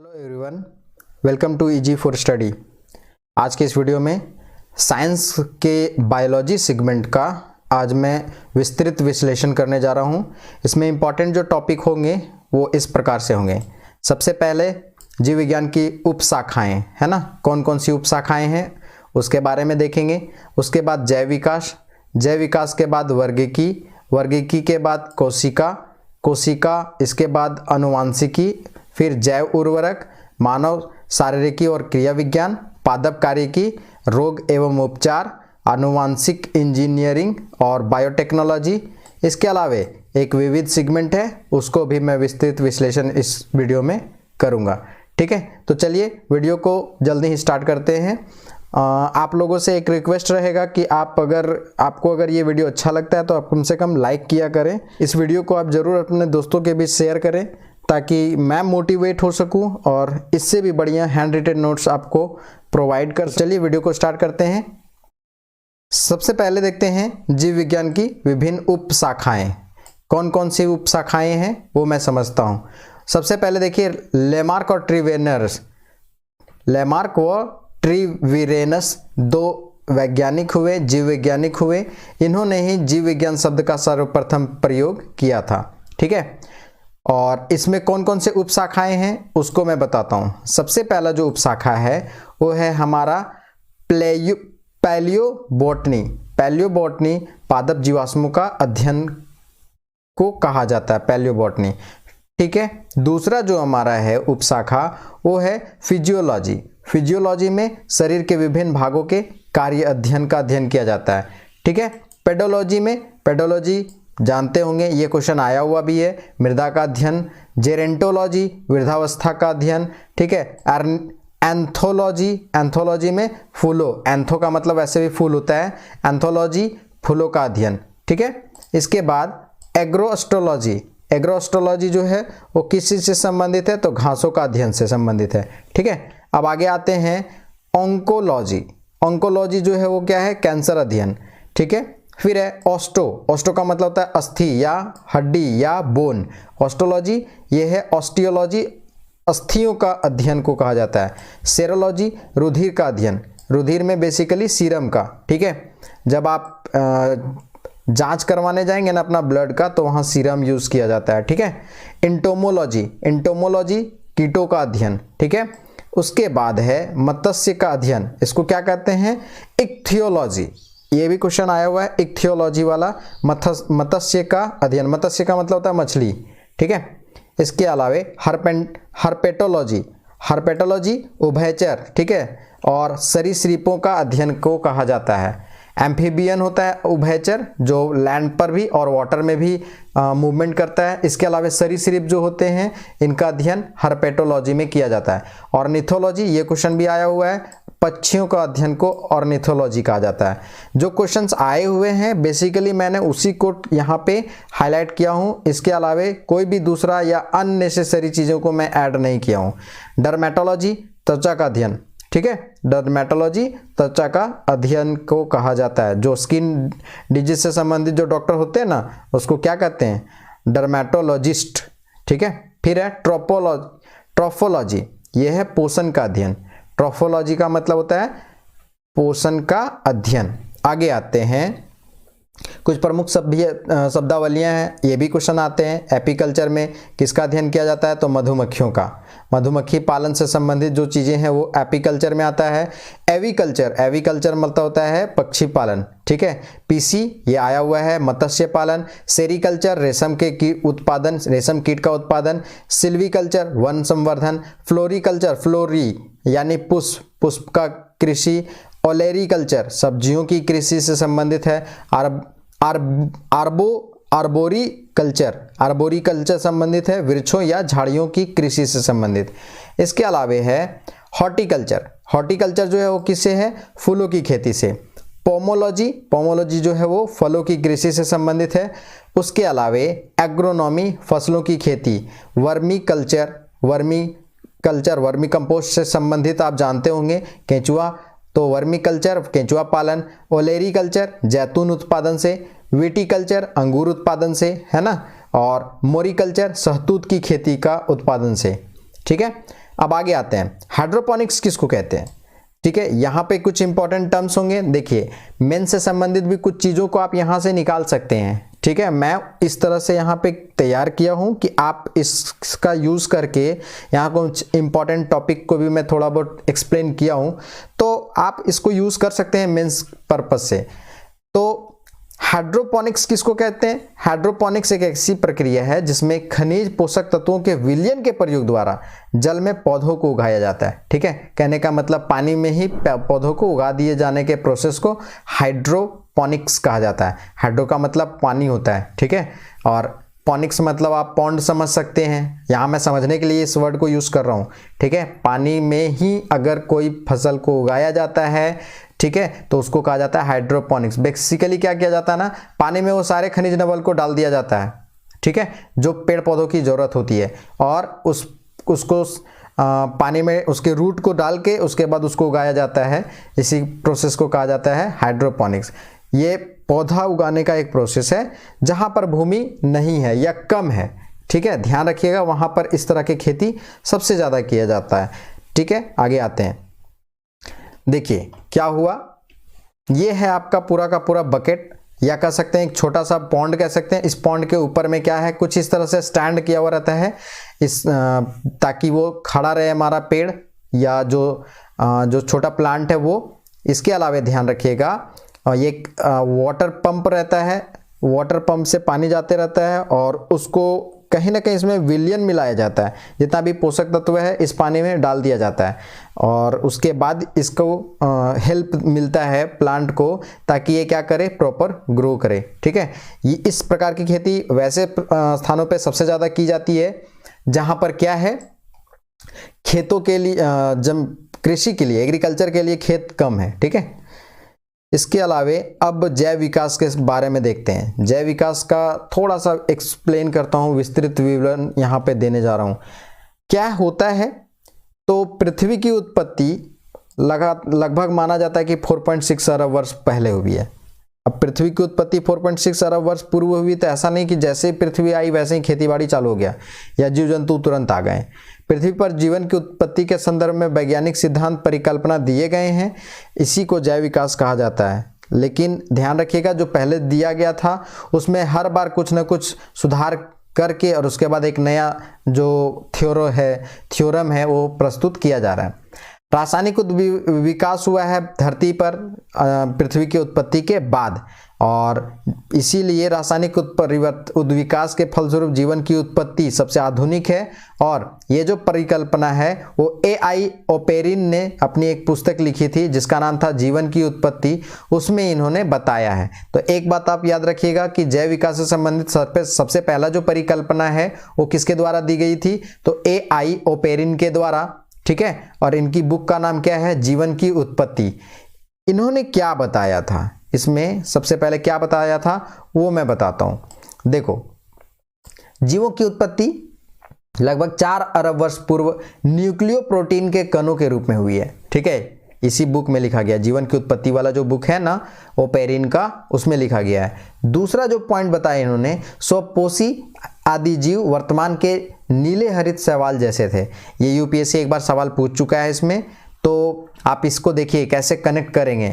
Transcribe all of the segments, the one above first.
Hello everyone, welcome to easy for study. आज के इस वीडियो में साइंस के बायोलॉजी सेगमेंट का आज मैं विस्तृत विश्लेषण करने जा रहा हूं। इसमें इंपॉर्टेंट जो टॉपिक होंगे वो इस प्रकार से होंगे। सबसे पहले जीव विज्ञान की उपशाखाएं, है ना, कौन कौन सी उपशाखाएं हैं उसके बारे में देखेंगे। उसके बाद जैव विकास, जैव विकास के बाद वर्गीकी, वर्गीकी के बाद कोशिका, कोशिका इसके बाद अनुवांशिकी, फिर जैव उर्वरक, मानव शारीरिकी और क्रिया विज्ञान, पादप कार्यकी, रोग एवं उपचार, आनुवांशिक इंजीनियरिंग और बायोटेक्नोलॉजी। इसके अलावा एक विविध सेगमेंट है, उसको भी मैं विस्तृत विश्लेषण इस वीडियो में करूंगा। ठीक है, तो चलिए वीडियो को जल्दी ही स्टार्ट करते हैं। आप लोगों से एक रिक्वेस्ट रहेगा कि आपको अगर ये वीडियो अच्छा लगता है तो आप कम से कम लाइक किया करें। इस वीडियो को आप ज़रूर अपने दोस्तों के बीच शेयर करें ताकि मैं मोटिवेट हो सकूं और इससे भी बढ़िया हैंड रिटन नोट्स आपको प्रोवाइड कर। चलिए वीडियो को स्टार्ट करते हैं। सबसे पहले देखते हैं जीव विज्ञान की विभिन्न उपशाखाएं। कौन कौन सी उपशाखाएं हैं वो मैं समझता हूं। सबसे पहले देखिए लेमार्क और ट्रिवेनस। लेमार्क व ट्रिवीरेनस दो वैज्ञानिक हुए, जीव वैज्ञानिक हुए। इन्होंने ही जीव विज्ञान शब्द का सर्वप्रथम प्रयोग किया था। ठीक है, और इसमें कौन कौन से उपशाखाएं हैं उसको मैं बताता हूं। सबसे पहला जो उपशाखा है वो है हमारा पैलियोबोटनी। पैलियोबोटनी पादप जीवाश्मों का अध्ययन को कहा जाता है, पैलियोबोटनी। ठीक है, दूसरा जो हमारा है उपशाखा वो है फिजियोलॉजी। फिजियोलॉजी में शरीर के विभिन्न भागों के कार्य अध्ययन का अध्ययन किया जाता है। ठीक है, पेडोलॉजी में, पेडोलॉजी जानते होंगे, ये क्वेश्चन आया हुआ भी है, मृदा का अध्ययन। जेरेंटोलॉजी वृद्धावस्था का अध्ययन। ठीक है, एंथोलॉजी, एंथोलॉजी में फूलों, एंथो का मतलब ऐसे भी फूल होता है, एंथोलॉजी फूलों का अध्ययन। ठीक है, इसके बाद एग्रोएस्ट्रोलॉजी, एग्रोएस्ट्रोलॉजी जो है वो किस चीज से संबंधित है तो घासों का अध्ययन से संबंधित है। ठीक है, अब आगे आते हैं ऑन्कोलॉजी। ऑन्कोलॉजी जो है वो क्या है, कैंसर अध्ययन। ठीक है, फिर है ऑस्टो, ऑस्टो का मतलब होता है अस्थि या हड्डी या बोन। ऑस्टोलॉजी ये है ऑस्टियोलॉजी, अस्थियों का अध्ययन को कहा जाता है। सेरोलॉजी रुधिर का अध्ययन, रुधिर में बेसिकली सीरम का। ठीक है, जब आप जांच करवाने जाएंगे ना अपना ब्लड का तो वहां सीरम यूज किया जाता है। ठीक है, इंटोमोलॉजी, इंटोमोलॉजी कीटों का अध्ययन। ठीक है, उसके बाद है मत्स्य का अध्ययन, इसको क्या कहते हैं, इक्थियोलॉजी। ये भी क्वेश्चन आया हुआ है इक्थियोलॉजी वाला, मत्स्य का अध्ययन। मत्स्य का मतलब होता है मछली। ठीक है, इसके अलावे हर्पेटोलॉजी, हर्पेटोलॉजी उभयचर। ठीक है, और सरीसृपों का अध्ययन को कहा जाता है। एम्फीबियन होता है उभयचर, जो लैंड पर भी और वाटर में भी मूवमेंट करता है। इसके अलावा सरीसृप जो होते हैं इनका अध्ययन हर्पेटोलॉजी में किया जाता है। ऑर्निथोलॉजी, ये क्वेश्चन भी आया हुआ है, पक्षियों का अध्ययन को ऑर्निथोलॉजी कहा जाता है। जो क्वेश्चंस आए हुए हैं बेसिकली मैंने उसी को यहाँ पे हाईलाइट किया हूँ, इसके अलावा कोई भी दूसरा या अननेसेसरी चीज़ों को मैं ऐड नहीं किया हूँ। डर्मेटोलॉजी त्वचा का अध्ययन। ठीक है, डर्मेटोलॉजी त्वचा का अध्ययन को कहा जाता है। जो स्किन डिजीज से संबंधित जो डॉक्टर होते हैं ना उसको क्या कहते हैं, डर्मेटोलॉजिस्ट। ठीक है, फिर है ट्रोफोलॉजी, ये है पोषण का अध्ययन। ट्रोफोलॉजी का मतलब होता है पोषण का अध्ययन। आगे आते हैं, कुछ प्रमुख शब्दावलियां हैं, ये भी क्वेश्चन आते हैं। एपीकल्चर में किसका अध्ययन किया जाता है तो मधुमक्खियों का। मधुमक्खी पालन से संबंधित जो चीजें हैं वो एपीकल्चर में आता है। एविकल्चर, एविकल्चर मतलब होता है पक्षी पालन। ठीक है, पीसी ये आया हुआ है मत्स्य पालन। सेरिकल्चर रेशम के उत्पादन, रेशम कीट का उत्पादन। सिल्वीकल्चर वन संवर्धन। फ्लोरिकल्चर, फ्लोरी यानी पुष्प, पुष्प का कृषि। ओलेरीकल्चर सब्जियों की कृषि से संबंधित है। आर्बोरीकल्चर, आर्बोरीकल्चर संबंधित है वृक्षों या झाड़ियों की कृषि से संबंधित। इसके अलावे है हॉर्टिकल्चर, हॉर्टिकल्चर जो है वो किससे है, फूलों की खेती से। पोमोलॉजी, पोमोलॉजी जो है वो फलों की कृषि से संबंधित है। उसके अलावे एग्रोनॉमी फसलों की खेती। Vermi culture, vermi culture vermi compost से संबंधित आप जानते होंगे, केंचुआ तो वर्मी कल्चर केंचुआ पालन। ओलेरी कल्चर जैतून उत्पादन से। विटीकल्चर अंगूर उत्पादन से, है ना, और मोरिकल्चर शहतूत की खेती का उत्पादन से। ठीक है, अब आगे आते हैं, हाइड्रोपोनिक्स किसको कहते हैं। ठीक है, यहाँ पे कुछ इंपॉर्टेंट टर्म्स होंगे। देखिए, मेंस से संबंधित भी कुछ चीज़ों को आप यहाँ से निकाल सकते हैं। ठीक है, मैं इस तरह से यहाँ पे तैयार किया हूँ कि आप इसका यूज़ करके यहाँ कुछ इंपॉर्टेंट टॉपिक को भी मैं थोड़ा बहुत एक्सप्लेन किया हूँ, तो आप इसको यूज़ कर सकते हैं मेंस पर्पज से। तो हाइड्रोपोनिक्स किसको कहते हैं? हाइड्रोपोनिक्स एक ऐसी प्रक्रिया है जिसमें खनिज पोषक तत्वों के विलयन के प्रयोग द्वारा जल में पौधों को उगाया जाता है। ठीक है, कहने का मतलब पानी में ही पौधों को उगा दिए जाने के प्रोसेस को हाइड्रोपोनिक्स कहा जाता है। हाइड्रो का मतलब पानी होता है, ठीक है, और पोनिक्स मतलब आप पॉन्ड समझ सकते हैं। यहाँ मैं समझने के लिए इस वर्ड को यूज़ कर रहा हूँ। ठीक है, पानी में ही अगर कोई फसल को उगाया जाता है, ठीक है, तो उसको कहा जाता है हाइड्रोपोनिक्स। बेसिकली क्या किया जाता है ना, पानी में वो सारे खनिज नवल को डाल दिया जाता है, ठीक है, जो पेड़ पौधों की ज़रूरत होती है, और उसको पानी में उसके रूट को डाल के उसके बाद उसको उगाया जाता है। इसी प्रोसेस को कहा जाता है हाइड्रोपोनिक्स। ये पौधा उगाने का एक प्रोसेस है जहाँ पर भूमि नहीं है या कम है। ठीक है, ध्यान रखिएगा, वहाँ पर इस तरह की खेती सबसे ज़्यादा किया जाता है। ठीक है, आगे आते हैं। देखिए क्या हुआ, ये है आपका पूरा का पूरा बकेट, या कह सकते हैं एक छोटा सा पॉन्ड कह सकते हैं। इस पॉन्ड के ऊपर में क्या है, कुछ इस तरह से स्टैंड किया हुआ रहता है इस ताकि वो खड़ा रहे हमारा पेड़ या जो छोटा प्लांट है वो। इसके अलावा ध्यान रखिएगा, ये वाटर पंप रहता है, वाटर पंप से पानी जाते रहता है और उसको कहीं ना कहीं इसमें विलयन मिलाया जाता है। जितना भी पोषक तत्व है इस पानी में डाल दिया जाता है और उसके बाद इसको हेल्प मिलता है प्लांट को, ताकि ये क्या करे, प्रॉपर ग्रो करे। ठीक है, ये इस प्रकार की खेती वैसे स्थानों पे सबसे ज़्यादा की जाती है जहाँ पर क्या है, खेतों के लिए, जब कृषि के लिए, एग्रीकल्चर के लिए खेत कम है। ठीक है, इसके अलावे अब जैव विकास के बारे में देखते हैं। जैव विकास का थोड़ा सा एक्सप्लेन करता हूँ, विस्तृत विवरण यहाँ पे देने जा रहा हूँ। क्या होता है, तो पृथ्वी की उत्पत्ति लगभग माना जाता है कि 4.6 अरब वर्ष पहले हुई है। अब पृथ्वी की उत्पत्ति 4.6 अरब वर्ष पूर्व हुई, तो ऐसा नहीं कि जैसे ही पृथ्वी आई वैसे ही खेतीबाड़ी चालू हो गया या जीव जंतु तुरंत आ गए। पृथ्वी पर जीवन की उत्पत्ति के संदर्भ में वैज्ञानिक सिद्धांत परिकल्पना दिए गए हैं, इसी को जैव विकास कहा जाता है। लेकिन ध्यान रखिएगा, जो पहले दिया गया था उसमें हर बार कुछ न कुछ सुधार करके और उसके बाद एक नया जो थ्योरम है वो प्रस्तुत किया जा रहा है। रासायनिक विकास हुआ है धरती पर पृथ्वी की उत्पत्ति के बाद, और इसीलिए रासायनिक विकास के फलस्वरूप जीवन की उत्पत्ति सबसे आधुनिक है। और ये जो परिकल्पना है वो A.I. ओपेरिन ने अपनी एक पुस्तक लिखी थी जिसका नाम था जीवन की उत्पत्ति, उसमें इन्होंने बताया है। तो एक बात आप याद रखिएगा कि जैव विकास से संबंधित सबसे पहला जो परिकल्पना है वो किसके द्वारा दी गई थी, तो A.I. ओपेरिन के द्वारा। ठीक है, और इनकी बुक का नाम क्या है, जीवन की उत्पत्ति। इन्होंने क्या बताया था, इसमें सबसे पहले क्या बताया था वो मैं बताता हूं। देखो, जीवों की उत्पत्ति लगभग 4 अरब वर्ष पूर्व न्यूक्लियो प्रोटीन के कणों के रूप में हुई है। ठीक है, इसी बुक में लिखा गया, जीवन की उत्पत्ति वाला जो बुक है ना ओपेरिन का, उसमें लिखा गया है। दूसरा जो पॉइंट बताया इन्होंने, स्वपोषी आदि जीव वर्तमान के नीले हरित शैवाल जैसे थे। ये यूपीएससी एक बार सवाल पूछ चुका है इसमें, तो आप इसको देखिए कैसे कनेक्ट करेंगे।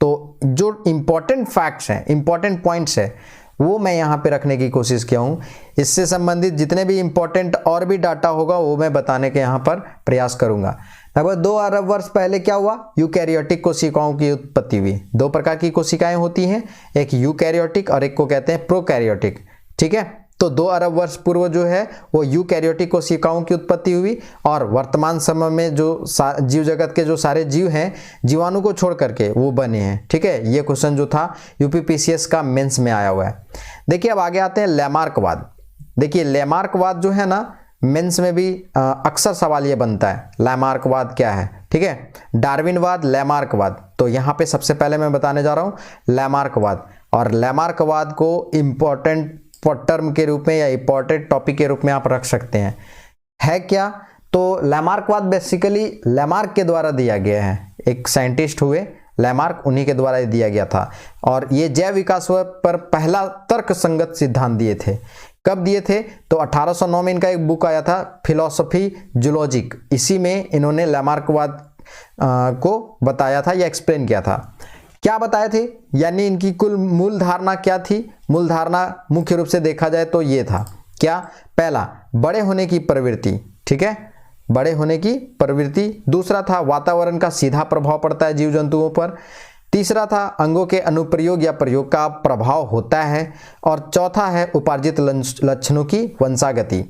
तो जो इंपॉर्टेंट फैक्ट्स हैं, इंपॉर्टेंट पॉइंट्स है, वो मैं यहाँ पे रखने की कोशिश किया हूँ। इससे संबंधित जितने भी इंपॉर्टेंट और भी डाटा होगा वो मैं बताने के यहाँ पर प्रयास करूँगा। लगभग 2 अरब वर्ष पहले क्या हुआ, यूकैरियोटिक कोशिकाओं की उत्पत्ति हुई। 2 प्रकार की कोशिकाएं होती हैं, एक यूकैरियोटिक और एक को कहते हैं प्रोकैरियोटिक। ठीक है, तो 2 अरब वर्ष पूर्व जो है वो यूकैरियोटिक कोशिकाओं की उत्पत्ति हुई, और वर्तमान समय में जो जीव जगत के जो सारे जीव हैं, जीवाणु को छोड़ करके वो बने हैं। ठीक है, ये क्वेश्चन जो था यूपीपीसीएस का मेंस में आया हुआ है। देखिए अब आगे आते हैं लैमार्कवाद। देखिए लैमार्कवाद जो है ना, मेंस में भी अक्सर सवाल ये बनता है, लैमार्कवाद क्या है। ठीक है, डार्विनवाद, लैमार्कवाद। तो यहाँ पे सबसे पहले मैं बताने जा रहा हूँ लैमार्कवाद, और लैमार्कवाद को इम्पोर्टेंट टर्म के रूप में या इंपॉर्टेंट टॉपिक के रूप में आप रख सकते हैं। है क्या, तो लैमार्कवाद बेसिकली लैमार्क के द्वारा दिया गया है। एक साइंटिस्ट हुए लैमार्क, उन्हीं के द्वारा दिया गया था, और ये जैव विकास पर पहला तर्क संगत सिद्धांत दिए थे कब दिए थे? तो 1809 में इनका एक बुक आया था फिलॉसफी जूलॉजिक, इसी में इन्होंने लैमार्कवाद को बताया था या एक्सप्लेन किया था। क्या बताए थे, यानी इनकी कुल मूल धारणा क्या थी? मूल धारणा मुख्य रूप से देखा जाए तो ये था, क्या? पहला, बड़े होने की प्रवृत्ति, ठीक है, बड़े होने की प्रवृत्ति। दूसरा था वातावरण का सीधा प्रभाव पड़ता है जीव जंतुओं पर। तीसरा था अंगों के अनुप्रयोग या प्रयोग का प्रभाव होता है। और चौथा है उपार्जित लक्षणों की वंशागति।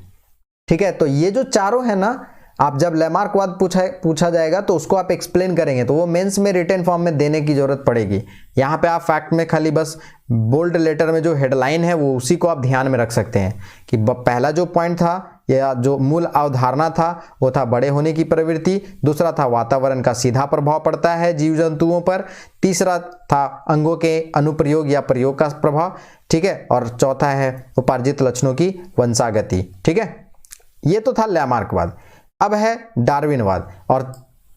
ठीक है, तो ये जो चारों है ना, आप जब लैमार्कवाद पूछा जाएगा तो उसको आप एक्सप्लेन करेंगे तो वो मेंस में रिटन फॉर्म में देने की जरूरत पड़ेगी। यहाँ पे आप फैक्ट में खाली बस बोल्ड लेटर में जो हेडलाइन है वो उसी को आप ध्यान में रख सकते हैं कि पहला जो पॉइंट था या जो मूल अवधारणा था वो था बड़े होने की प्रवृत्ति। दूसरा था वातावरण का सीधा प्रभाव पड़ता है जीव जंतुओं पर। तीसरा था अंगों के अनुप्रयोग या प्रयोग का प्रभाव, ठीक है, और चौथा है उपार्जित लक्षणों की वंशागति। ठीक है, ये तो था लैमार्कवाद। अब है डार्विनवाद, और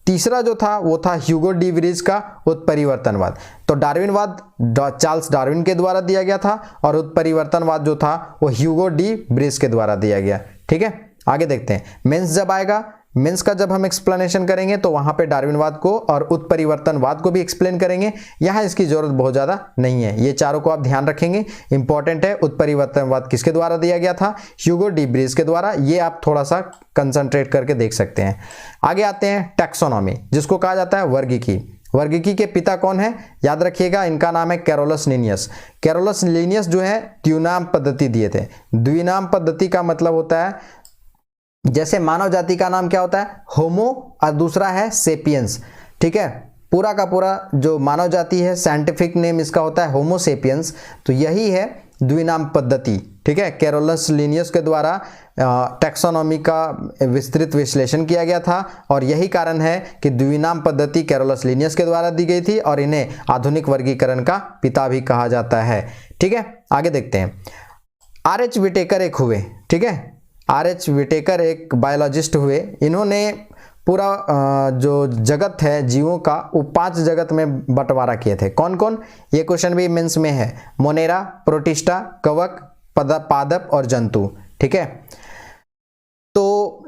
तीसरा जो था वो था ह्यूगो डी व्रीज का उत्परिवर्तनवाद। तो डार्विनवाद चार्ल्स डार्विन के द्वारा दिया गया था और उत्परिवर्तनवाद जो था वो ह्यूगो डी व्रीज के द्वारा दिया गया। ठीक है, आगे देखते हैं। मेंस जब आएगा, मेंस का जब हम एक्सप्लेनेशन करेंगे तो वहां पे डार्विनवाद को और उत्परिवर्तनवाद को भी एक्सप्लेन करेंगे। यहां इसकी जरूरत बहुत ज्यादा नहीं है, ये चारों को आप ध्यान रखेंगे, इंपॉर्टेंट है। उत्परिवर्तनवाद किसके द्वारा दिया गया था? ह्यूगो डी व्रीज के द्वारा। ये आप थोड़ा सा कंसंट्रेट करके देख सकते हैं। आगे आते हैं टैक्सोनॉमी, जिसको कहा जाता है वर्गीकी। वर्गीकी के पिता कौन है? याद रखिएगा, इनका नाम है कैरोलस लीनियस। कैरोलस लीनियस जो है द्विनाम पद्धति दिए थे। द्विनाम पद्धति का मतलब होता है जैसे मानव जाति का नाम क्या होता है? होमो, और दूसरा है सेपियंस। ठीक है, पूरा का पूरा जो मानव जाति है साइंटिफिक नेम इसका होता है होमो सेपियंस। तो यही है द्विनाम पद्धति। ठीक है, कैरोलस लीनियस के द्वारा टैक्सोनॉमी का विस्तृत विश्लेषण किया गया था और यही कारण है कि द्विनाम पद्धति कैरोलस लीनियस के द्वारा दी गई थी और इन्हें आधुनिक वर्गीकरण का पिता भी कहा जाता है। ठीक है, आगे देखते हैं। आर.एच. विटेकर एक हुए, ठीक है, आर.एच. विटेकर एक बायोलॉजिस्ट हुए। इन्होंने पूरा जो जगत है जीवों का वो 5 जगत में बंटवारा किए थे। कौन कौन? ये क्वेश्चन भी मेंस में है। मोनेरा, प्रोटिस्टा, कवक, पादप और जंतु। ठीक है, तो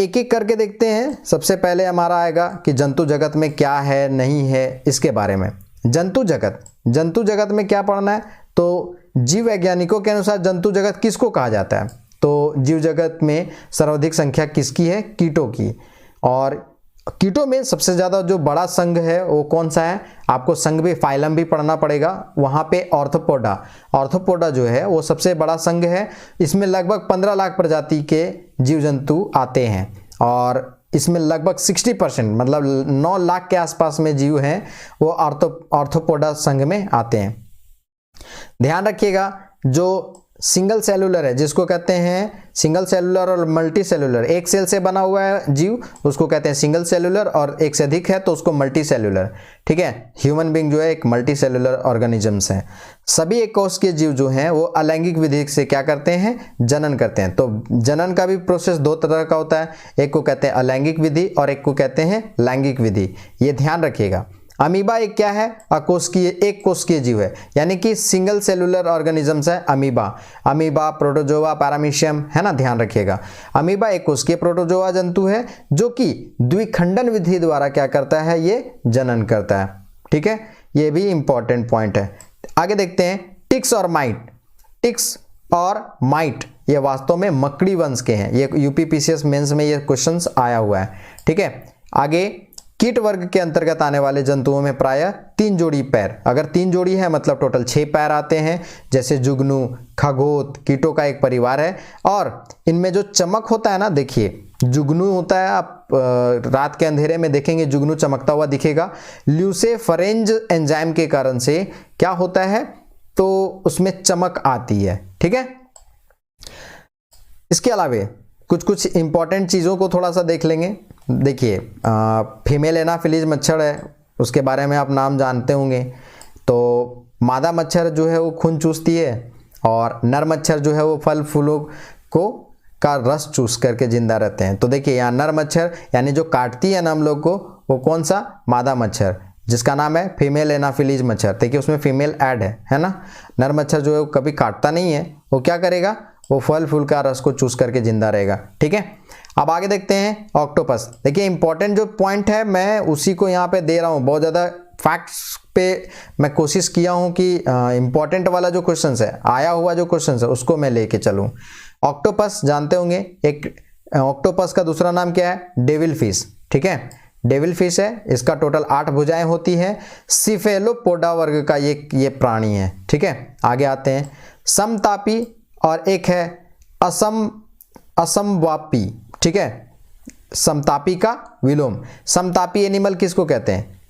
एक एक करके देखते हैं। सबसे पहले हमारा आएगा कि जंतु जगत में क्या है नहीं है इसके बारे में। जंतु जगत में क्या पढ़ना है? तो जीव वैज्ञानिकों के अनुसार जंतु जगत किसको कहा जाता है? तो जीव जगत में सर्वाधिक संख्या किसकी है? कीटों की। और कीटों में सबसे ज़्यादा जो बड़ा संघ है वो कौन सा है? आपको संघ भी, फाइलम भी पढ़ना पड़ेगा। वहाँ पे ऑर्थोपोडा जो है वो सबसे बड़ा संघ है। इसमें लगभग 15 लाख प्रजाति के जीव जंतु आते हैं और इसमें लगभग 60% मतलब 9 लाख के आसपास में जीव हैं वो ऑर्थोपोडा संघ में आते हैं। ध्यान रखिएगा, जो सिंगल सेलुलर है जिसको कहते हैं सिंगल सेलुलर और मल्टी सेलुलर, एक सेल से बना हुआ है जीव उसको कहते हैं सिंगल सेलुलर और एक से अधिक है तो उसको मल्टी सेलुलर। ठीक है, ह्यूमन बीइंग जो है एक मल्टी सेलुलर ऑर्गेनिजम्स हैं। सभी एक कोष के जीव जो हैं वो अलैंगिक विधि से क्या करते हैं? जनन करते हैं। तो जनन का भी प्रोसेस 2 तरह का होता है, एक को कहते हैं अलैंगिक विधि और एक को कहते हैं लैंगिक विधि। ये ध्यान रखिएगा। अमीबा एक क्या है? अकोषकीय, एक कोषकीय जीव है, यानी कि सिंगल सेलुलर ऑर्गेनिजम्स है अमीबा, प्रोटोजोआ, पैरामीशियम, है ना, ध्यान रखिएगा। अमीबा एक कोषकीय प्रोटोजोआ जंतु है जो कि द्विखंडन विधि द्वारा क्या करता है? ये जनन करता है। ठीक है, ये भी इंपॉर्टेंट पॉइंट है। आगे देखते हैं टिक्स और माइट ये वास्तव में मकड़ी वंश के हैं। ये यूपीपीसीएस मेंस में ये क्वेश्चंस आया हुआ है। ठीक है, आगे कीट वर्ग के अंतर्गत आने वाले जंतुओं में प्रायः 3 जोड़ी पैर, अगर 3 जोड़ी है मतलब टोटल 6 पैर आते हैं, जैसे जुगनू, खगोत, कीटों का एक परिवार है। और इनमें जो चमक होता है ना, देखिए जुगनू होता है, आप रात के अंधेरे में देखेंगे जुगनू चमकता हुआ दिखेगा। ल्यूसेफरेंज एंजाइम के कारण से क्या होता है? तो उसमें चमक आती है। ठीक है, इसके अलावा कुछ इंपॉर्टेंट चीज़ों को थोड़ा सा देख लेंगे। देखिए, फीमेल एनाफिलीज मच्छर है, उसके बारे में आप नाम जानते होंगे। तो मादा मच्छर जो है वो खून चूसती है और नर मच्छर जो है वो फल फूलों का रस चूस करके जिंदा रहते हैं। तो देखिए यहाँ नर मच्छर यानी जो काटती है ना हम लोग को, वो कौन सा? मादा मच्छर, जिसका नाम है फीमेल एनाफिलीज मच्छर। देखिए उसमें फीमेल ऐड है ना। नर मच्छर जो है वो कभी काटता नहीं है, वो क्या करेगा? वो फल फूल का रस को चूस करके जिंदा रहेगा। ठीक है, अब आगे देखते हैं ऑक्टोपस। देखिए इंपॉर्टेंट जो पॉइंट है मैं उसी को यहाँ पे दे रहा हूँ, बहुत ज़्यादा फैक्ट्स पे मैं कोशिश किया हूँ कि इंपॉर्टेंट वाला जो क्वेश्चन है, आया हुआ जो क्वेश्चन है उसको मैं लेके चलूँ। ऑक्टोपस जानते होंगे, एक ऑक्टोपस का दूसरा नाम क्या है? Devil fish. ठीक है, डेविल फिश है, इसका टोटल 8 भुजाएं होती हैं, सिफेलोपोडा वर्ग का ये प्राणी है। ठीक है, आगे आते हैं समतापी और एक है असमवापी। ठीक है, समतापी का विलोम। समतापी एनिमल किसको कहते हैं?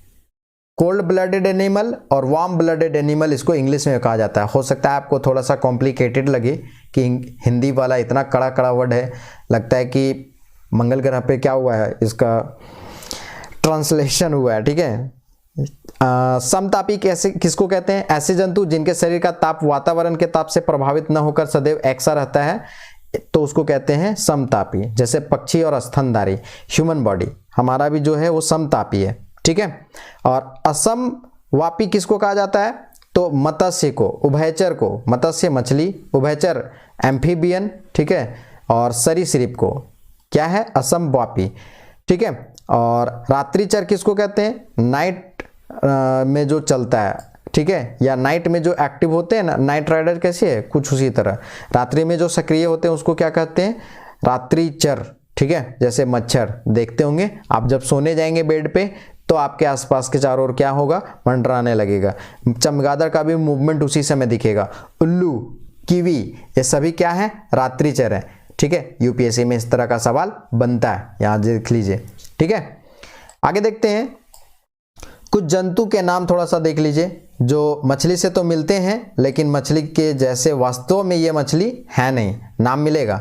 कोल्ड ब्लडेड एनिमल और वार्म ब्लडेड एनिमल इसको इंग्लिश में कहा जाता है। हो सकता है आपको थोड़ा सा कॉम्प्लिकेटेड लगे कि हिंदी वाला इतना कड़ा कड़ा वर्ड है, लगता है कि मंगल ग्रह पे क्या हुआ है, इसका ट्रांसलेशन हुआ है। ठीक है, समतापी कैसे किसको कहते हैं? ऐसे जंतु जिनके शरीर का ताप वातावरण के ताप से प्रभावित न होकर सदैव एकसा रहता है, तो उसको कहते हैं समतापी। जैसे पक्षी और स्तनधारी, ह्यूमन बॉडी हमारा भी जो है वो समतापी है। ठीक है, और असमवापी किसको कहा जाता है? तो मत्स्य को, उभयचर को, मत्स्य मछली, उभयचर एम्फीबियन, ठीक है, और सरीसृप को क्या है? असमवापी। ठीक है, और रात्रिचर किसको कहते हैं? नाइट में जो चलता है, ठीक है, या नाइट में जो एक्टिव होते हैं ना, नाइट राइडर कैसे है, कुछ उसी तरह रात्रि में जो सक्रिय होते हैं उसको क्या कहते हैं? रात्रिचर। ठीक है, जैसे मच्छर देखते होंगे आप, जब सोने जाएंगे बेड पे तो आपके आसपास के चारों ओर क्या होगा? मंडराने लगेगा। चमगादड़ का भी मूवमेंट उसी समय दिखेगा। उल्लू, कीवी, ये सभी क्या है? रात्रिचर है। ठीक है, यूपीएससी में इस तरह का सवाल बनता है, यहां देख लीजिए। ठीक है, आगे देखते हैं कुछ जंतु के नाम, थोड़ा सा देख लीजिए, जो मछली से तो मिलते हैं लेकिन मछली के जैसे वास्तव में ये मछली है नहीं। नाम मिलेगा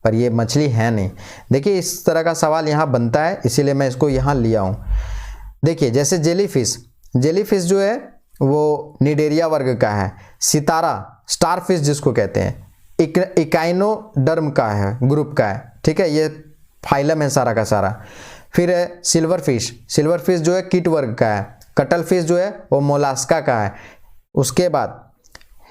पर ये मछली है नहीं। देखिए इस तरह का सवाल यहाँ बनता है, इसीलिए मैं इसको यहाँ लिया हूँ। देखिए जैसे जेलीफिश, जेलीफिश जो है वो निडेरिया वर्ग का है। सितारा, स्टारफिश जिसको कहते हैं, इकाइनोडर्म का है, ग्रुप का है। ठीक है, ये फाइलम है सारा का सारा। फिर है सिल्वर फिश, सिल्वर फिश जो है कीट वर्ग का है। कटल फिश जो है वो मोलास्का का है। उसके बाद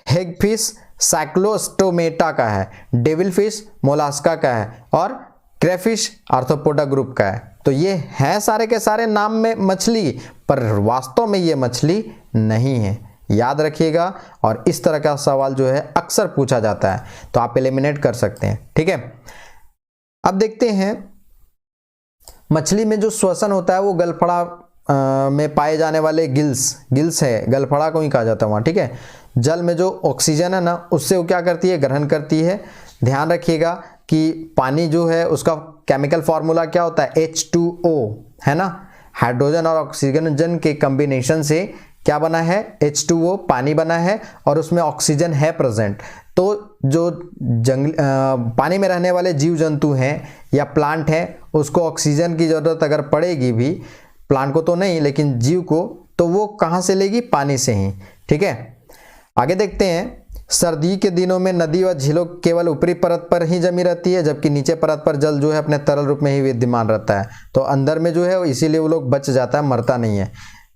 हेग फिश साइक्लोस्टोमेटा का है। डेविल फिश मोलास्का का है, और क्रेफिश आर्थ्रोपोडा ग्रुप का है। तो ये हैं सारे के सारे नाम में मछली, पर वास्तव में ये मछली नहीं है, याद रखिएगा। और इस तरह का सवाल जो है अक्सर पूछा जाता है, तो आप एलिमिनेट कर सकते हैं। ठीक है, अब देखते हैं मछली में जो श्वसन होता है वो गलफड़ा में पाए जाने वाले गिल्स है, गलफड़ा को ही कहा जाता है वहाँ। ठीक है, जल में जो ऑक्सीजन है ना, उससे वो क्या करती है? ग्रहण करती है। ध्यान रखिएगा कि पानी जो है उसका केमिकल फॉर्मूला क्या होता है? H2O, है ना। हाइड्रोजन और ऑक्सीजन के कॉम्बिनेशन से क्या बना है? H2O, पानी बना है, और उसमें ऑक्सीजन है प्रेजेंट। तो जो पानी में रहने वाले जीव जंतु हैं या प्लांट हैं, उसको ऑक्सीजन की ज़रूरत अगर पड़ेगी भी, प्लांट को तो नहीं लेकिन जीव को, तो वो कहाँ से लेगी? पानी से ही। ठीक है, आगे देखते हैं सर्दी के दिनों में नदी व झीलों केवल ऊपरी परत पर ही जमी रहती है, जबकि नीचे परत पर जल जो है अपने तरल रूप में ही विद्यमान रहता है। तो अंदर में जो है इसीलिए वो लोग बच जाता है, मरता नहीं है।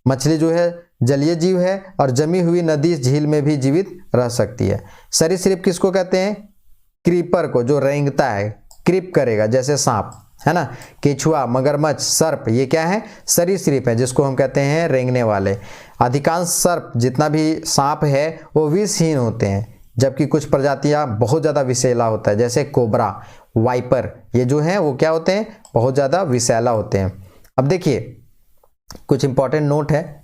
मछली जो है जलीय जीव है और जमी हुई नदी झील में भी जीवित रह सकती है। सरीसृप किसको कहते हैं? क्रीपर को, जो रेंगता है, क्रीप करेगा जैसे सांप, है ना। केचुआ, मगरमच्छ, सर्प, ये क्या है? सरीसृप है, जिसको हम कहते हैं रेंगने वाले। अधिकांश सर्प, जितना भी सांप है, वो विषहीन होते हैं, जबकि कुछ प्रजातियां बहुत ज़्यादा विषैला होता है, जैसे कोबरा, वाइपर, ये जो हैं वो क्या होते हैं? बहुत ज़्यादा विषैला होते हैं। अब देखिए कुछ इंपॉर्टेंट नोट है,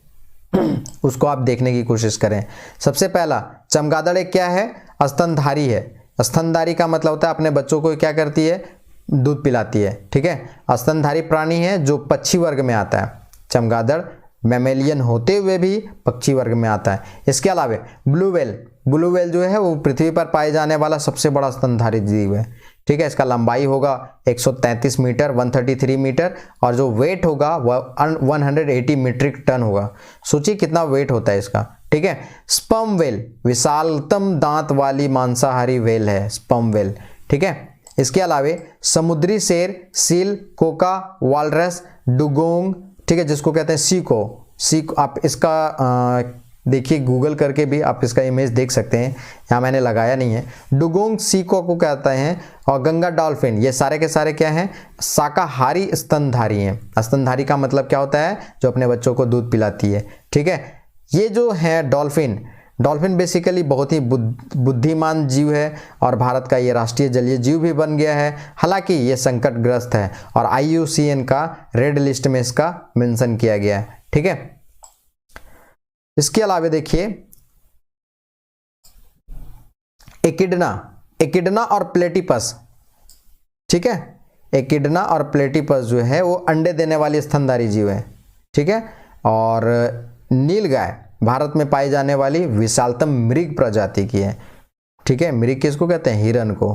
उसको आप देखने की कोशिश करें। सबसे पहला, चमगादड़ एक क्या है? स्तनधारी है। स्तनधारी का मतलब होता है अपने बच्चों को क्या करती है? दूध पिलाती है। ठीक है, स्तनधारी प्राणी है जो पक्षी वर्ग में आता है। चमगादड़ मैमेलियन होते हुए भी पक्षी वर्ग में आता है। इसके अलावा ब्लू व्हेल, ब्लू व्हेल जो है वो पृथ्वी पर पाए जाने वाला सबसे बड़ा स्तनधारी जीव है। ठीक है, इसका लंबाई होगा 133 मीटर, 133 मीटर, और जो वेट होगा वह 180 मीट्रिक टन होगा। सोचिए कितना वेट होता है इसका। ठीक है, स्पर्म व्हेल विशालतम दांत वाली मांसाहारी व्हेल है, स्पर्म व्हेल। ठीक है, इसके अलावा समुद्री शेर, सील, कोका, वालरस, डुगोंग, ठीक है, जिसको कहते हैं सीको, आप इसका देखिए गूगल करके भी आप इसका इमेज देख सकते हैं, यहाँ मैंने लगाया नहीं है। डुगोंग सीको को कहते हैं, और गंगा डॉल्फिन, ये सारे के सारे क्या हैं, शाकाहारी स्तनधारी हैं। स्तनधारी का मतलब क्या होता है, जो अपने बच्चों को दूध पिलाती है, ठीक है। ये जो है डॉल्फिन, डॉल्फिन बेसिकली बहुत ही बुद्धिमान जीव है और भारत का ये राष्ट्रीय जलीय जीव भी बन गया है। हालांकि ये संकटग्रस्त है और IUCN का रेड लिस्ट में इसका मेंशन किया गया है, ठीक है। इसके अलावा देखिए एकिडना और प्लेटिपस, ठीक है। एकिडना और प्लेटिपस जो है वो अंडे देने वाली स्तनधारी जीव है, ठीक है। और नीलगाय भारत में पाई जाने वाली विशालतम मृग प्रजाति की है, ठीक है। मृग किसको कहते हैं, हिरन को।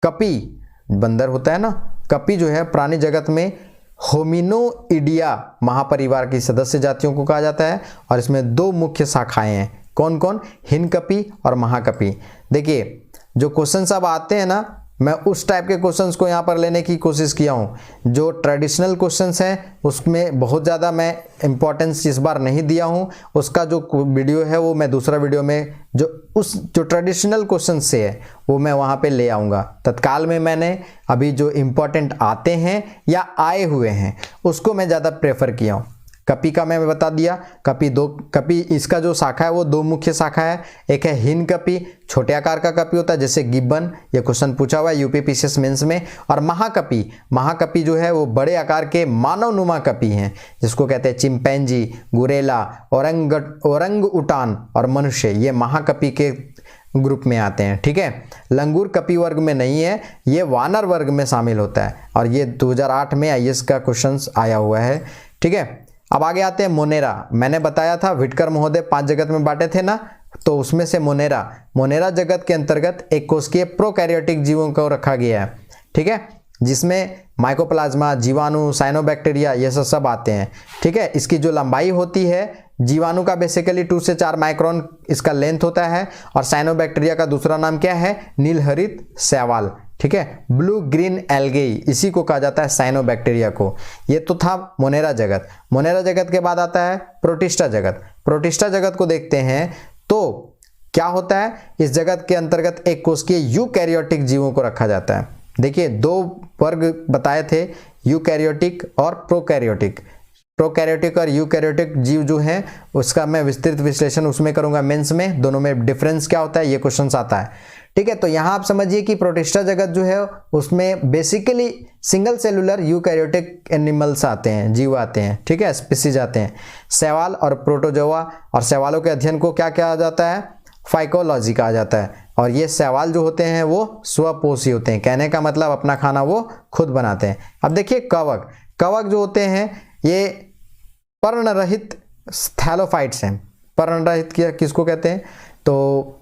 कपी बंदर होता है ना, कपी जो है प्राणी जगत में होमिनोइडिया महापरिवार की सदस्य जातियों को कहा जाता है और इसमें दो मुख्य शाखाएं हैं, कौन कौन, हिनकपी और महाकपी। देखिए जो क्वेश्चन अब आते हैं ना, मैं उस टाइप के क्वेश्चंस को यहाँ पर लेने की कोशिश किया हूँ। जो ट्रेडिशनल क्वेश्चंस हैं उसमें बहुत ज़्यादा मैं इम्पोर्टेंस इस बार नहीं दिया हूँ, उसका जो वीडियो है वो मैं दूसरा वीडियो में जो ट्रेडिशनल क्वेश्चन से है वो मैं वहाँ पे ले आऊँगा। तत्काल में मैंने अभी जो इम्पोर्टेंट आते हैं या आए हुए हैं उसको मैं ज़्यादा प्रेफर किया हूँ। कपी का मैं बता दिया, कपी इसका जो शाखा है वो दो मुख्य शाखा है, एक है हिन कपी, छोटे आकार का कपी होता है जैसे गिब्बन, ये क्वेश्चन पूछा हुआ है UPPCS मेंस में। और महाकपी जो है वो बड़े आकार के मानवनुमा कपी हैं, जिसको कहते हैं चिंपैंजी, गुरेला, ओरंग उटान और मनुष्य, ये महाकपी के ग्रुप में आते हैं, ठीक है। लंगूर कपी वर्ग में नहीं है, ये वानर वर्ग में शामिल होता है और ये 2008 में IAS का क्वेश्चन आया हुआ है, ठीक है। अब आगे आते हैं मोनेरा। मैंने बताया था विटकर महोदय 5 जगत में बांटे थे ना, तो उसमें से मोनेरा जगत के अंतर्गत एक कोशिकीय प्रोकैरियोटिक जीवों को रखा गया है, ठीक है, जिसमें माइकोप्लाज्मा, जीवाणु, साइनोबैक्टीरिया ये सब आते हैं, ठीक है। इसकी जो लंबाई होती है जीवाणु का बेसिकली 2 से 4 माइक्रोन इसका लेंथ होता है और साइनोबैक्टीरिया का दूसरा नाम क्या है, नीलहरित शैवाल, ठीक है। ब्लू ग्रीन एल्गेई, इसी को कहा जाता है साइनोबैक्टीरिया को। ये तो था मोनेरा जगत के बाद आता है प्रोटिस्टा जगत को देखते हैं तो क्या होता है, इस जगत के अंतर्गत एक कोशिकीय यूकैरियोटिक जीवों को रखा जाता है। देखिए 2 वर्ग बताए थे, यूकैरियोटिक और प्रोकैरियोटिक और यूकैरियोटिक जीव जो हैं उसका मैं विस्तृत विश्लेषण उसमें करूंगा मेंस में, दोनों में डिफरेंस क्या होता है ये क्वेश्चन आता है, ठीक है। तो यहाँ आप समझिए कि प्रोटिस्टा जगत जो है उसमें basically single cellular eukaryotic animals आते हैं, जीव आते हैं, ठीक है, स्पीसीज आते हैं। शैवाल और प्रोटोजोआ, और शैवालों के अध्ययन को क्या कहा जाता है, फाइकोलॉजी कहा जाता है। और ये शैवाल जो होते हैं वो स्वपोषी होते हैं, कहने का मतलब अपना खाना वो खुद बनाते हैं। अब देखिए कवक जो होते हैं ये पर्णरहित थैलोफाइट्स हैं। पर्णरहित किसको कहते हैं, तो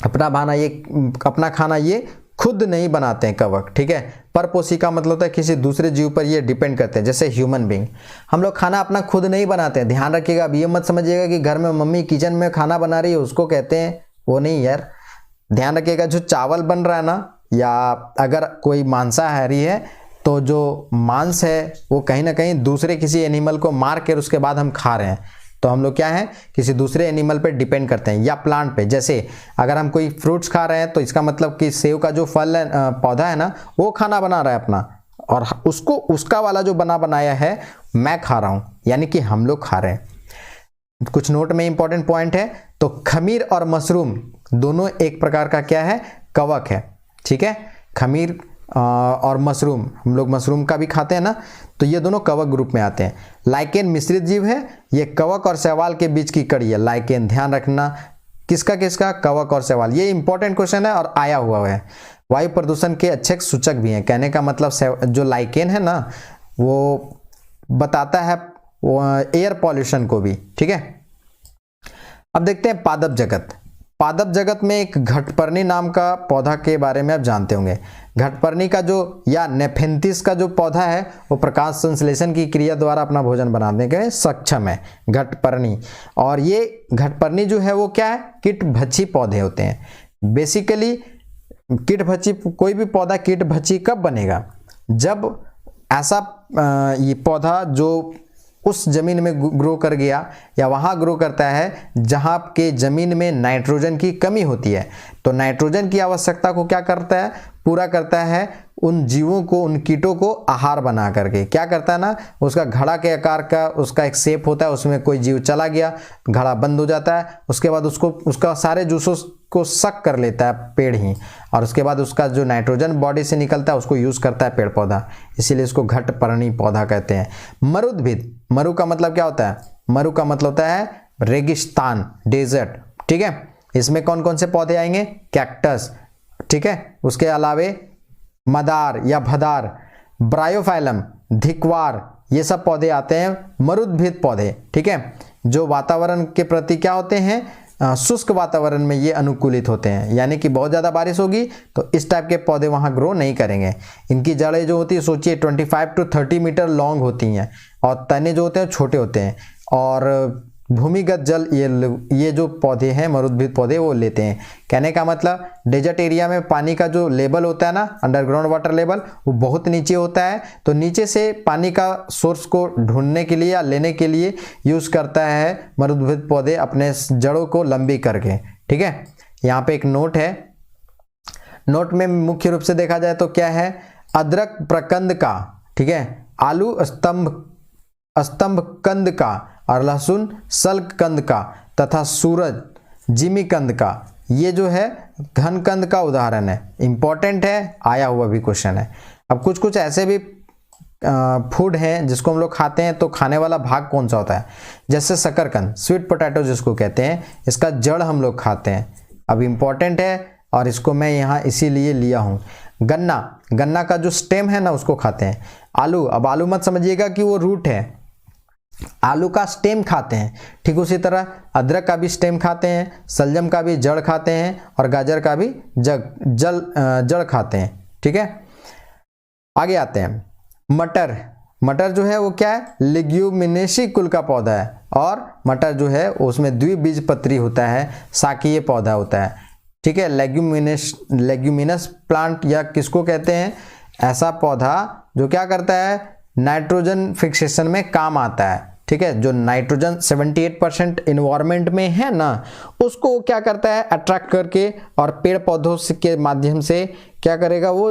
अपना खाना ये खुद नहीं बनाते हैं कवक, ठीक है। परपोषी का मतलब होता है किसी दूसरे जीव पर ये डिपेंड करते हैं, जैसे ह्यूमन बीइंग। हम लोग खाना अपना खुद नहीं बनाते हैं, ध्यान रखिएगा। अब ये मत समझिएगा कि घर में मम्मी किचन में खाना बना रही है उसको कहते हैं, वो नहीं यार। ध्यान रखिएगा जो चावल बन रहा है ना, या अगर कोई मांसाहारी है तो जो मांस है वो कहीं ना कहीं दूसरे किसी एनिमल को मार कर उसके बाद हम खा रहे हैं, तो हम लोग क्या है किसी दूसरे एनिमल पे डिपेंड करते हैं, या प्लांट पे। जैसे अगर हम कोई फ्रूट्स खा रहे हैं तो इसका मतलब कि सेब का जो फल है, पौधा है ना, वो खाना बना रहा है अपना, और उसका वाला जो बनाया है मैं खा रहा हूं, यानी कि हम लोग खा रहे हैं। कुछ नोट में इंपॉर्टेंट पॉइंट है, तो खमीर और मशरूम दोनों एक प्रकार का क्या है, कवक है, ठीक है। खमीर और मशरूम, हम लोग मशरूम का भी खाते हैं ना, तो ये दोनों कवक ग्रुप में आते हैं। लाइकेन मिश्रित जीव है, ये कवक और शैवाल के बीच की कड़ी है। लाइकेन, ध्यान रखना किसका, कवक और शैवाल, ये इंपॉर्टेंट क्वेश्चन है और आया हुआ है। वायु प्रदूषण के अच्छे सूचक भी हैं, कहने का मतलब जो लाइकेन है ना वो बताता है एयर पॉल्यूशन को भी, ठीक है। अब देखते हैं पादप जगत में एक घटपर्णी नाम का पौधा के बारे में आप जानते होंगे। घटपर्णी का जो या नेफेंथिस का जो पौधा है वो प्रकाश संश्लेषण की क्रिया द्वारा अपना भोजन बनाने के सक्षम है, घटपर्णी। और ये घटपर्णी जो है वो क्या है, कीटभक्षी पौधे होते हैं। बेसिकली कीटभक्षी, कोई भी पौधा कीटभक्षी कब बनेगा, जब ऐसा ये पौधा जो उस ज़मीन में ग्रो कर गया या वहाँ ग्रो करता है जहाँ के ज़मीन में नाइट्रोजन की कमी होती है। तो नाइट्रोजन की आवश्यकता को क्या करता है, पूरा करता है, उन जीवों को, उन कीटों को आहार बना करके क्या करता है ना, उसका घड़ा के आकार का उसका एक शेप होता है, उसमें कोई जीव चला गया, घड़ा बंद हो जाता है, उसके बाद उसका सारे जूसों को सक कर लेता है पेड़ ही, और उसके बाद उसका जो नाइट्रोजन बॉडी से निकलता है उसको यूज़ करता है पेड़ पौधा, इसीलिए इसको घट पर्णी पौधा कहते हैं। मरुद्भिद, मरु का मतलब क्या होता है, मरु का मतलब होता है रेगिस्तान, डेजर्ट, ठीक है। इसमें कौन कौन से पौधे आएंगे, कैक्टस, ठीक है, उसके अलावे मदार या भदार, ब्रायोफाइलम, धिक्वार, ये सब पौधे आते हैं मरुद्भिद पौधे, ठीक है, जो वातावरण के प्रति क्या होते हैं, शुष्क वातावरण में ये अनुकूलित होते हैं, यानी कि बहुत ज़्यादा बारिश होगी तो इस टाइप के पौधे वहाँ ग्रो नहीं करेंगे। इनकी जड़ें जो होती है सोचिए 25 to 30 मीटर लॉन्ग होती हैं, और तने जो होते हैं छोटे होते हैं, और भूमिगत जल ये जो पौधे हैं मरुद्भिद पौधे वो लेते हैं। कहने का मतलब डेजर्ट एरिया में पानी का जो लेवल होता है ना, अंडरग्राउंड वाटर लेवल, वो बहुत नीचे होता है, तो नीचे से पानी का सोर्स को ढूंढने के लिए या लेने के लिए यूज़ करता है मरुद्भिद पौधे अपने जड़ों को लंबी करके, ठीक है। यहाँ पे एक नोट है, नोट में मुख्य रूप से देखा जाए तो क्या है, अदरक प्रकंद का, ठीक है, आलू स्तंभ कंद का, और लहसुन सल्क कंद का, तथा सूरज जिमी कंद का, ये जो है घन कंद का उदाहरण है। इंपॉर्टेंट है, आया हुआ भी क्वेश्चन है। अब कुछ कुछ ऐसे भी फूड हैं जिसको हम लोग खाते हैं, तो खाने वाला भाग कौन सा होता है, जैसे शकरकंद, स्वीट पोटैटो जिसको कहते हैं, इसका जड़ हम लोग खाते हैं। अब इम्पॉर्टेंट है और इसको मैं यहाँ इसीलिए लिया हूँ। गन्ना, गन्ना का जो स्टेम है ना उसको खाते हैं। आलू, अब आलू मत समझिएगा कि वो रूट है, आलू का स्टेम खाते हैं, ठीक उसी तरह अदरक का भी स्टेम खाते हैं, सलजम का भी जड़ खाते हैं, और गाजर का भी जड़ खाते हैं, ठीक है। आगे आते हैं, मटर, मटर जो है वो क्या है, लेग्यूमिनेसी कुल का पौधा है, और मटर जो है उसमें द्विबीजपत्री होता है, शाकीय पौधा होता है, ठीक है। लेग्यूमिनस प्लांट या किसको कहते हैं, ऐसा पौधा जो क्या करता है, नाइट्रोजन फिक्सेशन में काम आता है, ठीक है। जो नाइट्रोजन 78% इन्वायरमेंट में है ना, उसको क्या करता है, अट्रैक्ट करके, और पेड़ पौधों के माध्यम से क्या करेगा, वो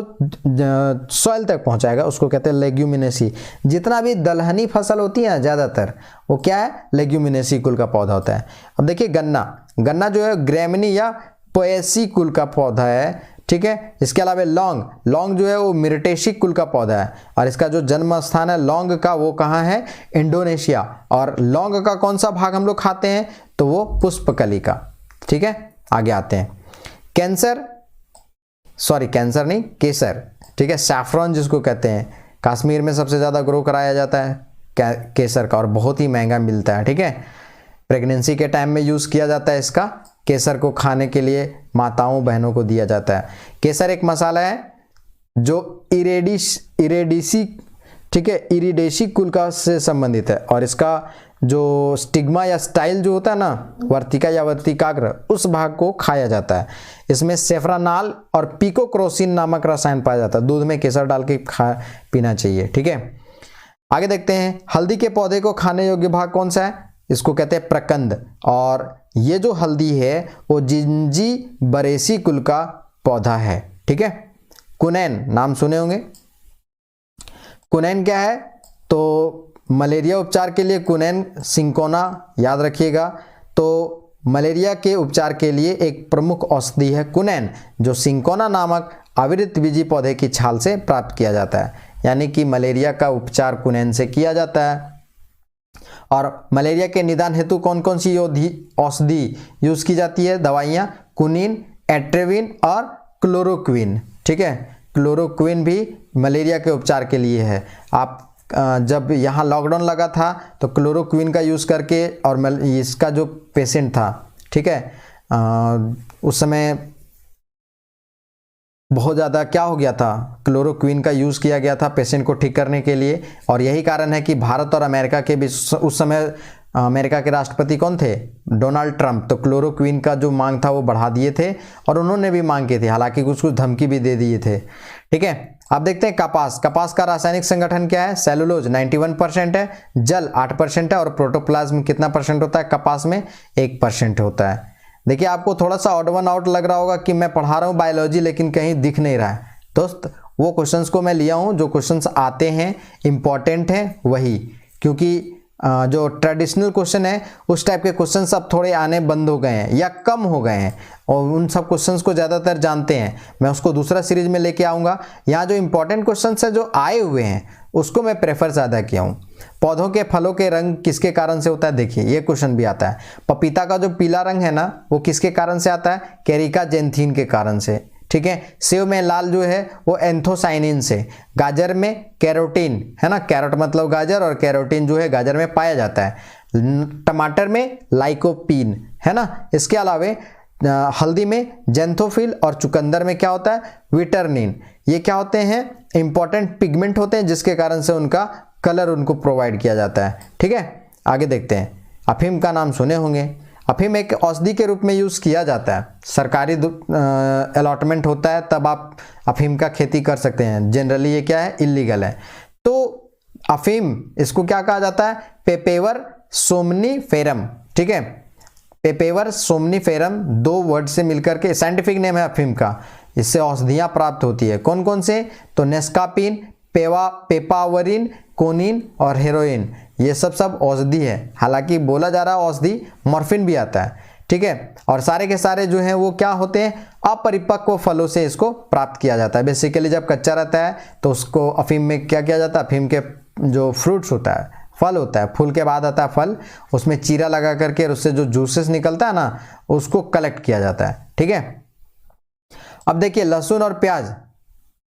सॉइल तक पहुंचाएगा, उसको कहते हैं लेग्यूमिनेसी। जितना भी दलहनी फसल होती है ज़्यादातर वो क्या है, लेग्यूमिनेसी कुल का पौधा होता है। अब देखिए गन्ना, गन्ना जो है ग्रैमिनी या पोएसी कुल का पौधा है, ठीक है। इसके अलावा लौंग, लौंग जो है वो मिर्टेसी कुल का पौधा है, और इसका जो जन्म स्थान है लौंग का वो कहाँ है, इंडोनेशिया। और लौंग का कौन सा भाग हम लोग खाते हैं, तो वो पुष्पकली का, ठीक है। आगे आते हैं, कैंसर कैंसर नहीं, केसर, ठीक है, सैफरॉन जिसको कहते हैं, कश्मीर में सबसे ज़्यादा ग्रो कराया जाता है केसर का, और बहुत ही महंगा मिलता है, ठीक है। प्रेगनेंसी के टाइम में यूज़ किया जाता है इसका, केसर को खाने के लिए माताओं बहनों को दिया जाता है। केसर एक मसाला है जो इरेडिसी, ठीक है, इरिडेसी कुल का से संबंधित है, और इसका जो स्टिग्मा या स्टाइल जो होता है ना, वर्तिका या वर्तिकाग्र, उस भाग को खाया जाता है। इसमें सेफ्रानाल और पिकोक्रोसिन नामक रसायन पाया जाता है। दूध में केसर डाल के पीना चाहिए, ठीक है। आगे देखते हैं, हल्दी के पौधे को खाने योग्य भाग कौन सा है, इसको कहते हैं प्रकंद, और ये जो हल्दी है वो जिंजी बरेसी कुल का पौधा है, ठीक है। कुनैन नाम सुने होंगे, कुनैन क्या है, तो मलेरिया उपचार के लिए कुनैन सिंकोना याद रखिएगा। तो मलेरिया के उपचार के लिए एक प्रमुख औषधि है कुनैन, जो सिंकोना नामक आवृत बीजी पौधे की छाल से प्राप्त किया जाता है, यानी कि मलेरिया का उपचार कुनैन से किया जाता है। और मलेरिया के निदान हेतु कौन कौन सी औषधि यूज की जाती है, दवाइयाँ, कुनिन, एट्रेविन और क्लोरोक्विन, ठीक है। क्लोरोक्विन भी मलेरिया के उपचार के लिए है। आप जब यहाँ लॉकडाउन लगा था तो क्लोरोक्विन का यूज़ करके, और इसका जो पेशेंट था, ठीक है, उस समय बहुत ज़्यादा क्या हो गया था, क्लोरोक्विन का यूज़ किया गया था पेशेंट को ठीक करने के लिए। और यही कारण है कि भारत और अमेरिका के बीच उस समय अमेरिका के राष्ट्रपति कौन थे? Donald Trump. तो क्लोरोक्विन का जो मांग था वो बढ़ा दिए थे और उन्होंने भी मांग की थी, हालांकि कुछ कुछ धमकी भी दे दिए थे। ठीक है, अब देखते हैं कपास। कपास का रासायनिक संगठन क्या है? सेलुलोज 91% है, जल 8% है और प्रोटोप्लाज्म कितना परसेंट होता है कपास में? 1% होता है। देखिए आपको थोड़ा सा ऑड वन आउट लग रहा होगा कि मैं पढ़ा रहा हूँ बायोलॉजी लेकिन कहीं दिख नहीं रहा है। दोस्त वो क्वेश्चंस को मैं लिया हूँ जो क्वेश्चंस आते हैं, इंपॉर्टेंट हैं वही, क्योंकि जो ट्रेडिशनल क्वेश्चन है उस टाइप के क्वेश्चंस अब थोड़े आने बंद हो गए हैं या कम हो गए हैं और उन सब क्वेश्चंस को ज़्यादातर जानते हैं। मैं उसको दूसरा सीरीज में लेके आऊँगा। यहाँ जो इंपॉर्टेंट क्वेश्चंस है जो आए हुए हैं उसको मैं प्रेफर ज़्यादा किया हूँ। पौधों के फलों के रंग किसके कारण से होता है? देखिए ये क्वेश्चन भी आता है। पपीता का जो पीला रंग है ना वो किसके कारण से आता है? कैरिका जेंथिन के कारण से। ठीक है, सेव में लाल जो है वो एंथोसाइनिन से। गाजर में कैरोटीन है ना, कैरोट मतलब गाजर और कैरोटीन जो है गाजर में पाया जाता है। टमाटर में लाइकोपीन है ना। इसके अलावे हल्दी में जेंथोफिल और चुकंदर में क्या होता है? विटरनिन। ये क्या होते हैं? इंपॉर्टेंट पिगमेंट होते हैं जिसके कारण से उनका कलर उनको प्रोवाइड किया जाता है। ठीक है, आगे देखते हैं। अफीम का नाम सुने होंगे। अफीम एक औषधि के रूप में यूज़ किया जाता है। सरकारी अलॉटमेंट होता है तब आप अफीम का खेती कर सकते हैं। जनरली ये क्या है? इलीगल है। तो अफीम इसको क्या कहा जाता है? पेपेवर सोमनीफेरम। ठीक है, पेपेवर सोमनीफेरम 2 वर्ड से मिलकर के साइंटिफिक नेम है अफीम का। इससे औषधियाँ प्राप्त होती है। कौन कौन से? तो नेस्कापिन, पेपावरिन, कोनिन और हेरोइन, ये सब औषधि है। हालांकि बोला जा रहा है औषधि, मॉर्फिन भी आता है। ठीक है, और सारे के सारे जो हैं वो क्या होते हैं? अपरिपक्व फलों से इसको प्राप्त किया जाता है। बेसिकली जब कच्चा रहता है तो उसको अफीम में क्या किया जाता है? अफीम के जो फ्रूट्स होता है, फल होता है, फूल के बाद आता है फल, उसमें चीरा लगा करके उससे जो जूसेस निकलता है ना उसको कलेक्ट किया जाता है। ठीक है, अब देखिए लहसुन और प्याज।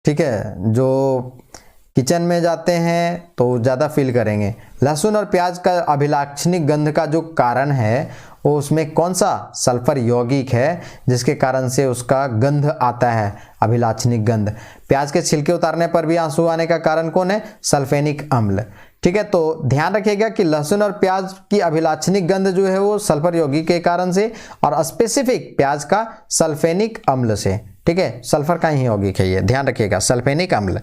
ठीक है, जो किचन में जाते हैं तो ज़्यादा फील करेंगे। लहसुन और प्याज का अभिलाक्षणिक गंध का जो कारण है वो उसमें कौन सा? सल्फर यौगिक है जिसके कारण से उसका गंध आता है, अभिलाक्षणिक गंध। प्याज के छिलके उतारने पर भी आंसू आने का कारण कौन है? सल्फेनिक अम्ल। ठीक है, तो ध्यान रखिएगा कि लहसुन और प्याज की अभिलाक्षणिक गंध जो है वो सल्फर यौगिक के कारण से और स्पेसिफिक प्याज का सल्फेनिक अम्ल से। ठीक है, सल्फर का ही यौगिक है ये, ध्यान रखिएगा, सल्फेनिक अम्ल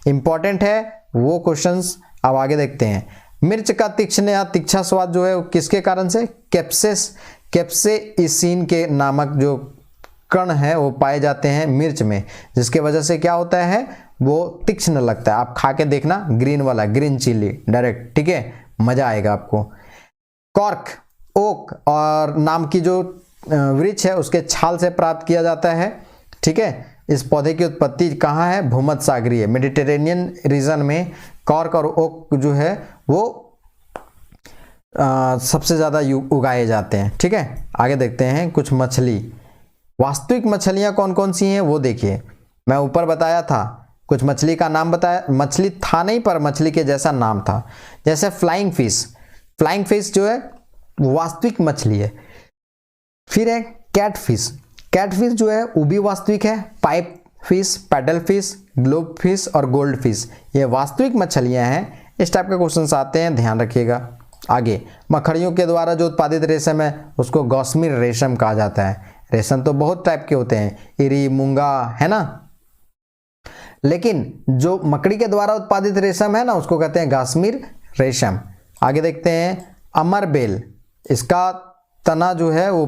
इंपॉर्टेंट है वो क्वेश्चंस। अब आगे देखते हैं। मिर्च का तीक्ष्ण या तीखा स्वाद जो है वो किसके कारण से? कैप्सेइसिन के नामक जो कण है वो पाए जाते हैं मिर्च में, जिसके वजह से क्या होता है? वो तीक्ष्ण लगता है। आप खा के देखना, ग्रीन वाला, ग्रीन चिली डायरेक्ट। ठीक है, मजा आएगा आपको। कॉर्क ओक और नाम की जो वृक्ष है उसके छाल से प्राप्त किया जाता है। ठीक है, इस पौधे की उत्पत्ति कहाँ है? भूमध्य सागरीय मेडिटेरेनियन रीजन में कॉर्क और ओक जो है वो सबसे ज़्यादा उगाए जाते हैं। ठीक है, आगे देखते हैं कुछ मछली। वास्तविक मछलियाँ कौन कौन सी हैं वो देखिए। मैं ऊपर बताया था, कुछ मछली का नाम बताया, मछली था नहीं पर मछली के जैसा नाम था। जैसे फ्लाइंग फिश, फ्लाइंग फिश जो है वास्तविक मछली है। फिर है कैट फिश, कैट फिश जो है वो भी वास्तविक है। Pipe fish, pedal fish, globe fish और गोल्ड फिश, ये वास्तविक मछलियां हैं। इस टाइप के क्वेश्चंस आते हैं, ध्यान रखिएगा। आगे, मकड़ियों के द्वारा जो उत्पादित रेशम है उसको गौसमीर रेशम कहा जाता है। रेशम तो बहुत टाइप के होते हैं, इरी, मूंगा, है ना, लेकिन जो मकड़ी के द्वारा उत्पादित रेशम है ना उसको कहते हैं गौसमीर रेशम। आगे देखते हैं अमरबेल, इसका तना जो है वो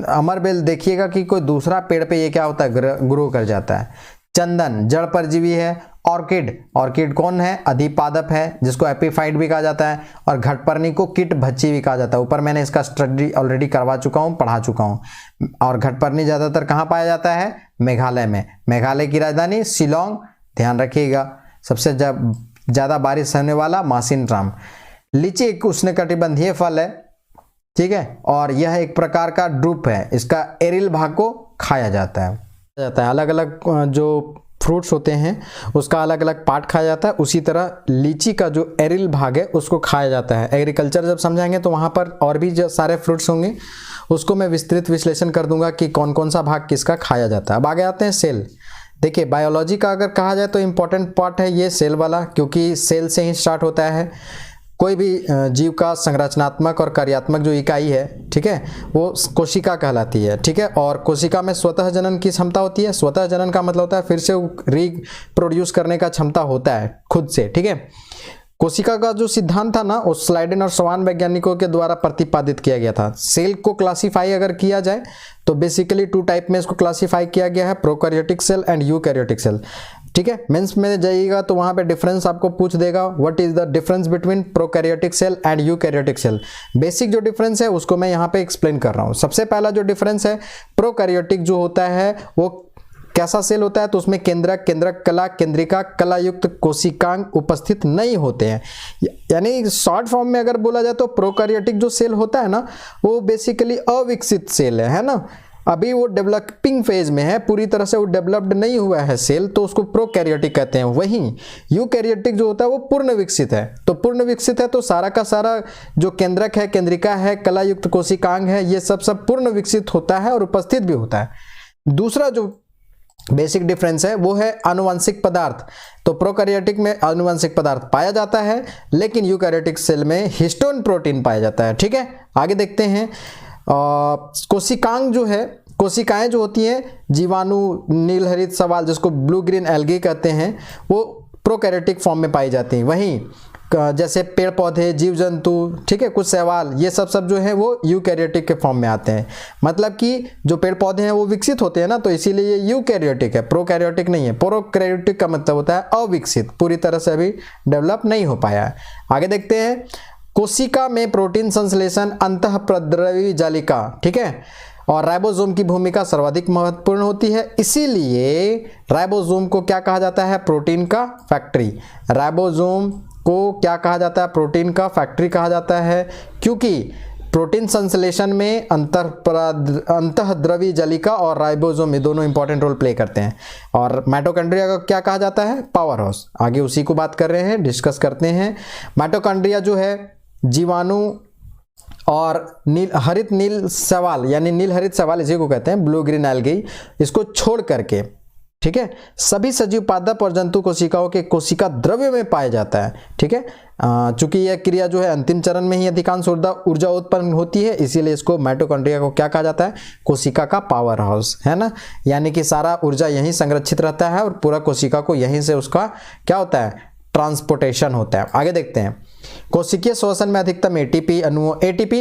अमरबेल देखिएगा कि कोई दूसरा पेड़ पे ये क्या होता है? ग्रो कर जाता है। चंदन जड़ परजीवी है। ऑर्किड, ऑर्किड कौन है? अधिपादप है जिसको एपीफाइट भी कहा जाता है। और घटपर्णी को कीट भच्ची भी कहा जाता है। ऊपर मैंने इसका स्टडी ऑलरेडी करवा चुका हूँ, पढ़ा चुका हूँ। और घटपर्णी ज़्यादातर कहाँ पाया जाता है? मेघालय में। मेघालय की राजधानी शिलोंग, ध्यान रखिएगा। सबसे ज़्यादा बारिश होने वाला मासिनराम। लीची एक उष्णकटिबंधीय फल है। ठीक है, और यह एक प्रकार का ड्रूप है। इसका एरिल भाग को खाया जाता है। अलग अलग जो फ्रूट्स होते हैं उसका अलग अलग पार्ट खाया जाता है, उसी तरह लीची का जो एरिल भाग है उसको खाया जाता है। एग्रीकल्चर जब समझाएंगे तो वहाँ पर और भी जो सारे फ्रूट्स होंगे उसको मैं विस्तृत विश्लेषण कर दूंगा कि कौन कौन सा भाग किसका खाया जाता है। अब आगे आते हैं सेल। देखिए बायोलॉजी का अगर कहा जाए तो इम्पॉर्टेंट पार्ट है ये सेल वाला, क्योंकि सेल से ही स्टार्ट होता है। कोई भी जीव का संरचनात्मक और कार्यात्मक जो इकाई है, ठीक है, वो कोशिका कहलाती है, ठीक है। और कोशिका में स्वतः जनन की क्षमता होती है। स्वतः जनन का मतलब होता है फिर से रिप्रोड्यूस करने का क्षमता होता है खुद से, ठीक है। कोशिका का जो सिद्धांत था ना, वो स्लाइडेन और स्वान वैज्ञानिकों के द्वारा प्रतिपादित किया गया था। सेल को क्लासिफाई अगर किया जाए तो बेसिकली 2 टाइप में इसको क्लासिफाई किया गया है, prokaryotic cell and eukaryotic cell, ठीक है। मेंस में जाइएगा तो वहां पे डिफरेंस आपको पूछ देगा, what is the difference between prokaryotic cell and eukaryotic cell. Basic जो डिफरेंस है उसको मैं यहाँ पे एक्सप्लेन कर रहा हूँ। सबसे पहला जो डिफरेंस है, प्रोकैरियोटिक जो होता है वो कैसा सेल होता है, तो उसमें केंद्रक, केंद्रक कला, केंद्रिका, कला युक्त कोशिकांग उपस्थित नहीं होते हैं। यानी शॉर्ट फॉर्म में अगर बोला जाए तो प्रोकैरियोटिक जो सेल होता है ना, वो बेसिकली अविकसित सेल है ना, अभी वो डेवलपिंग फेज में है, पूरी तरह से वो डेवलप्ड नहीं हुआ है सेल, तो उसको प्रोकैरियोटिक कहते हैं। वहीं यूकैरियोटिक जो होता है वो पूर्ण विकसित है। तो पूर्ण विकसित है तो सारा का सारा जो केंद्रक है, केंद्रिका है, कला युक्त कोशिकांग है, ये सब पूर्ण विकसित होता है और उपस्थित भी होता है। दूसरा जो बेसिक डिफरेंस है वो है आनुवंशिक पदार्थ। तो प्रोकैरियोटिक में आनुवंशिक पदार्थ पाया जाता है, लेकिन यूकैरियोटिक सेल में हिस्टोन प्रोटीन पाया जाता है, ठीक है। आगे देखते हैं, कोशिकांग जो है, कोशिकाएं जो होती हैं, जीवाणु, नीलहरित शैवाल जिसको ब्लू ग्रीन एल्गी कहते हैं, वो प्रोकैरियोटिक फॉर्म में पाई जाती हैं। वहीं जैसे पेड़ पौधे, जीव जंतु, ठीक है, कुछ शैवाल, ये सब जो है वो यूकैरियोटिक के फॉर्म में आते हैं। मतलब कि जो पेड़ पौधे हैं वो विकसित होते हैं ना, तो इसीलिए ये यूकैरियोटिक है, प्रोकैरियोटिक नहीं है। प्रोकैरियोटिक का मतलब होता है अविकसित, पूरी तरह से अभी डेवलप नहीं हो पाया है। आगे देखते हैं, कोशिका में प्रोटीन संश्लेषण अंतःप्रद्रवी जालिका, ठीक है, और राइबोसोम की भूमिका सर्वाधिक महत्वपूर्ण होती है। इसीलिए राइबोसोम को क्या कहा जाता है, प्रोटीन का फैक्ट्री। राइबोसोम को क्या कहा जाता है, प्रोटीन का फैक्ट्री कहा जाता है, क्योंकि प्रोटीन संश्लेषण में अंतःद्रवी जालिका और राइबोसोम ये दोनों इंपॉर्टेंट रोल प्ले करते हैं। और माइटोकॉन्ड्रिया को क्या कहा जाता है, पावर हाउस। आगे उसी को बात कर रहे हैं, डिस्कस करते हैं। माइटोकॉन्ड्रिया जो है जीवाणु और हरित नील शैवाल, यानी नील हरित शैवाल इसी को कहते हैं, ब्लू ग्रीन एल्गी, इसको छोड़ करके, ठीक है, सभी सजीव पादप और जंतु कोशिकाओं के कोशिका द्रव्य में पाया जाता है, ठीक है। चूंकि यह क्रिया जो है अंतिम चरण में ही अधिकांश ऊर्जा उत्पन्न होती है, इसीलिए इसको माइटोकॉन्ड्रिया को क्या कहा जाता है, कोशिका का पावर हाउस, है ना। यानी कि सारा ऊर्जा यहीं संरक्षित रहता है और पूरा कोशिका को यहीं से उसका क्या होता है, ट्रांसपोर्टेशन होता है। आगे देखते हैं, कोशिकीय श्वसन में अधिकतम एटीपी अणुओं, एटीपी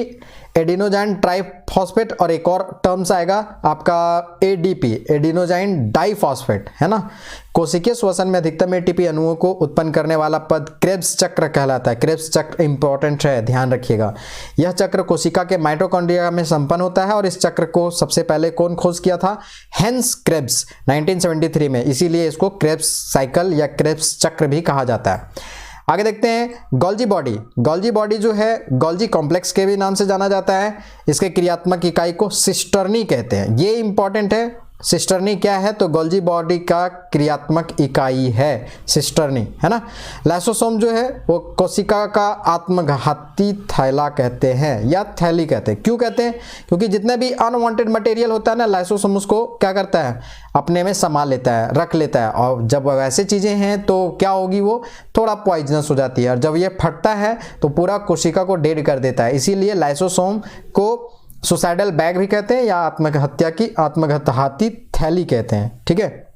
एडिनोजाइन ट्राइफॉस्फेट, और एक और टर्म्स आएगा आपका एडीपी, एडिनोजाइन डाइफॉस्फेट, है ना। कोशिकीय श्वसन में अधिकतम एटीपी अणुओं को उत्पन्न करने वाला पद क्रेब्स चक्र कहलाता है। क्रेब्स चक्र इंपॉर्टेंट है, ध्यान रखिएगा। यह चक्र कोशिका के माइटोकॉन्ड्रिया में संपन्न होता है और इस चक्र को सबसे पहले कौन खोज किया था, हेंस क्रेब्स 1973 में, इसीलिए इसको क्रेब्स साइकिल या क्रेब्स चक्र भी कहा जाता है। आगे देखते हैं, गोल्जी बॉडी। गोल्जी बॉडी जो है गोल्जी कॉम्प्लेक्स के भी नाम से जाना जाता है। इसके क्रियात्मक इकाई को सिस्टर्नी कहते हैं, ये इंपॉर्टेंट है। सिस्टर्नी क्या है, तो गोल्जी बॉडी का क्रियात्मक इकाई है सिस्टर्नी, है ना। लाइसोसोम जो है वो कोशिका का आत्मघाती थैला कहते हैं या थैली कहते हैं। क्यों कहते हैं, क्योंकि जितने भी अनवांटेड मटेरियल होता है ना, लाइसोसोम उसको क्या करता है, अपने में समा लेता है, रख लेता है, और जब वैसे चीजें हैं तो क्या होगी, वो थोड़ा पॉइजनस हो जाती है, और जब ये फटता है तो पूरा कोशिका को डेड कर देता है। इसीलिए लाइसोसोम को सुसाइडल बैग भी कहते हैं या आत्मघाती थैली कहते हैं, ठीक है।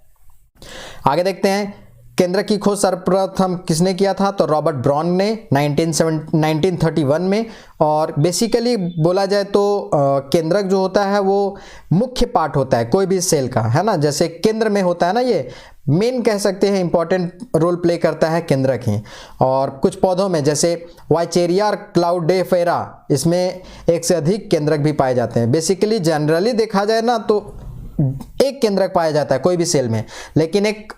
आगे देखते हैं, केंद्र की खोज सर्वप्रथम किसने किया था, तो रॉबर्ट ब्राउन ने 1931 में। और बेसिकली बोला जाए तो केंद्रक जो होता है वो मुख्य पार्ट होता है कोई भी सेल का, है ना। जैसे केंद्र में होता है ना, ये मेन कह सकते हैं, इंपॉर्टेंट रोल प्ले करता है केंद्रक ही। और कुछ पौधों में जैसे वाइचेरिया और क्लाउडेफेरा, इसमें एक से अधिक केंद्रक भी पाए जाते हैं। बेसिकली जनरली देखा जाए ना तो एक केंद्रक पाया जाता है कोई भी सेल में, लेकिन एक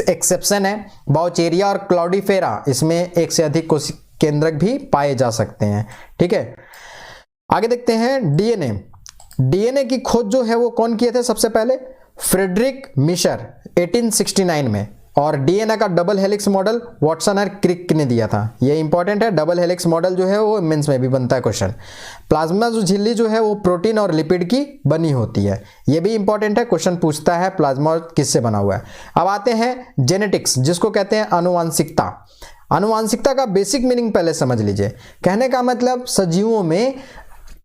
एक्सेप्शन है, वाइचेरिया और क्लाउडिफेरा, इसमें एक से अधिक केंद्रक भी पाए जा सकते हैं, ठीक है। आगे देखते हैं, डीएनए। डीएनए की खोज जो है वो कौन किए थे सबसे पहले, फ्रेडरिक मिशर 1869 में, और डीएनए का डबल हेलिक्स मॉडल वॉटसन और क्रिक ने दिया था, ये इंपॉर्टेंट है। डबल हेलिक्स मॉडल जो है वो मेंस में भी बनता है क्वेश्चन। प्लाज्मा जो झिल्ली जो है वो प्रोटीन और लिपिड की बनी होती है, ये भी इंपॉर्टेंट है, क्वेश्चन पूछता है प्लाज्मा किससे बना हुआ है। अब आते हैं जेनेटिक्स, जिसको कहते हैं अनुवांशिकता। अनुवांशिकता का बेसिक मीनिंग पहले समझ लीजिए। कहने का मतलब सजीवों में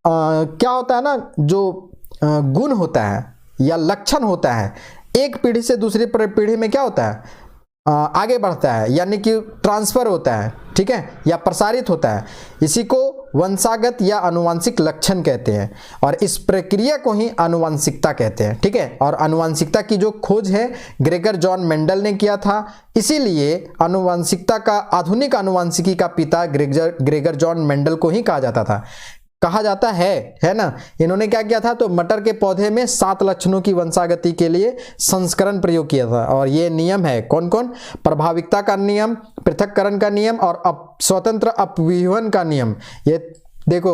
क्या होता है ना, जो गुण होता है या लक्षण होता है, एक पीढ़ी से दूसरी पीढ़ी में क्या होता है, आगे बढ़ता है, यानी कि ट्रांसफर होता है, ठीक है, या प्रसारित होता है। इसी को वंशागत या अनुवांशिक लक्षण कहते हैं और इस प्रक्रिया को ही अनुवांशिकता कहते हैं, ठीक है। और अनुवांशिकता की जो खोज है ग्रेगर जॉन मेंडल ने किया था, इसीलिए अनुवांशिकता का आधुनिक अनुवांशिकी का पिता ग्रेगर जॉन मेंडल को ही कहा जाता है ना। इन्होंने क्या किया था, तो मटर के पौधे में 7 लक्षणों की वंशागति के लिए संस्करण प्रयोग किया था। और ये नियम है कौन कौन, प्रभाविकता का नियम, पृथक्करण का नियम और स्वतंत्र अपव्यूहन का नियम। ये देखो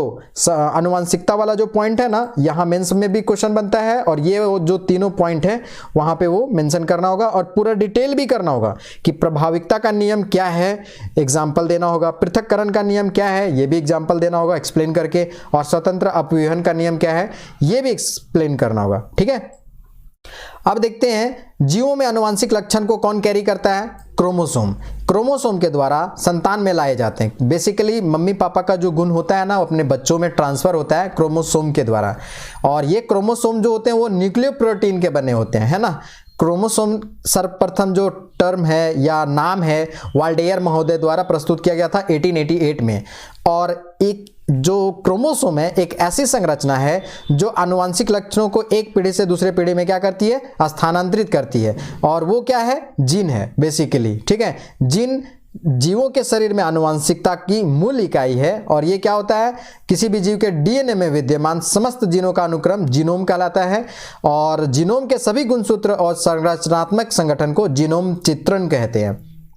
अनुवांशिकता वाला जो पॉइंट है ना, यहाँ मेंस में भी क्वेश्चन बनता है और ये जो तीनों पॉइंट है वहां पे वो मेंशन करना होगा और पूरा डिटेल भी करना होगा कि प्रभाविकता का नियम क्या है, एग्जाम्पल देना होगा, पृथक्करण का नियम क्या है ये भी एग्जाम्पल देना होगा एक्सप्लेन करके, और स्वतंत्र अपव्यूहन का नियम क्या है ये भी एक्सप्लेन करना होगा, ठीक है। अब देखते हैं जीवों में अनुवांशिक लक्षण को कौन कैरी करता है, क्रोमोसोम। क्रोमोसोम के द्वारा संतान में लाए जाते हैं। बेसिकली मम्मी पापा का जो गुण होता है ना, वो अपने बच्चों में ट्रांसफर होता है क्रोमोसोम के द्वारा। और ये क्रोमोसोम जो होते हैं वो न्यूक्लियोप्रोटीन के बने होते हैं, है ना। क्रोमोसोम सर्वप्रथम जो टर्म है या नाम है वाल्डेयर महोदय द्वारा प्रस्तुत किया गया था 1888 में। और एक जो क्रोमोसोम है एक ऐसी संरचना है जो आनुवांशिक लक्षणों को एक पीढ़ी से दूसरे पीढ़ी में क्या करती है, स्थानांतरित करती है। और वो क्या है, जीन है बेसिकली, ठीक है। जीन जीवों के शरीर में आनुवांशिकता की मूल इकाई है और ये क्या होता है, किसी भी जीव के डीएनए में विद्यमान समस्त जीनों का अनुक्रम जीनोम कहलाता है। और जीनोम के सभी गुणसूत्र और संरचनात्मक संगठन को जीनोम चित्रण कहते हैं।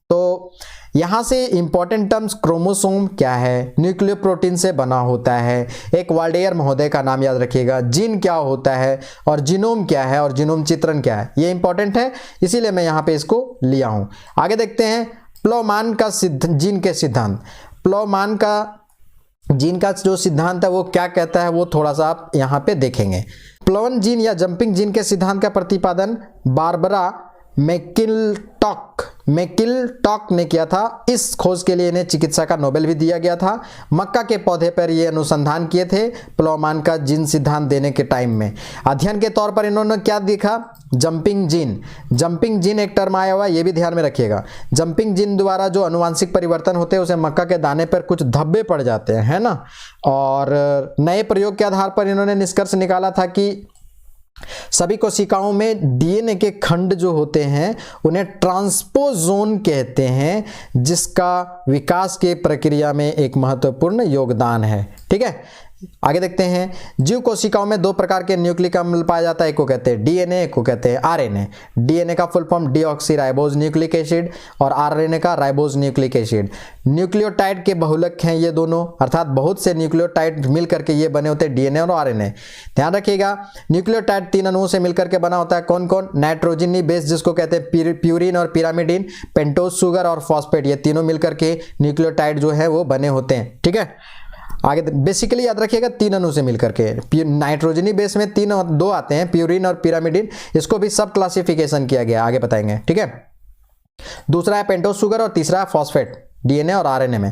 तो यहां से इंपॉर्टेंट टर्म्स, क्रोमोसोम क्या है, न्यूक्लियोप्रोटीन से बना होता है, एक वाल्डेयर महोदय का नाम याद रखिएगा, जीन क्या होता है और जीनोम क्या है और जीनोम चित्रण क्या है, ये इंपॉर्टेंट है, इसीलिए मैं यहां पे इसको लिया हूं। आगे देखते हैं प्लोमान का जीन के सिद्धांत। प्लोमान का जीन का जो सिद्धांत है वो क्या कहता है, वो थोड़ा सा आप यहाँ पे देखेंगे। प्लोवन जीन या जंपिंग जीन के सिद्धांत का प्रतिपादन बारबरा मैकिलटॉक ने किया था। इस खोज के लिए इन्हें चिकित्सा का नोबेल भी दिया गया था। मक्का के पौधे पर ये अनुसंधान किए थे प्लोमान का जीन सिद्धांत देने के टाइम में। अध्ययन के तौर पर इन्होंने क्या देखा, जंपिंग जीन। जंपिंग जीन एक टर्म आया हुआ है, ये भी ध्यान में रखिएगा। जंपिंग जीन द्वारा जो अनुवांशिक परिवर्तन होते हैं उसे मक्का के दाने पर कुछ धब्बे पड़ जाते हैं, है ना। और नए प्रयोग के आधार पर इन्होंने निष्कर्ष निकाला था कि सभी कोशिकाओं में डीएनए के खंड जो होते हैं उन्हें ट्रांसपोजोन कहते हैं, जिसका विकास के प्रक्रिया में एक महत्वपूर्ण योगदान है, ठीक है। आगे देखते हैं, जीव कोशिकाओं में 2 प्रकार के न्यूक्लिक अम्ल पाया जाता है, एक को कहते हैं डीएनए, एक को कहते हैं आरएनए। डीएनए का full form deoxyribose nucleic acid और आरएनए का राइबोज न्यूक्लिक एसिड। न्यूक्लियोटाइड के बहुलक हैं ये दोनों, अर्थात बहुत से न्यूक्लियोटाइड मिल करके ये बने होते हैं डीएनए और आरएनए। ध्यान रखिएगा, न्यूक्लियोटाइड 3 अणुओं से मिलकर के बना होता है। कौन कौन, नाइट्रोजनी बेस जिसको कहते हैं प्यूरिन और पिरामिडिन, पेंटोज शुगर और फॉस्फेट, ये तीनों मिलकर के न्यूक्लियोटाइड जो है वो बने होते हैं, ठीक है। आगे बेसिकली याद रखिएगा 3 अणु से मिलकर के, नाइट्रोजनी बेस में 3 और 2 आते हैं, प्यूरिन और पिरामिडिन, इसको भी सब क्लासिफिकेशन किया गया, आगे बताएंगे, ठीक है। दूसरा है पेंटोज शुगर और तीसरा है फॉस्फेट, डीएनए और आरएनए में।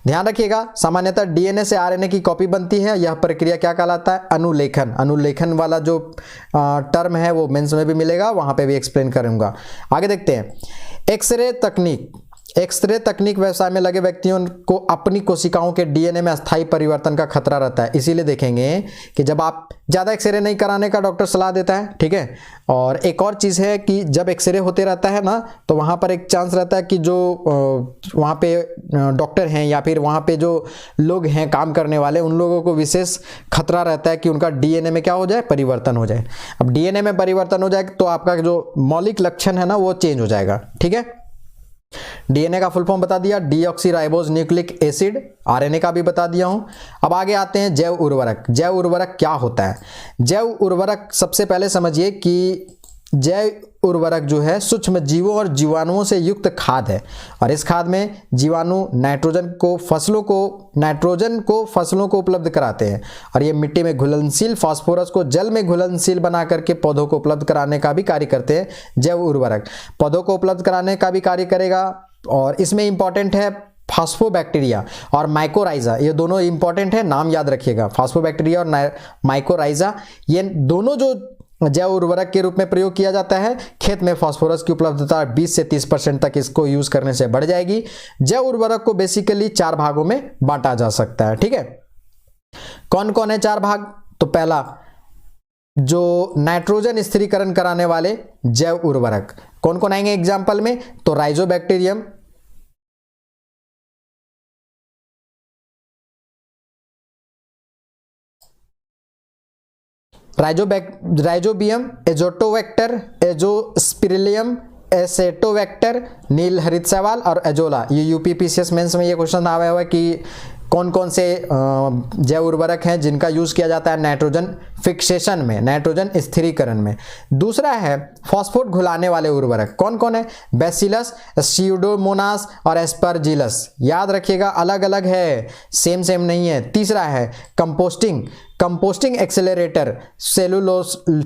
ध्यान रखिएगा, सामान्यतः डीएनए से आरएनए की कॉपी बनती है, यह प्रक्रिया क्या कहलाता है, अनुलेखन। अनुलेखन वाला जो टर्म है वो मेंस में भी मिलेगा, वहां पे भी एक्सप्लेन करूंगा। आगे देखते हैं, एक्सरे तकनीक। एक्सरे तकनीक व्यवसाय में लगे व्यक्तियों को अपनी कोशिकाओं के डीएनए में अस्थायी परिवर्तन का खतरा रहता है, इसीलिए देखेंगे कि जब आप ज़्यादा एक्सरे नहीं कराने का डॉक्टर सलाह देता है, ठीक है। और एक और चीज़ है कि जब एक्सरे होते रहता है ना, तो वहाँ पर एक चांस रहता है कि जो वहाँ पे डॉक्टर हैं या फिर वहाँ पे जो लोग हैं काम करने वाले, उन लोगों को विशेष खतरा रहता है कि उनका डीएनए में क्या हो जाए, परिवर्तन हो जाए। अब डीएनए में परिवर्तन हो जाए तो आपका जो मौलिक लक्षण है ना वो चेंज हो जाएगा, ठीक है। डीएनए का फुल फॉर्म बता दिया, डीऑक्सीराइबोज न्यूक्लिक एसिड। आरएनए का भी बता दिया हूं। अब आगे आते हैं जैव उर्वरक। जैव उर्वरक क्या होता है? जैव उर्वरक सबसे पहले समझिए कि जैव उर्वरक जो है सूक्ष्म जीवों और जीवाणुओं से युक्त खाद है, और इस खाद में जीवाणु नाइट्रोजन को फसलों को उपलब्ध कराते हैं, और ये मिट्टी में घुलनशील फास्फोरस को जल में घुलनशील बना करके पौधों को उपलब्ध कराने का भी कार्य करते हैं। जैव उर्वरक पौधों को उपलब्ध कराने का भी कार्य करेगा, और इसमें इंपॉर्टेंट है फास्फोबैक्टीरिया और माइकोराइजा, ये दोनों इंपॉर्टेंट है, नाम याद रखिएगा। फास्फोबैक्टीरिया और माइकोराइजा ये दोनों जो जैव उर्वरक के रूप में प्रयोग किया जाता है। खेत में फास्फोरस की उपलब्धता 20 से 30% तक इसको यूज करने से बढ़ जाएगी। जैव उर्वरक को बेसिकली 4 भागों में बांटा जा सकता है, ठीक है। कौन कौन है 4 भाग? तो पहला जो नाइट्रोजन स्थिरीकरण कराने वाले जैव उर्वरक, कौन कौन आएंगे एग्जाम्पल में? तो राइजोबैक्टीरियम, राइजोबियम, एजोटोवेक्टर, एजोस्पिरिलियम, एसेटोवेक्टर, नील हरित शैवाल और एजोला। ये यूपीपीसीएस मेंस में ये क्वेश्चन आया हुआ है कि कौन कौन से जैव उर्वरक हैं जिनका यूज किया जाता है नाइट्रोजन फिक्सेशन में, नाइट्रोजन स्थिरीकरण में। दूसरा है फॉस्फेट घुलाने वाले उर्वरक, कौन कौन है? बैसिलस, स्यूडोमोनास और एस्परजिलस। याद रखिएगा, अलग अलग है, सेम नहीं है। तीसरा है कंपोस्टिंग एक्सेलरेटर,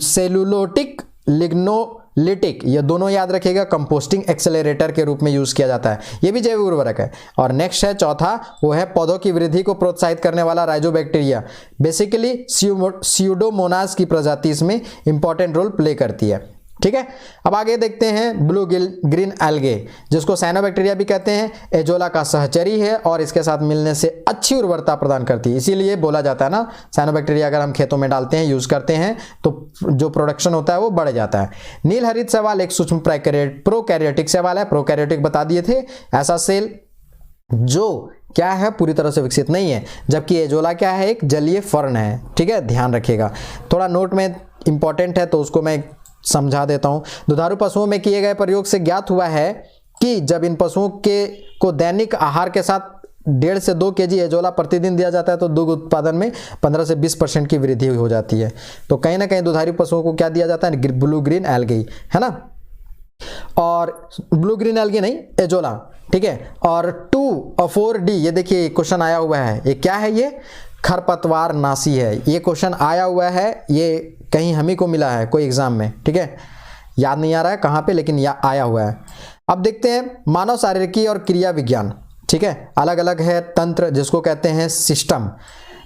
सेलुलोटिक लिग्नोलिटिक, ये दोनों याद रखिएगा, कंपोस्टिंग एक्सेलरेटर के रूप में यूज किया जाता है, ये भी जैव उर्वरक है। और नेक्स्ट है चौथा, वो है पौधों की वृद्धि को प्रोत्साहित करने वाला राइजोबैक्टीरिया, बेसिकली स्यूडोमोनास की प्रजाति इसमें इंपॉर्टेंट रोल प्ले करती है, ठीक है। अब आगे देखते हैं ब्लू ग्रीन एल्गे, जिसको साइनोबैक्टीरिया भी कहते हैं, एजोला का सहचरी है और इसके साथ मिलने से अच्छी उर्वरता प्रदान करती है। इसीलिए बोला जाता है ना, साइनोबैक्टीरिया अगर हम खेतों में डालते हैं, यूज करते हैं, तो जो प्रोडक्शन होता है वो बढ़ जाता है। नील हरित शैवाल एक सूक्ष्म प्रोकैरियोटिक शैवाल है, प्रोकैरियोटिक बता दिए थे, ऐसा सेल जो क्या है पूरी तरह से विकसित नहीं है, जबकि एजोला क्या है? एक जलीय फर्न है, ठीक है, ध्यान रखिएगा। थोड़ा नोट में इंपॉर्टेंट है तो उसको मैं समझा देता हूं। दुधारू पशुओं में किए गए प्रयोग से ज्ञात हुआ है कि जब इन पशुओं को दैनिक आहार के साथ 1.5 से 2 केजी एजोला प्रतिदिन दिया जाता है तो दुग्ध उत्पादन में 15 से 20% की वृद्धि हो जाती है। तो कहीं ना कहीं दुधारू पशुओं को क्या दिया जाता है? ब्लू ग्रीन एल्गी, है ना। और ब्लू ग्रीन एल्गी नहीं, एजोला, ठीक है। और 2,4-D, ये देखिए क्वेश्चन आया हुआ है, ये क्या है? ये खरपतवार नाशी है। ये क्वेश्चन आया हुआ है, ये कहीं हम ही को मिला है कोई एग्जाम में, ठीक है, याद नहीं आ रहा है कहाँ पे, लेकिन आया हुआ है। अब देखते हैं मानव शारीरिकी और क्रिया विज्ञान, ठीक है, अलग अलग है तंत्र, जिसको कहते हैं सिस्टम।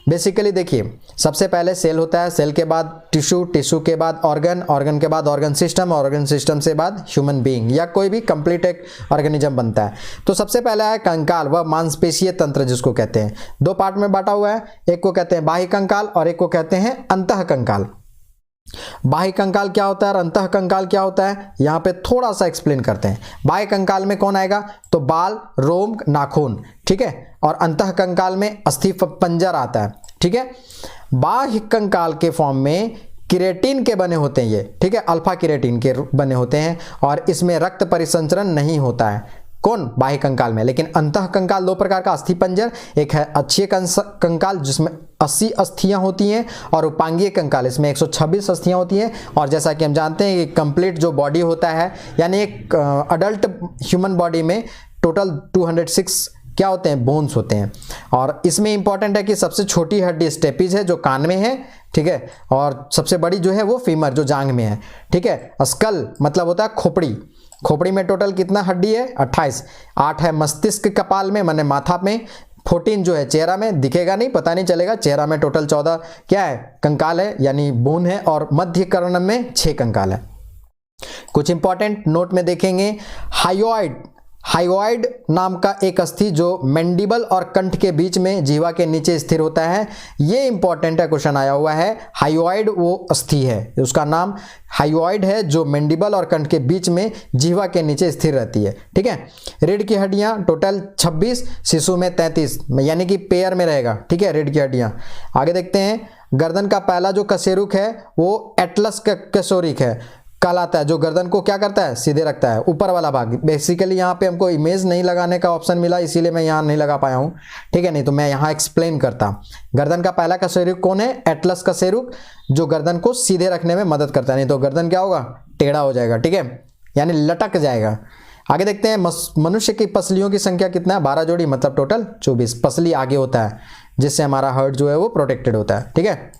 बेसिकली देखिए, सबसे पहले सेल होता है, सेल के बाद टिश्यू के बाद ऑर्गन के बाद ऑर्गन सिस्टम से बाद ह्यूमन बीइंग या कोई भी कंप्लीट एक ऑर्गेनिज्म बनता है। तो सबसे पहला है कंकाल व मांसपेशीय तंत्र, जिसको कहते हैं। 2 पार्ट में बांटा हुआ है, एक को कहते हैं बाह्य कंकाल और एक को कहते हैं अंतः कंकाल। बाह्य कंकाल क्या होता है और अंतः कंकाल क्या होता है, यहां पे थोड़ा सा एक्सप्लेन करते हैं। बाह्य कंकाल में कौन आएगा? तो बाल, रोम, नाखून, ठीक है। और अंतः कंकाल में अस्थि पंजर आता है, ठीक है। बाह्य कंकाल के फॉर्म में केराटिन के बने होते हैं ये, ठीक है, अल्फा केराटिन के बने होते हैं, और इसमें रक्त परिसंचरण नहीं होता है। कौन? बाह्य कंकाल में। लेकिन अंतः कंकाल 2 प्रकार का, अस्थि पंजर, एक है अक्षीय कंकाल जिसमें 80 अस्थियां होती हैं, और उपांगीय कंकाल इसमें 126 अस्थियां होती हैं। और जैसा कि हम जानते हैं कि कंप्लीट जो बॉडी होता है, यानी एक अडल्ट ह्यूमन बॉडी में टोटल 206 क्या होते हैं? बोन्स होते हैं। और इसमें इंपॉर्टेंट है कि सबसे छोटी हड्डी स्टेपिज है जो कान में है, ठीक है, और सबसे बड़ी जो है वो फीमर जो जांघ में है, ठीक है। स्कल मतलब होता है खोपड़ी, खोपड़ी में टोटल कितना हड्डी है? 28। 8 है मस्तिष्क कपाल में, माने माथा में। 14 जो है चेहरा में, दिखेगा नहीं, पता नहीं चलेगा, चेहरा में टोटल 14 क्या है? कंकाल है, यानी बोन है। और मध्य कर्ण में 6 कंकाल है। कुछ इंपॉर्टेंट नोट में देखेंगे, हाइयोइड नाम का एक अस्थि जो मैंडिबल और कंठ के बीच में जीवा के नीचे स्थिर होता है। ये इंपॉर्टेंट है, क्वेश्चन आया हुआ है। हाइयोइड वो अस्थि है, उसका नाम हाइयोइड है, जो मैंडिबल और कंठ के बीच में जीवा के नीचे स्थिर रहती है, ठीक है। रीढ़ की हड्डियां टोटल 26, शिशु में 33, यानी कि पेयर में रहेगा, ठीक है, रीढ़ की हड्डियां। आगे देखते हैं, गर्दन का पहला जो कशेरुक है वो एटलस कशेरुक है कहलाता है, जो गर्दन को क्या करता है? सीधे रखता है, ऊपर वाला भाग। बेसिकली यहाँ पे हमको इमेज नहीं लगाने का ऑप्शन मिला, इसीलिए मैं यहाँ नहीं लगा पाया हूँ, ठीक है, नहीं तो मैं यहाँ एक्सप्लेन करता। गर्दन का पहला कशेरुक कौन है? एटलस कशेरुक, जो गर्दन को सीधे रखने में मदद करता है, नहीं तो गर्दन क्या होगा? टेढ़ा हो जाएगा, ठीक है, यानी लटक जाएगा। आगे देखते हैं, मनुष्य की पसलियों की संख्या कितना है, 12 जोड़ी, मतलब टोटल 24। पसली आगे होता है जिससे हमारा हार्ट जो है वो प्रोटेक्टेड होता है, ठीक है।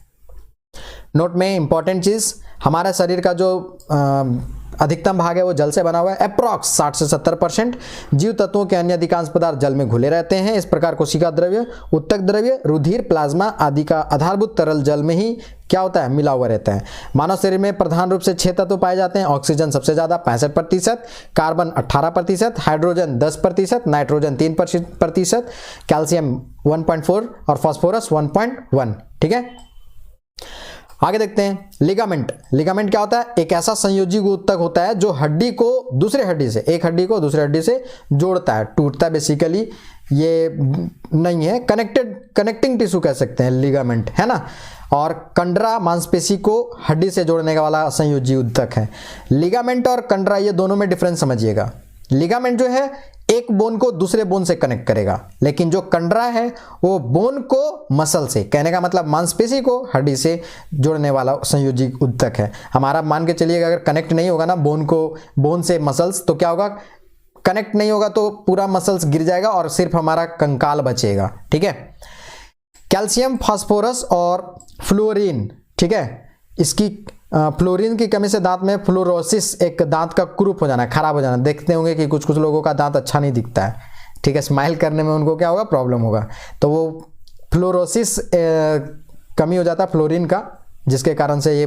नोट में इंपॉर्टेंट चीज, हमारा शरीर का जो अधिकतम भाग है वो जल से बना हुआ है, अप्रॉक्स 60 से 70%। जीव तत्वों के अन्य अधिकांश पदार्थ जल में घुले रहते हैं। इस प्रकार कोशिका द्रव्य, उत्तक द्रव्य, रुधिर, प्लाज्मा आदि का आधारभूत तरल जल में ही क्या होता है, मिला हुआ रहता है। मानव शरीर में प्रधान रूप से 6 तत्व पाए जाते हैं। ऑक्सीजन सबसे ज्यादा 65%, कार्बन 18%, हाइड्रोजन 10%, नाइट्रोजन 3%, कैल्शियम 1.4 और फास्फोरस 1.1, ठीक है। आगे देखते हैं, लिगामेंट। लिगामेंट क्या होता है, एक ऐसा संयोजी ऊतक होता है जो हड्डी को दूसरे हड्डी से, एक हड्डी को दूसरे हड्डी से जोड़ता है, टूटता है बेसिकली, ये नहीं है, कनेक्टिंग टिश्यू कह सकते हैं लिगामेंट, है ना। और कंडरा मांसपेशी को हड्डी से जोड़ने का वाला संयोजी ऊतक है। लिगामेंट और कंडरा ये दोनों में डिफरेंस समझिएगा। लिगामेंट जो है एक बोन को दूसरे बोन से कनेक्ट करेगा, लेकिन जो कंडरा है वो बोन को मसल से, कहने का मतलब मांसपेशी को हड्डी से जोड़ने वाला संयोजी ऊतक है। हमारा मान के चलिएगा अगर कनेक्ट नहीं होगा ना बोन से मसल्स, तो क्या होगा, कनेक्ट नहीं होगा तो पूरा मसल्स गिर जाएगा और सिर्फ हमारा कंकाल बचेगा, ठीक है। कैल्शियम, फास्फोरस और फ्लोरीन, ठीक है, इसकी फ्लोरीन की कमी से दांत में फ्लोरोसिस, एक दांत का कुरूप हो जाना, खराब हो जाना। देखते होंगे कि कुछ लोगों का दांत अच्छा नहीं दिखता है, ठीक है, स्माइल करने में उनको क्या होगा, प्रॉब्लम होगा, तो वो फ्लोरोसिस कमी हो जाता है फ्लोरीन का, जिसके कारण से ये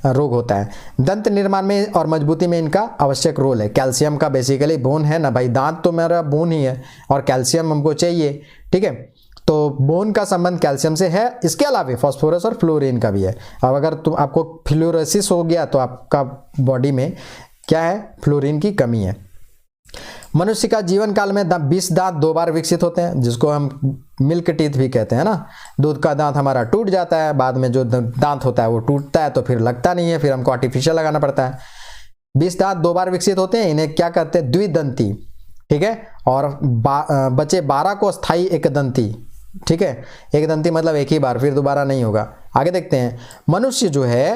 रोग होता है। दंत निर्माण में और मजबूती में इनका आवश्यक रोल है। कैल्शियम का बेसिकली बोन है ना भाई, दांत तो मेरा बोन ही है और कैल्शियम हमको चाहिए, ठीक है, तो बोन का संबंध कैल्शियम से है। इसके अलावा फास्फोरस और फ्लोरीन का भी है। अब अगर आपको फ्लोरोसिस हो गया तो आपका बॉडी में क्या है, फ्लोरीन की कमी है। मनुष्य का जीवन काल में 20 दांत 2 बार विकसित होते हैं, जिसको हम मिल्क टीथ भी कहते हैं ना। दूध का दांत हमारा टूट जाता है, बाद में जो दांत होता है वो टूटता है तो फिर लगता नहीं है, फिर हमको आर्टिफिशियल लगाना पड़ता है। 20 दांत 2 बार विकसित होते हैं, इन्हें क्या कहते हैं, द्विदंती, ठीक है। और बचे 12 को स्थायी एकदंती, ठीक है। एक दंती मतलब एक ही बार, फिर दोबारा नहीं होगा। आगे देखते हैं, मनुष्य जो है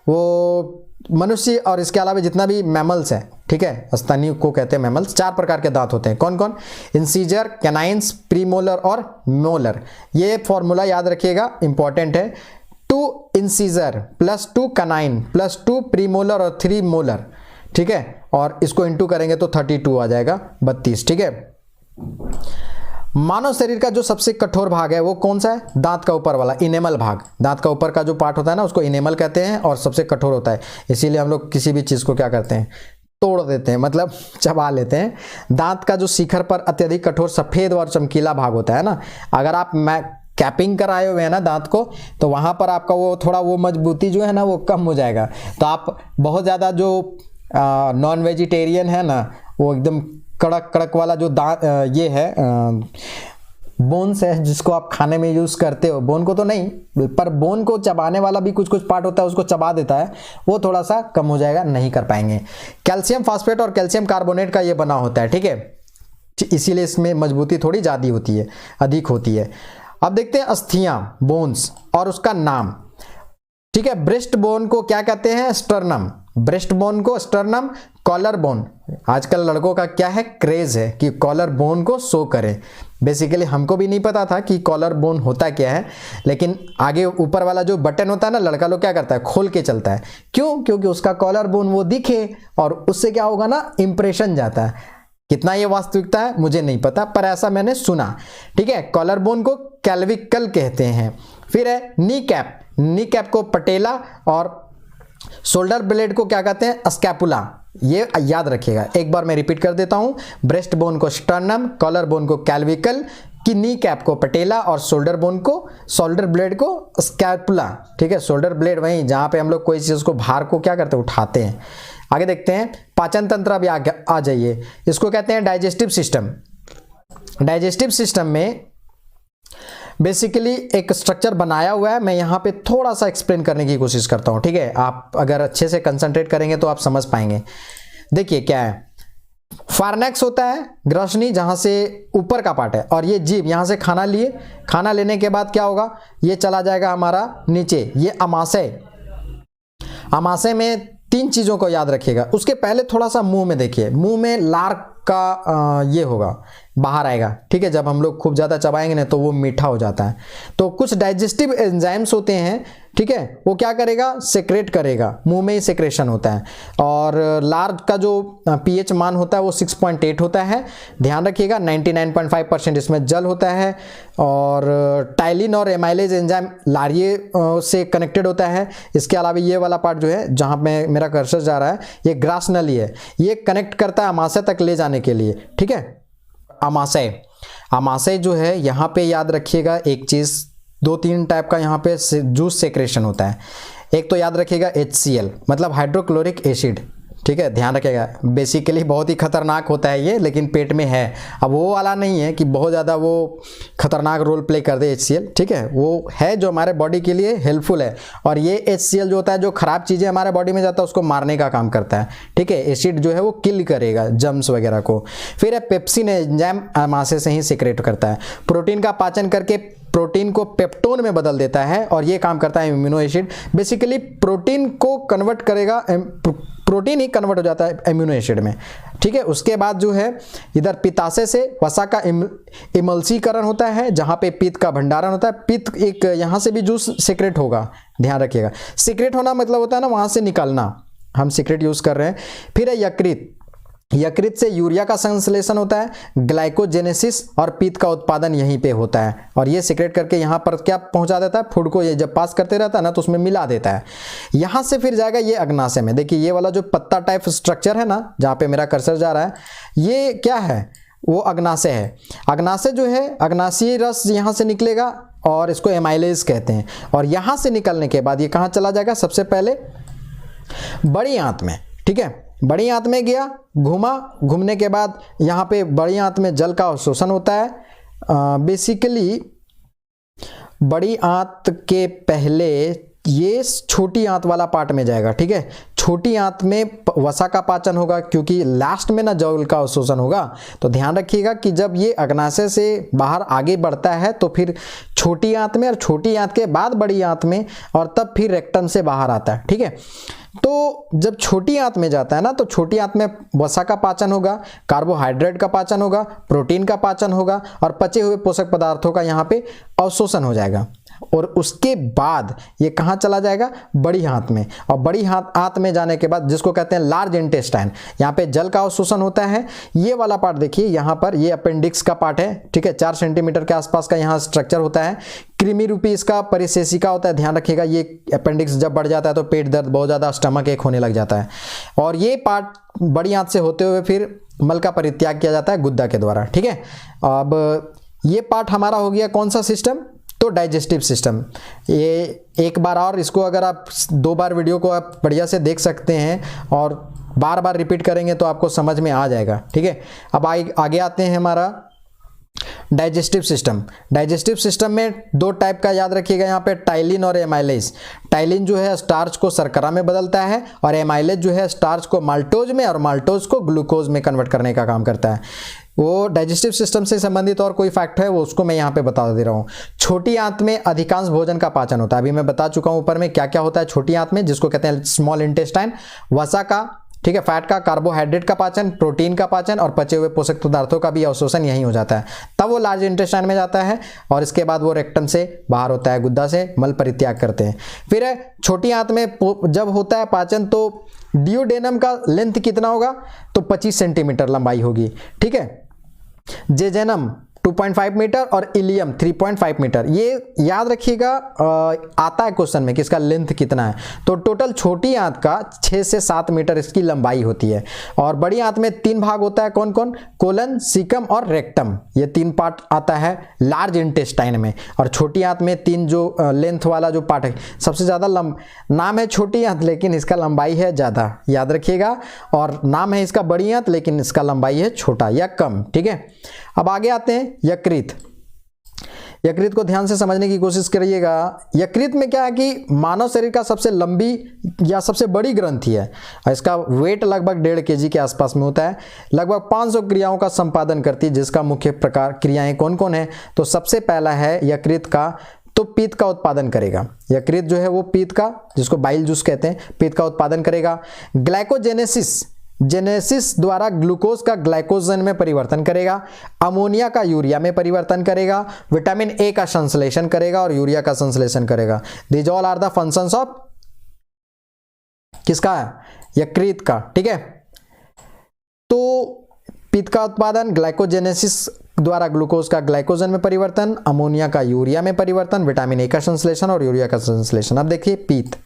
वो मनुष्य और इसके अलावा जितना भी मैमल्स हैं, ठीक है, स्तनी को कहते हैं मैमल्स, 4 प्रकार के दांत होते हैं। कौन कौन, इंसीजर, कैनाइन्स, प्रीमोलर और मोलर। ये फॉर्मूला याद रखिएगा, इंपॉर्टेंट है। 2 incisor plus 2 canine plus 2 premolar और 3 मोलर, ठीक है, और इसको इंटू करेंगे तो 32 आ जाएगा, 32, ठीक है। मानव शरीर का जो सबसे कठोर भाग है वो कौन सा है, दांत का ऊपर वाला, इनेमल भाग। दांत का ऊपर का जो पार्ट होता है ना उसको इनेमल कहते हैं और सबसे कठोर होता है। इसीलिए हम लोग किसी भी चीज़ को क्या करते हैं, तोड़ देते हैं, मतलब चबा लेते हैं। दांत का जो शिखर पर अत्यधिक कठोर सफ़ेद और चमकीला भाग होता है ना, अगर आप कैपिंग कराए हुए हैं ना दांत को, तो वहाँ पर आपका वो थोड़ा वो मजबूती जो है ना वो कम हो जाएगा। तो आप बहुत ज़्यादा जो नॉन वेजिटेरियन है ना, वो एकदम कड़क कड़क वाला जो दांत ये है बोन्स है जिसको आप खाने में यूज़ करते हो, बोन को तो नहीं, पर बोन को चबाने वाला भी कुछ पार्ट होता है, उसको चबा देता है, वो थोड़ा सा कम हो जाएगा, नहीं कर पाएंगे। कैल्शियम फास्फेट और कैल्शियम कार्बोनेट का ये बना होता है, ठीक है, इसीलिए इसमें मजबूती थोड़ी ज़्यादा होती है, अधिक होती है। अब देखते हैं अस्थियां, बोन्स और उसका नाम, ठीक है। ब्रेस्ट बोन को क्या कहते हैं, स्टर्नम। ब्रेस्ट बोन को स्टर्नम, कॉलर बोन, आजकल लड़कों का क्या है, क्रेज है कि कॉलर बोन को शो करें। बेसिकली हमको भी नहीं पता था कि कॉलर बोन होता क्या है, लेकिन आगे ऊपर वाला जो बटन होता है ना, लड़का लोग क्या करता है, खोल के चलता है। क्यों, क्योंकि उसका कॉलर बोन वो दिखे और उससे क्या होगा ना, इंप्रेशन जाता है। कितना ये वास्तविकता है मुझे नहीं पता, पर ऐसा मैंने सुना, ठीक है। कॉलर बोन को कैल्विकल कहते हैं। फिर है नी कैप, नी कैप को पटेला और शोल्डर ब्लेड को क्या कहते हैं, स्कैपुला। ये याद रखिएगा, एक बार मैं रिपीट कर देता हूं, ब्रेस्ट बोन को स्टर्नम, कॉलर बोन को कैल्विकल, की नी कैप को पटेला और शोल्डर बोन को, शोल्डर ब्लेड को स्कैपुला, ठीक है। शोल्डर ब्लेड वहीं जहां पे हम लोग कोई चीज को भार को क्या करते हैं, उठाते हैं। आगे देखते हैं, पाचन तंत्र भी आ जाइए, इसको कहते हैं डाइजेस्टिव सिस्टम। डाइजेस्टिव सिस्टम में बेसिकली एक स्ट्रक्चर बनाया हुआ है, मैं यहाँ पे थोड़ा सा एक्सप्लेन करने की कोशिश करता हूँ, ठीक है। आप अगर अच्छे से कंसंट्रेट करेंगे तो आप समझ पाएंगे। देखिए क्या है, फार्नेक्स होता है ग्रसनी, जहाँ से ऊपर का पार्ट है, और ये जीभ, यहाँ से खाना लिए, खाना लेने के बाद क्या होगा, ये चला जाएगा हमारा नीचे, ये अमाशय। अमाशय में तीन चीज़ों को याद रखिएगा। उसके पहले थोड़ा सा मुंह में देखिए, मुंह में लार का ये होगा, बाहर आएगा, ठीक है। जब हम लोग खूब ज़्यादा चबाएंगे ना तो वो मीठा हो जाता है। तो कुछ डाइजेस्टिव एंजाइम्स होते हैं, ठीक है, वो क्या करेगा, सेक्रेट करेगा, मुंह में ही सेक्रेशन होता है। और लार का जो पीएच मान होता है वो 6.8 होता है, ध्यान रखिएगा। 99.5% इसमें जल होता है। और टाइलिन और एमाइलेज एंजाइम लारिये से कनेक्टेड होता है। इसके अलावा ये वाला पार्ट जो है जहाँ पे मेरा कर्सर जा रहा है ये ग्रास नली है, ये कनेक्ट करता है अमाशय तक ले जाने के लिए, ठीक है। अमाशय, अमाशय जो है यहाँ पे याद रखिएगा एक चीज़, 2-3 टाइप का यहाँ पे जूस सेक्रेशन होता है। एक तो याद रखिएगा HCl मतलब हाइड्रोक्लोरिक एसिड, ठीक है, ध्यान रखिएगा। बेसिकली बहुत ही खतरनाक होता है ये, लेकिन पेट में है। अब वो वाला नहीं है कि बहुत ज़्यादा वो खतरनाक रोल प्ले कर दे HCl, ठीक है, वो है जो हमारे बॉडी के लिए हेल्पफुल है। और ये HCl जो होता है, जो खराब चीज़ें हमारे बॉडी में जाता है उसको मारने का काम करता है, ठीक है। एसिड जो है वो किल करेगा जम्स वगैरह को। फिर है पेप्सिन एंजाइम, अमाशय से ही सिक्रेट करता है। प्रोटीन का पाचन करके प्रोटीन को पेप्टोन में बदल देता है और ये काम करता है इम्यूनो एसिड। बेसिकली प्रोटीन को कन्वर्ट करेगा, प्रोटीन ही कन्वर्ट हो जाता है इम्यूनो एसिड में, ठीक है। उसके बाद जो है इधर पित्ताशय से वसा का इमल्सीकरण होता है, जहाँ पे पित्त का भंडारण होता है। पित्त एक यहाँ से भी जूस सीक्रेट होगा, ध्यान रखिएगा। सीक्रेट होना मतलब होता है ना वहाँ से निकलना, हम सीक्रेट यूज़ कर रहे हैं। फिर है यकृत, यकृत से यूरिया का संश्लेषण होता है, ग्लाइकोजेनेसिस और पित्त का उत्पादन यहीं पे होता है। और ये सीक्रेट करके यहाँ पर क्या पहुँचा देता है, फूड को ये जब पास करते रहता है ना तो उसमें मिला देता है। यहाँ से फिर जाएगा ये अग्नाशय में। देखिए ये वाला जो पत्ता टाइप स्ट्रक्चर है ना, जहाँ पे मेरा कर्सर जा रहा है, ये क्या है, वो अग्नाशय है। अग्नाशय जो है, अग्नाशयी रस यहाँ से निकलेगा और इसको एमाइलेज कहते हैं। और यहाँ से निकलने के बाद ये कहाँ चला जाएगा, सबसे पहले बड़ी आंत में, ठीक है। बड़ी आंत में गया, घूमा, घूमने के बाद यहाँ पे बड़ी आंत में जल का अवशोषण होता है। बेसिकली बड़ी आंत के पहले ये छोटी आंत वाला पार्ट में जाएगा, ठीक है। छोटी आंत में वसा का पाचन होगा, क्योंकि लास्ट में ना जल का अवशोषण होगा। तो ध्यान रखिएगा कि जब ये अग्नाशय से बाहर आगे बढ़ता है तो फिर छोटी आंत में, और छोटी आंत के बाद बड़ी आंत में, और तब फिर रेक्टम से बाहर आता है, ठीक है। तो जब छोटी आंत में जाता है ना तो छोटी आंत में वसा का पाचन होगा, कार्बोहाइड्रेट का पाचन होगा, प्रोटीन का पाचन होगा और पचे हुए पोषक पदार्थों का यहाँ पे अवशोषण हो जाएगा। और उसके बाद ये कहाँ चला जाएगा, बड़ी आंत में। और बड़ी आंत में जाने के बाद, जिसको कहते हैं लार्ज इंटेस्टाइन, यहाँ पे जल का अवशोषण होता है। ये वाला पार्ट देखिए, यहाँ पर ये अपेंडिक्स का पार्ट है, ठीक है। 4 सेंटीमीटर के आसपास का यहाँ स्ट्रक्चर होता है। कृमि रूपी इसका परिशेषिका होता है, ध्यान रखिएगा। ये अपेंडिक्स जब बढ़ जाता है तो पेट दर्द, बहुत ज़्यादा स्टमक एक होने लग जाता है। और ये पार्ट बड़ी आंत से होते हुए फिर मल का परित्याग किया जाता है गुद्दा के द्वारा, ठीक है। अब ये पार्ट हमारा हो गया कौन सा सिस्टम, तो डाइजेस्टिव सिस्टम। ये एक बार और इसको अगर आप 2 बार वीडियो को आप बढ़िया से देख सकते हैं और बार बार रिपीट करेंगे तो आपको समझ में आ जाएगा, ठीक है। अब आगे आते हैं हमारा डाइजेस्टिव सिस्टम। डाइजेस्टिव सिस्टम में 2 टाइप का याद रखिएगा यहाँ पे, टाइलिन और एमाइलेज। टाइलिन जो है स्टार्च को शर्करा में बदलता है और एमाइलेज जो है स्टार्च को माल्टोज में और माल्टोज को ग्लूकोज में कन्वर्ट करने का काम करता है। वो डाइजेस्टिव सिस्टम से संबंधित और कोई फैक्ट है वो उसको मैं यहाँ पे बता दे रहा हूँ। छोटी आंत में अधिकांश भोजन का पाचन होता है। अभी मैं बता चुका हूँ ऊपर में क्या क्या होता है छोटी आंत में, जिसको कहते हैं स्मॉल इंटेस्टाइन। वसा का, ठीक है, फैट का, कार्बोहाइड्रेट का पाचन, प्रोटीन का पाचन और पचे हुए पोषक पदार्थों का भी अवशोषण यहीं हो जाता है। तब वो लार्ज इंटेस्टाइन में जाता है और इसके बाद वो रेक्टम से बाहर होता है, गुद्दा से मल परित्याग करते हैं। फिर छोटी आंत में जब होता है पाचन तो डियोडेनम का लेंथ कितना होगा, तो 25 सेंटीमीटर लंबाई होगी, ठीक है। जेजेनम 2.5 मीटर और इलियम 3.5 मीटर। ये याद रखिएगा, आता है क्वेश्चन में कि इसका लेंथ कितना है। तो टोटल छोटी आंत का 6 से 7 मीटर इसकी लंबाई होती है। और बड़ी आंत में 3 भाग होता है, कौन कौन, कोलन, सीकम और रेक्टम। ये 3 पार्ट आता है लार्ज इंटेस्टाइन में। और छोटी आंत में 3 जो लेंथ वाला जो पार्ट है, सबसे ज़्यादा नाम है छोटी आंत लेकिन इसका लंबाई है ज़्यादा, याद रखिएगा। और नाम है इसका बड़ी आंत लेकिन इसका लंबाई है छोटा या कम, ठीक है। अब आगे आते हैं यकृत। यकृत को ध्यान से समझने की कोशिश करिएगा। यकृत में क्या है कि मानव शरीर का सबसे लंबी या सबसे बड़ी ग्रंथि है। इसका वेट लगभग 1.5 kg के आसपास में होता है। लगभग 500 क्रियाओं का संपादन करती है, जिसका मुख्य प्रकार क्रियाएं कौन कौन है, तो सबसे पहला है यकृत का तो पीत का उत्पादन करेगा। यकृत जो है वो पीत का, जिसको बाइल जूस कहते हैं, पीत का उत्पादन करेगा। ग्लाइकोजेनेसिस, जेनेसिस द्वारा ग्लूकोज का ग्लाइकोजन में परिवर्तन करेगा, अमोनिया का यूरिया में परिवर्तन करेगा, विटामिन ए का संश्लेषण करेगा और यूरिया का संश्लेषण करेगा। These all are the functions of किसका है? यकृत का। ठीक है, तो पित्त का उत्पादन, ग्लाइकोजेनेसिस द्वारा ग्लूकोज का ग्लाइकोजन में परिवर्तन, अमोनिया का यूरिया में परिवर्तन, विटामिन ए का संश्लेषण और यूरिया का संश्लेषण। अब देखिए पित्त,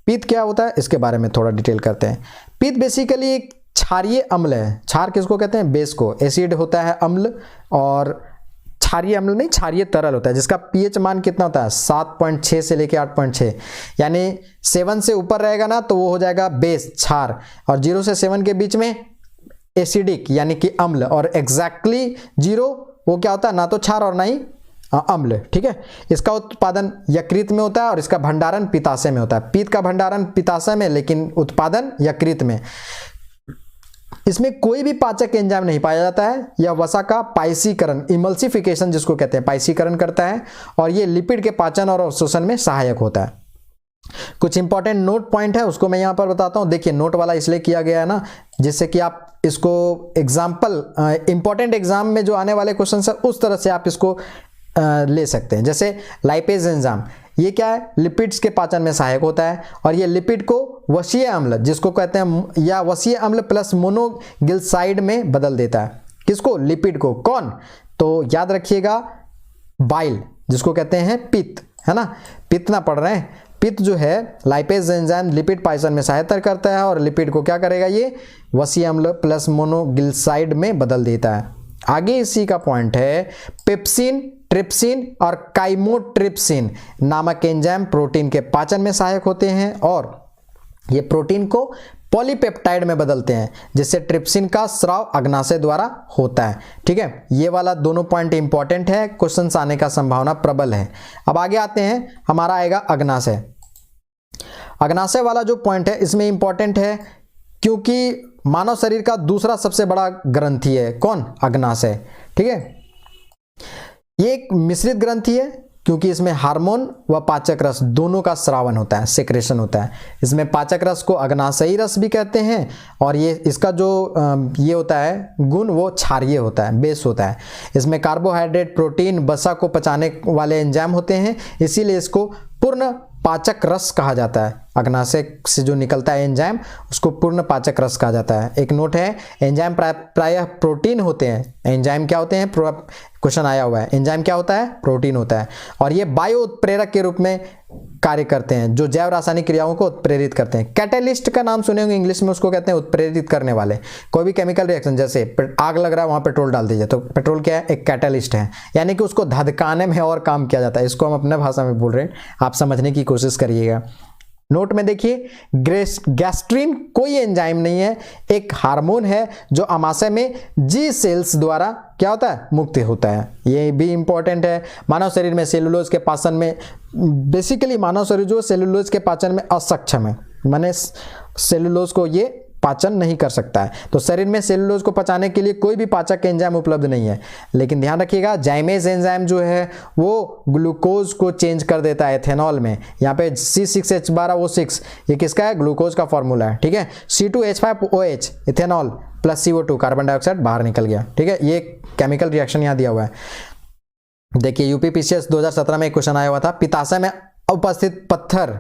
पित्त क्या होता है इसके बारे में थोड़ा डिटेल करते हैं। पित्त बेसिकली एक क्षारीय अम्ल है। क्षार किसको कहते हैं? बेस को। एसिड होता है अम्ल, और क्षारीय अम्ल नहीं, क्षारीय तरल होता है, जिसका पीएच मान कितना होता है? 7.6 से लेके 8.6, यानी 7 से ऊपर रहेगा ना तो वो हो जाएगा बेस, क्षार, और 0 से 7 के बीच में एसिडिक यानी कि अम्ल, और एग्जैक्टली 0 वो क्या होता है? ना तो क्षार और ना ही अम्ल। ठीक है, इसका उत्पादन यकृत में होता है और इसका भंडारण पित्ताशय में होता है। पित्त का भंडारण पित्ताशय में, लेकिन उत्पादन यकृत में। इसमें कोई भी पाचक एंजाइम नहीं पाया जाता है। यह वसा का पाइसीकरण, इमल्सिफिकेशन जिसको कहते हैं, पाइसीकरण करता है, और ये लिपिड के पाचन और अवशोषण में सहायक होता है। कुछ इंपॉर्टेंट नोट पॉइंट है उसको मैं यहां पर बताता हूं। देखिए नोट वाला इसलिए किया गया है ना, जिससे कि आप इसको एग्जाम्पल, इंपॉर्टेंट एग्जाम में जो आने वाले क्वेश्चन है उस तरह से आप इसको ले सकते हैं। जैसे लाइपेज एंजाइम, ये क्या है? लिपिड्स के पाचन में सहायक होता है, और ये लिपिड को वसीय अम्ल जिसको कहते हैं, या वसीय अम्ल प्लस मोनोगिल्साइड में बदल देता है। किसको? लिपिड को। कौन? तो याद रखिएगा, बाइल जिसको कहते हैं पित्त, है ना, पित्त ना पढ़ रहे हैं। पित्त जो है लाइपेज एंजाइम लिपिड पाचन में सहायता करता है, और लिपिड को क्या करेगा? ये वसीय अम्ल प्लस मोनोगिल्साइड में बदल देता है। आगे इसी का पॉइंट है, पेप्सिन, ट्रिप्सिन और काइमोट्रिप्सिन नामक एंजाइम प्रोटीन के पाचन में सहायक होते हैं, और ये प्रोटीन को पॉलीपेप्टाइड में बदलते हैं, जिससे ट्रिप्सिन का स्राव अग्नाशय द्वारा होता है। ठीक है, ये वाला दोनों पॉइंट इंपॉर्टेंट है, क्वेश्चन आने का संभावना प्रबल है। अब आगे आते हैं, हमारा आएगा अग्नाशय। अग्नाशय वाला जो पॉइंट है इसमें इंपॉर्टेंट है, क्योंकि मानव शरीर का दूसरा सबसे बड़ा ग्रंथि है। कौन? अग्नाशय। ठीक है, ये एक मिश्रित ग्रंथि है, क्योंकि इसमें हार्मोन व पाचक रस दोनों का स्रावन होता है, सेक्रेशन होता है। इसमें पाचक रस को अग्नाशयी रस भी कहते हैं, और ये इसका जो ये होता है गुण, वो क्षारीय होता है, बेस होता है। इसमें कार्बोहाइड्रेट, प्रोटीन, वसा को पचाने वाले एंजाइम होते हैं, इसीलिए इसको पूर्ण पाचक रस कहा जाता है। अग्नाशय से जो निकलता है एंजाइम उसको पूर्ण पाचक रस कहा जाता है। एक नोट है, एंजाइम प्रायः प्रोटीन होते हैं। एंजाइम क्या होते हैं? क्वेश्चन आया हुआ है, एंजाइम क्या होता है? प्रोटीन होता है, और ये बायो उत्प्रेरक के रूप में कार्य करते हैं, जो जैव रासायनिक क्रियाओं को उत्प्रेरित करते हैं। कैटलिस्ट का नाम सुने होंगे, इंग्लिश में उसको कहते हैं उत्प्रेरित करने वाले। कोई भी केमिकल रिएक्शन, जैसे आग लग रहा है वहां पेट्रोल डाल दीजिए, तो पेट्रोल क्या है? एक कैटलिस्ट है, यानी कि उसको धधकाने में और काम किया जाता है। इसको हम अपने भाषा में बोल रहे हैं, आप समझने की कोशिश करिएगा। नोट में देखिए, गैस्ट्रिन कोई एंजाइम नहीं है, एक हार्मोन है जो आमाशय में जी सेल्स द्वारा क्या होता है? मुक्त होता है। ये भी इंपॉर्टेंट है। मानव शरीर में सेलुलोज के पाचन में, बेसिकली मानव शरीर जो सेलुलोज के पाचन में असक्षम है, माने सेलुलोज को ये पाचन नहीं कर सकता है। तो शरीर में सेलुलोज को पचाने के लिए कोई भी पाचक एंजाइम उपलब्ध नहीं है। लेकिन ध्यान रखिएगा, जाइमेज एंजाइम जो है वो ग्लूकोज को चेंज कर देता है एथेनॉल में। यहाँ पे C6H12O6 ये किसका है? ग्लूकोज का फॉर्मूला है। ठीक है, C2H5OH ethanol plus CO2 carbon dioxide बाहर निकल गया। ठीक है, ये केमिकल रिएक्शन यहाँ दिया हुआ है। देखिए UPPCS 2017 में एक क्वेश्चन आया हुआ था, पित्ताशय में उपस्थित पत्थर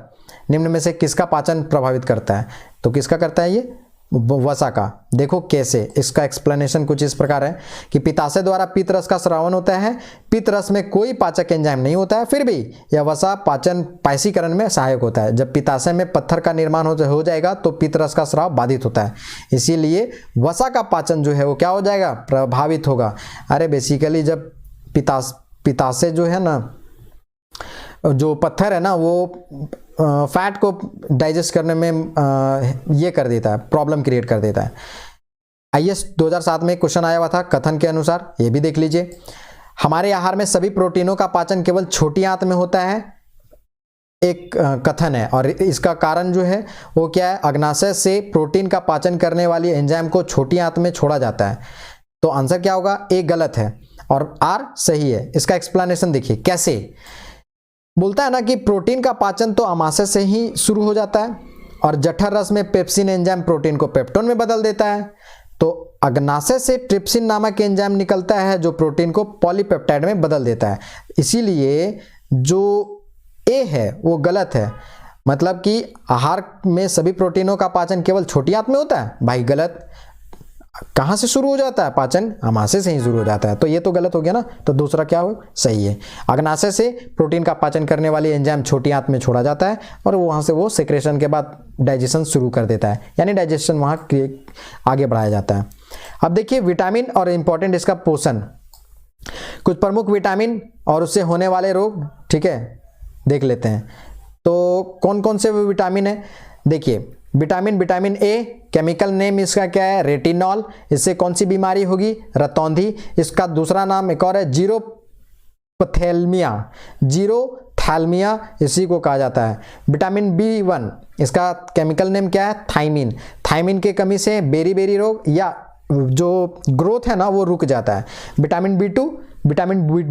निम्न में से किसका पाचन प्रभावित करता है? तो किसका करता है? ये वसा का। देखो कैसे, इसका एक्सप्लेनेशन कुछ इस प्रकार है कि पित्ताशय द्वारा पित्त रस का स्रावन होता है। पित्त रस में कोई पाचक एंजाइम नहीं होता है, फिर भी यह वसा पाचन पाइसीकरण में सहायक होता है। जब पित्ताशय में पत्थर का निर्माण हो जाएगा तो पित्त रस का स्राव बाधित होता है, इसीलिए वसा का पाचन जो है वो क्या हो जाएगा? प्रभावित होगा। अरे बेसिकली जब पित्ताशय जो है ना, जो पत्थर है ना, वो फैट को डाइजेस्ट करने में ये कर देता है, प्रॉब्लम क्रिएट कर देता है। IAS 2007 में क्वेश्चन आया हुआ था कथन के अनुसार, ये भी देख लीजिए। हमारे आहार में सभी प्रोटीनों का पाचन केवल छोटी आंत में होता है, एक कथन है, और इसका कारण जो है वो क्या है? अग्नाशय से प्रोटीन का पाचन करने वाली एंजाइम को छोटी आंत में छोड़ा जाता है। तो आंसर क्या होगा? A गलत है और R सही है। इसका एक्सप्लेनेशन देखिए कैसे। बोलता है ना कि प्रोटीन का पाचन तो आमाशय से ही शुरू हो जाता है और जठर रस में पेप्सिन एंजाइम प्रोटीन को पेप्टोन में बदल देता है। तो अग्नाशय से ट्रिप्सिन नामक एंजाइम निकलता है जो प्रोटीन को पॉलीपेप्टाइड में बदल देता है। इसीलिए जो ए है वो गलत है, मतलब कि आहार में सभी प्रोटीनों का पाचन केवल छोटी आंत में होता है, भाई गलत। कहाँ से शुरू हो जाता है पाचन? आमाशय से ही शुरू हो जाता है, तो ये तो गलत हो गया ना। तो दूसरा क्या हो? सही है। अग्नाशय से प्रोटीन का पाचन करने वाली एंजाइम छोटी आंत में छोड़ा जाता है और वहाँ से वो सेक्रेशन के बाद डाइजेशन शुरू कर देता है, यानी डाइजेशन वहाँ आगे बढ़ाया जाता है। अब देखिए विटामिन और इम्पोर्टेंट इसका पोषण, कुछ प्रमुख विटामिन और उससे होने वाले रोग, ठीक है, देख लेते हैं। तो कौन कौन से विटामिन है? देखिए विटामिन ए, केमिकल नेम इसका क्या है? रेटिनॉल। इससे कौन सी बीमारी होगी? रतौंधी। इसका दूसरा नाम एक और है जीरोथैल्मिया, इसी को कहा जाता है। विटामिन B1, इसका केमिकल नेम क्या है? थायमिन। थायमिन की कमी से बेरी रोग या जो ग्रोथ है ना वो रुक जाता है। विटामिन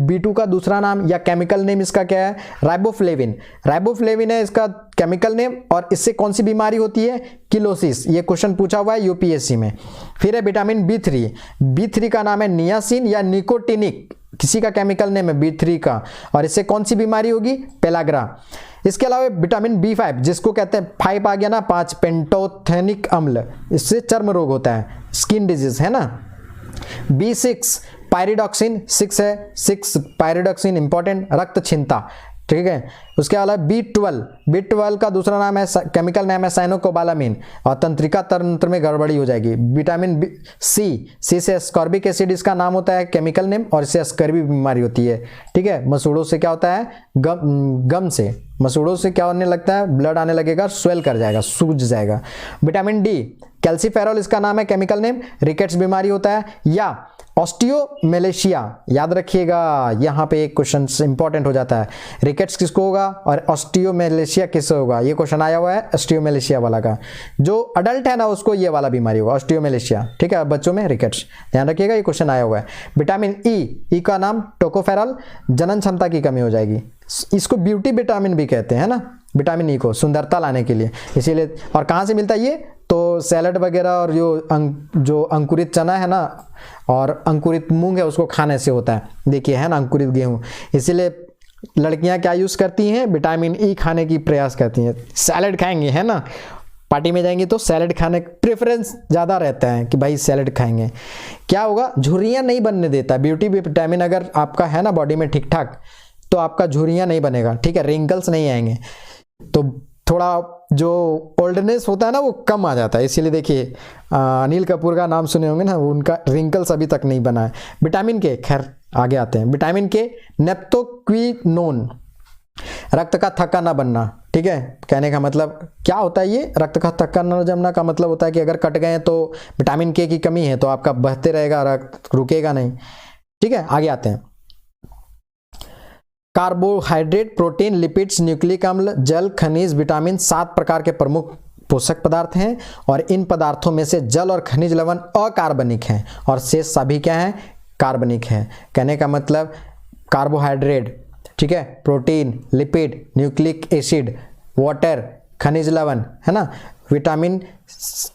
B2 का दूसरा नाम या केमिकल नेम इसका क्या है? राइबोफ्लेविन है इसका केमिकल नेम। और इससे कौन सी बीमारी होती है? किलोसिस। ये क्वेश्चन पूछा हुआ है यूपीएससी में। फिर है विटामिन B3 का नाम है नियासिन या निकोटिनिक, किसी का केमिकल नेम है B3 का, और इससे कौन सी बीमारी होगी? पेलाग्रा। इसके अलावा विटामिन B5, जिसको कहते हैं 5 आ गया ना, 5 पेंटोथेनिक अम्ल, इससे चर्म रोग होता है, स्किन डिजीज है ना। B6 पायरिडॉक्सिन, 6 पायरिडॉक्सिन इंपॉर्टेंट, रक्त छिंता, ठीक है। उसके अलावा B12 का दूसरा नाम है, केमिकल नाम है साइनोकोबालामिन, और तंत्रिका तंत्र में गड़बड़ी हो जाएगी। विटामिन सी से एस्कॉर्बिक एसिड इसका नाम होता है केमिकल नेम, और इससे स्कर्वी बीमारी होती है, ठीक है। मसूड़ों से क्या होता है? गम से, मसूड़ों से क्या होने लगता है? ब्लड आने लगेगा, स्वेल कर जाएगा, सूज जाएगा। विटामिन डी, कैल्सीफेरॉल इसका नाम है केमिकल नेम, रिकेट्स बीमारी होता है, या ऑस्टियोमेलेशिया, याद रखिएगा यहाँ पे एक क्वेश्चन इंपॉर्टेंट हो जाता है, रिकेट्स किसको होगा और ऑस्टियोमेलेशिया किससे होगा? ये क्वेश्चन आया हुआ है ऑस्टियोमेलेशिया वाला का। जो अडल्ट है ना उसको ये वाला बीमारी होगा ऑस्टियोमेलेशिया, ठीक है। बच्चों में रिकेट्स, ध्यान रखिएगा, ये क्वेश्चन आया हुआ है। विटामिन ई का नाम टोकोफेरॉल, जनन क्षमता की कमी हो जाएगी, इसको ब्यूटी विटामिन भी कहते हैं ना, विटामिन ई को सुंदरता लाने के लिए, इसीलिए। और कहाँ से मिलता है ये? तो सैलड वगैरह और जो अंकुरित चना है ना और अंकुरित मूंग है उसको खाने से होता है, देखिए है ना, अंकुरित गेहूं। इसीलिए लड़कियां क्या यूज करती हैं? विटामिन ई खाने की प्रयास करती हैं, सैलड खाएंगे, है ना, पार्टी में जाएंगे तो सैलड खाने का प्रेफरेंस ज़्यादा रहता है कि भाई सैलड खाएंगे। क्या होगा? झुर्रियाँ नहीं बनने देता। ब्यूटी विटामिन अगर आपका है ना बॉडी में ठीक ठाक तो आपका झुर्रियाँ नहीं बनेगा, ठीक है, रिंकल्स नहीं आएंगे, तो थोड़ा जो ओल्डनेस होता है ना वो कम आ जाता है। इसीलिए देखिए अनिल कपूर का नाम सुने होंगे ना, उनका रिंकल्स अभी तक नहीं बना है। विटामिन के, खैर आगे आते हैं। विटामिन के नेप्टोक्विनोन, रक्त का थक्का ना बनना, ठीक है। कहने का मतलब क्या होता है ये? रक्त का थक्का न जमना का मतलब होता है कि अगर कट गए तो विटामिन के की कमी है तो आपका बहते रहेगा, रक्त रुकेगा नहीं, ठीक है। आगे आते हैं। कार्बोहाइड्रेट, प्रोटीन, लिपिड्स, न्यूक्लिक अम्ल, जल, खनिज, विटामिन 7 प्रकार के प्रमुख पोषक पदार्थ हैं, और इन पदार्थों में से जल और खनिज लवण अकार्बनिक हैं और शेष सभी क्या हैं? कार्बनिक हैं। कहने का मतलब कार्बोहाइड्रेट, ठीक है, protein, lipid, nucleic acid, water, खनिज लवण, है ना, विटामिन,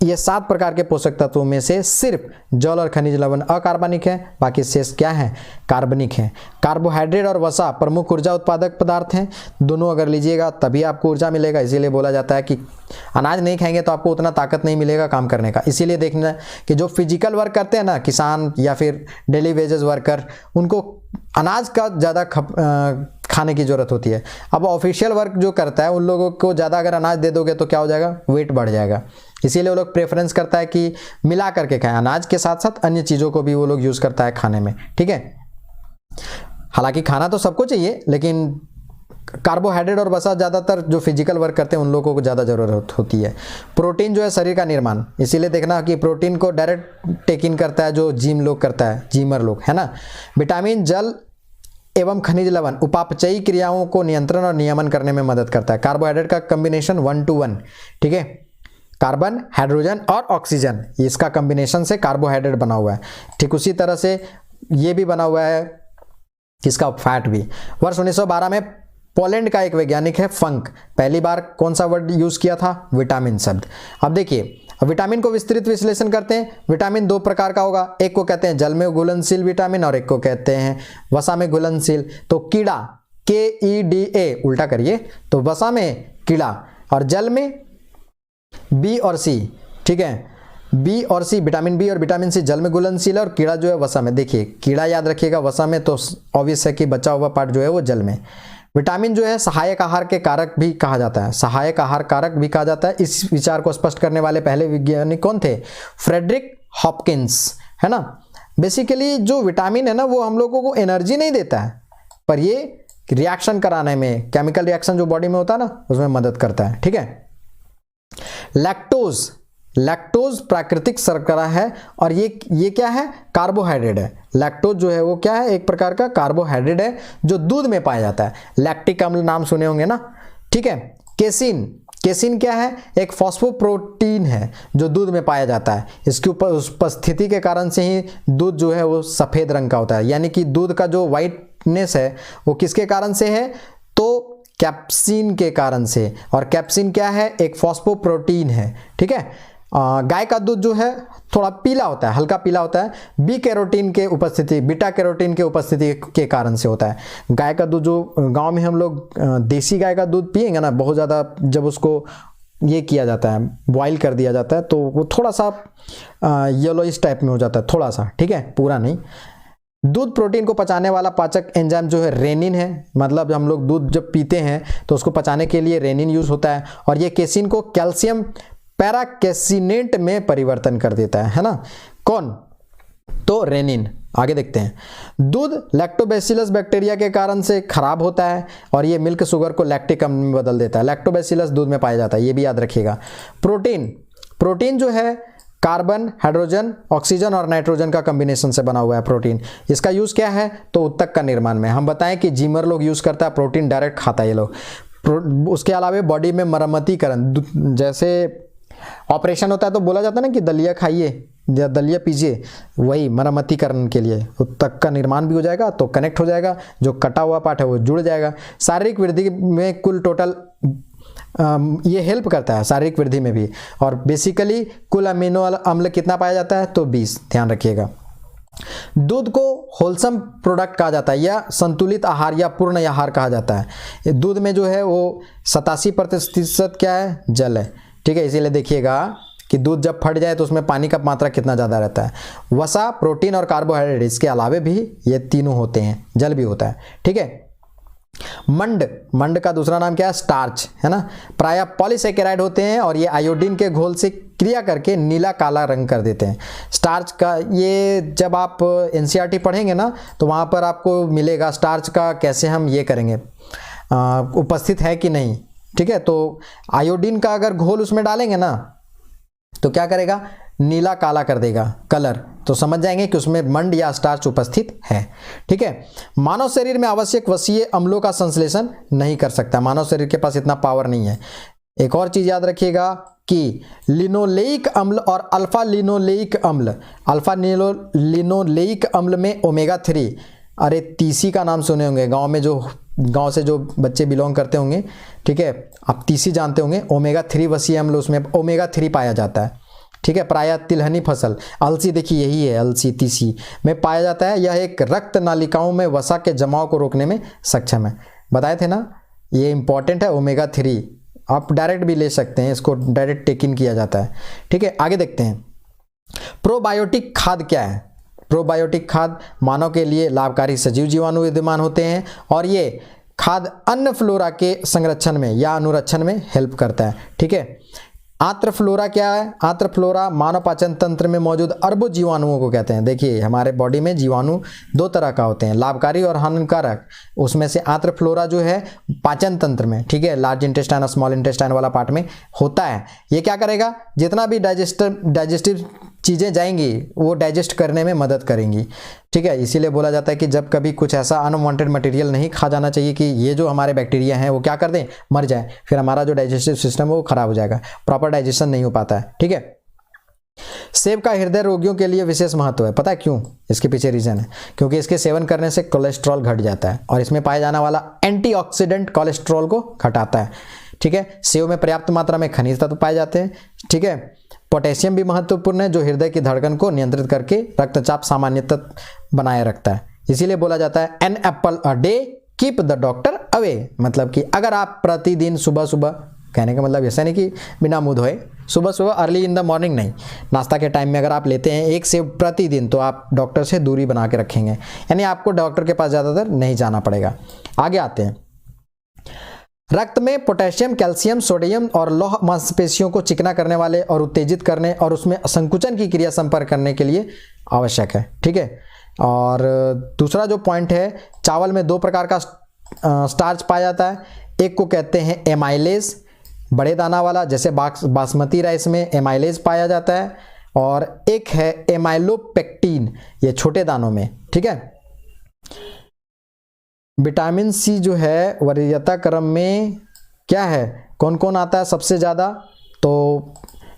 ये 7 प्रकार के पोषक तत्वों में से सिर्फ जल और खनिज लवण अकार्बनिक है, बाकी शेष क्या है? कार्बनिक है। कार्बोहाइड्रेट और वसा प्रमुख ऊर्जा उत्पादक पदार्थ हैं, दोनों अगर लीजिएगा तभी आपको ऊर्जा मिलेगा। इसीलिए बोला जाता है कि अनाज नहीं खाएंगे तो आपको उतना ताकत नहीं मिलेगा काम करने का। इसीलिए देखना कि जो फिजिकल वर्क करते हैं ना, किसान या फिर डेली वेजेस वर्कर, उनको अनाज का ज़्यादा खाने की ज़रूरत होती है। अब ऑफिशियल वर्क जो करता है उन लोगों को ज़्यादा अगर अनाज दे दोगे तो क्या हो जाएगा? वेट बढ़ जाएगा। इसीलिए वो लोग प्रेफरेंस करता है कि मिला करके खाएं, अनाज के साथ साथ अन्य चीज़ों को भी वो लोग यूज़ करता है खाने में, ठीक है। हालांकि खाना तो सबको चाहिए, लेकिन कार्बोहाइड्रेट और वसा ज़्यादातर जो फिजिकल वर्क करते हैं उन लोगों को ज़्यादा ज़रूरत होती है। प्रोटीन जो है शरीर का निर्माण, इसीलिए देखना कि प्रोटीन को डायरेक्ट टेक इन करता है जो जिम लोग करता है, जिमर लोग, है ना। विटामिन, जल एवं खनिज लवण उपापचयी क्रियाओं को नियंत्रण और नियमन करने में मदद करता है। कार्बोहाइड्रेट का कॉम्बिनेशन 1 to 1, ठीक है, कार्बन, हाइड्रोजन और ऑक्सीजन, इसका कॉम्बिनेशन से कार्बोहाइड्रेट बना हुआ है। ठीक उसी तरह से ये भी बना हुआ है, इसका फैट भी। वर्ष 1912 में पोलैंड का एक वैज्ञानिक है फंक। पहली बार कौन सा वर्ड यूज किया था? विटामिन शब्द। अब देखिए विटामिन को विस्तृत विश्लेषण करते हैं। विटामिन दो प्रकार का होगा, एक को कहते हैं जल में घुलनशील विटामिन और एक को कहते हैं वसा में घुलनशील। तो कीड़ा KEDA उल्टा करिए तो वसा में कीड़ा और जल में B और C, ठीक है, B और C, विटामिन B और विटामिन C जल में घुलनशील है और कीड़ा जो है वसा में। देखिए कीड़ा याद रखिएगा वसा में, तो ऑब्वियस है कि बचा हुआ पार्ट जो है वो जल में। विटामिन जो है सहायक आहार के कारक भी कहा जाता है, सहायक आहार कारक भी कहा जाता है। इस विचार को स्पष्ट करने वाले पहले वैज्ञानिक कौन थे? फ्रेडरिक हॉपकिंस, है ना। बेसिकली जो विटामिन है ना वो हम लोगों को एनर्जी नहीं देता है, पर ये रिएक्शन कराने में, केमिकल रिएक्शन जो बॉडी में होता है ना उसमें मदद करता है, ठीक है। लैक्टोज, लैक्टोज प्राकृतिक शर्करा है और ये क्या है? कार्बोहाइड्रेट है। लैक्टोज जो है वो क्या है? एक प्रकार का कार्बोहाइड्रेट है जो दूध में पाया जाता है। लैक्टिक अम्ल नाम सुने होंगे ना, ठीक है। केसिन, केसिन क्या है? एक फॉस्फोप्रोटीन है जो दूध में पाया जाता है। इसकी उपस्थिति के कारण से ही दूध जो है वो सफेद रंग का होता है, यानी कि दूध का जो व्हाइटनेस है वो किसके कारण से है? तो कैप्सिन के कारण से। और कैप्सिन क्या है? एक फॉस्फोप्रोटीन है, ठीक है। गाय का दूध जो है थोड़ा पीला होता है, हल्का पीला होता है, बी कैरोटीन के उपस्थिति, बीटा कैरोटीन के उपस्थिति के कारण से होता है। गाय का दूध जो गांव में हम लोग देसी गाय का दूध पिएंगे ना, बहुत ज़्यादा जब उसको ये किया जाता है, बॉईल कर दिया जाता है, तो वो थोड़ा सा येलोइश टाइप में हो जाता है, थोड़ा सा, ठीक है, पूरा नहीं। दूध प्रोटीन को पचाने वाला पाचक एंजाइम जो है रेनिन है, मतलब हम लोग दूध जब पीते हैं तो उसको पचाने के लिए रेनिन यूज होता है और ये केसिन को कैल्शियम पैराकेसिनेट में परिवर्तन कर देता है ना। कौन? तो रेनिन। आगे देखते हैं। दूध लैक्टोबैसिलस बैक्टीरिया के कारण से खराब होता है और ये मिल्क शुगर को लैक्टिक अम्ल में बदल देता है। लैक्टोबैसिलस दूध में पाया जाता है, ये भी याद रखिएगा। प्रोटीन, प्रोटीन जो है कार्बन, हाइड्रोजन, ऑक्सीजन और नाइट्रोजन का कॉम्बिनेशन से बना हुआ है प्रोटीन। इसका यूज क्या है? तो उत्तक का निर्माण में। हम बताएं कि जिमर लोग यूज करता है, प्रोटीन डायरेक्ट खाता है ये लोग। उसके अलावा बॉडी में मरम्मतीकरण, जैसे ऑपरेशन होता है तो बोला जाता है ना कि दलिया खाइए या दलिया पीजिए, वही मरम्मतीकरण के लिए। उत्तक का निर्माण भी हो जाएगा तो कनेक्ट हो जाएगा, जो कटा हुआ पार्ट है वो जुड़ जाएगा। शारीरिक वृद्धि में कुल टोटल ये हेल्प करता है, शारीरिक वृद्धि में भी। और बेसिकली कुल अमीनो अम्ल कितना पाया जाता है? तो 20, ध्यान रखिएगा। दूध को होलसम प्रोडक्ट कहा जाता है या संतुलित आहार या पूर्ण आहार कहा जाता है। दूध में जो है वो 87% क्या है? जल है, ठीक है। इसीलिए देखिएगा कि दूध जब फट जाए तो उसमें पानी का मात्रा कितना ज़्यादा रहता है। वसा, प्रोटीन और कार्बोहाइड्रेट, इसके अलावे भी ये तीनों होते हैं, जल भी होता है, ठीक है। मंड, मंड का दूसरा नाम क्या है? स्टार्च, है ना। प्रायः पॉलीसेकेराइड होते हैं और ये आयोडीन के घोल से क्रिया करके नीला काला रंग कर देते हैं। स्टार्च का ये जब आप NCERT पढ़ेंगे ना तो वहाँ पर आपको मिलेगा स्टार्च का कैसे हम ये करेंगे, उपस्थित है कि नहीं, ठीक है। तो आयोडीन का अगर घोल उसमें डालेंगे ना तो क्या करेगा? नीला काला कर देगा कलर, तो समझ जाएंगे कि उसमें मंड या स्टार्च उपस्थित है, ठीक है। मानव शरीर में आवश्यक वसीय अम्लों का संश्लेषण नहीं कर सकता, मानव शरीर के पास इतना पावर नहीं है। एक और चीज याद रखिएगा कि लिनोलेइक अम्ल और अल्फा लिनोलेइक अम्ल, अल्फा लिनोलेइक अम्ल में ओमेगा 3, अरे तीसी का नाम सुने होंगे, गांव से जो बच्चे बिलोंग करते होंगे, ठीक है, आप तीसी जानते होंगे। ओमेगा 3 वसीय अम्ल उसमें ओमेगा 3 पाया जाता है, ठीक है। प्रायः तिलहनी फसल, अलसी, देखिए यही है अलसी, तीसी में पाया जाता है। यह एक रक्त नालिकाओं में वसा के जमाव को रोकने में सक्षम है। बताए थे ना, ये इंपॉर्टेंट है। ओमेगा 3 आप डायरेक्ट भी ले सकते हैं, इसको डायरेक्ट टेक इन किया जाता है, ठीक है। आगे देखते हैं। प्रोबायोटिक खाद्य क्या है? प्रोबायोटिक खाद्य मानव के लिए लाभकारी सजीव जीवाणु विद्यमान होते हैं और ये खाद्य अन्न फ्लोरा के संरक्षण में या अनुरक्षण में हेल्प करता है, ठीक है। आंत्र फ्लोरा क्या है? आंत्र फ्लोरा मानव पाचन तंत्र में मौजूद अरबों जीवाणुओं को कहते हैं। देखिए हमारे बॉडी में जीवाणु दो तरह का होते हैं, लाभकारी और हानिकारक। उसमें से आंत्र फ्लोरा जो है पाचन तंत्र में, ठीक है, लार्ज इंटेस्टाइन और स्मॉल इंटेस्टाइन वाला पार्ट में होता है। ये क्या करेगा? जितना भी डाइजेस्टिव चीज़ें जाएंगी वो डाइजेस्ट करने में मदद करेंगी, ठीक है। इसीलिए बोला जाता है कि जब कभी कुछ ऐसा अनवांटेड मटेरियल नहीं खा जाना चाहिए कि ये जो हमारे बैक्टीरिया हैं वो क्या कर दें, मर जाए, फिर हमारा जो डाइजेस्टिव सिस्टम है वो खराब हो जाएगा, प्रॉपर डाइजेशन नहीं हो पाता है, ठीक है। सेब का हृदय रोगियों के लिए विशेष महत्व है। पता है क्यों? इसके पीछे रीजन है, क्योंकि इसके सेवन करने से कोलेस्ट्रॉल घट जाता है और इसमें पाया जाने वाला एंटीऑक्सीडेंट कोलेस्ट्रॉल को घटाता है। ठीक है, सेब में पर्याप्त मात्रा में खनिज तत्व पाए जाते हैं। ठीक है, पोटेशियम भी महत्वपूर्ण है जो हृदय की धड़कन को नियंत्रित करके रक्तचाप सामान्यतः बनाए रखता है। इसीलिए बोला जाता है an apple a day keep the doctor away. मतलब कि अगर आप प्रतिदिन सुबह सुबह, कहने का मतलब ऐसा नहीं कि बिना मुंह धोए, सुबह सुबह अर्ली इन द मॉर्निंग नहीं, नाश्ता के टाइम में अगर आप लेते हैं एक सेब प्रतिदिन, तो आप डॉक्टर से दूरी बना के रखेंगे, यानी आपको डॉक्टर के पास ज़्यादातर नहीं जाना पड़ेगा। आगे आते हैं, रक्त में पोटेशियम, कैल्शियम, सोडियम और लौह मांसपेशियों को चिकना करने वाले और उत्तेजित करने और उसमें संकुचन की क्रिया संपर्क करने के लिए आवश्यक है। ठीक है, और दूसरा जो पॉइंट है, चावल में दो प्रकार का स्टार्च पाया जाता है। एक को कहते हैं एमाइलेज, बड़े दाना वाला, जैसे बासमती राइस में एमाइलेज पाया जाता है, और एक है एमाइलोपेक्टिन, ये छोटे दानों में। ठीक है, विटामिन सी जो है वरीयता क्रम में क्या है, कौन कौन आता है सबसे ज़्यादा, तो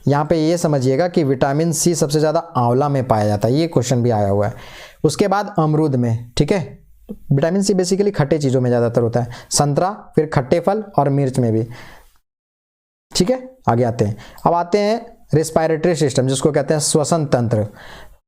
यहाँ पे ये समझिएगा कि विटामिन सी सबसे ज़्यादा आंवला में पाया जाता है, ये क्वेश्चन भी आया हुआ है। उसके बाद अमरूद में। ठीक है, विटामिन सी बेसिकली खट्टे चीज़ों में ज़्यादातर होता है, संतरा, फिर खट्टे फल और मिर्च में भी। ठीक है, आगे आते हैं। अब आते हैं रेस्पिरेटरी सिस्टम, जिसको कहते हैं श्वसन तंत्र।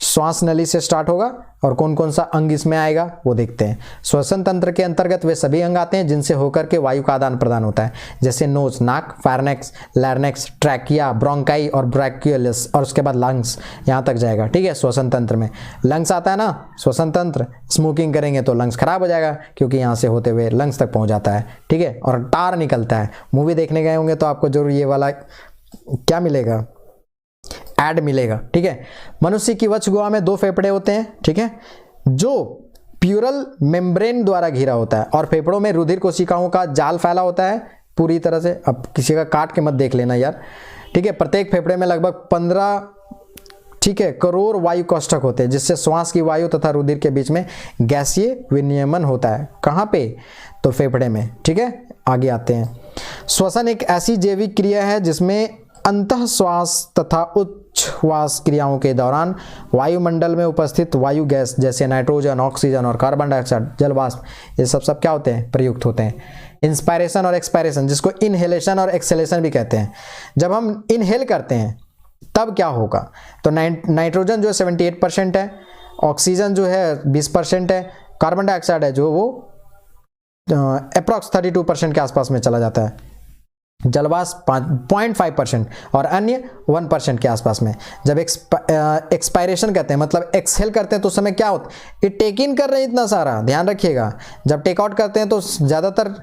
श्वास नली से स्टार्ट होगा और कौन कौन सा अंग इसमें आएगा वो देखते हैं। श्वसन तंत्र के अंतर्गत वे सभी अंग आते हैं जिनसे होकर के वायु का आदान प्रदान होता है, जैसे नोज, नाक, फार्नेक्स, लैरनेक्स, ट्रैकिया, ब्रोंकाई और ब्रैक्यूलस, और उसके बाद लंग्स, यहाँ तक जाएगा। ठीक है, श्वसन तंत्र में लंग्स आता है ना, श्वसन तंत्र। स्मोकिंग करेंगे तो लंग्स खराब हो जाएगा, क्योंकि यहाँ से होते हुए लंग्स तक पहुँच जाता है। ठीक है, और टार निकलता है। मूवी देखने गए होंगे तो आपको जरूर ये वाला क्या मिलेगा, ऐड मिलेगा। ठीक है, मनुष्य की वक्ष गुहा में दो फेफड़े होते हैं। ठीक है, जो प्यूरल मेम्ब्रेन द्वारा घिरा होता है, और फेफड़ों में रुधिर कोशिकाओं का जाल फैला होता है पूरी तरह से। अब किसी का काट के मत देख लेना यार। ठीक है, प्रत्येक फेफड़े में लगभग 15 करोड़ वायु कोष्ठक होते हैं, जिससे श्वास की वायु तथा रुधिर के बीच में गैसीय विनियमन होता है। कहाँ पे? तो फेफड़े में। ठीक है, आगे आते हैं। श्वसन एक ऐसी जैविक क्रिया है जिसमें अंतः श्वास तथा उच्छ्वास क्रियाओं के दौरान वायुमंडल में उपस्थित वायु गैस जैसे नाइट्रोजन, ऑक्सीजन और कार्बन डाइऑक्साइड, जल वाष्प, ये सब क्या होते हैं, प्रयुक्त होते हैं। इंस्पायरेशन और एक्सपायरेशन, जिसको इनहेलेशन और एक्सेलेशन भी कहते हैं। जब हम इनहेल करते हैं तब क्या होगा, तो नाइट्रोजन जो है 78% है, ऑक्सीजन जो है 20% है, कार्बन डाइऑक्साइड है जो वो अप्रॉक्स 32% के आसपास में चला जाता है, जलवाष्प 0.5% और अन्य 1% के आसपास में। जब एक्सपायरेशन कहते हैं, मतलब एक्सहेल करते हैं, तो उस समय क्या होता है, ये टेक इन कर रहे हैं इतना सारा, ध्यान रखिएगा। जब टेक आउट करते हैं तो ज़्यादातर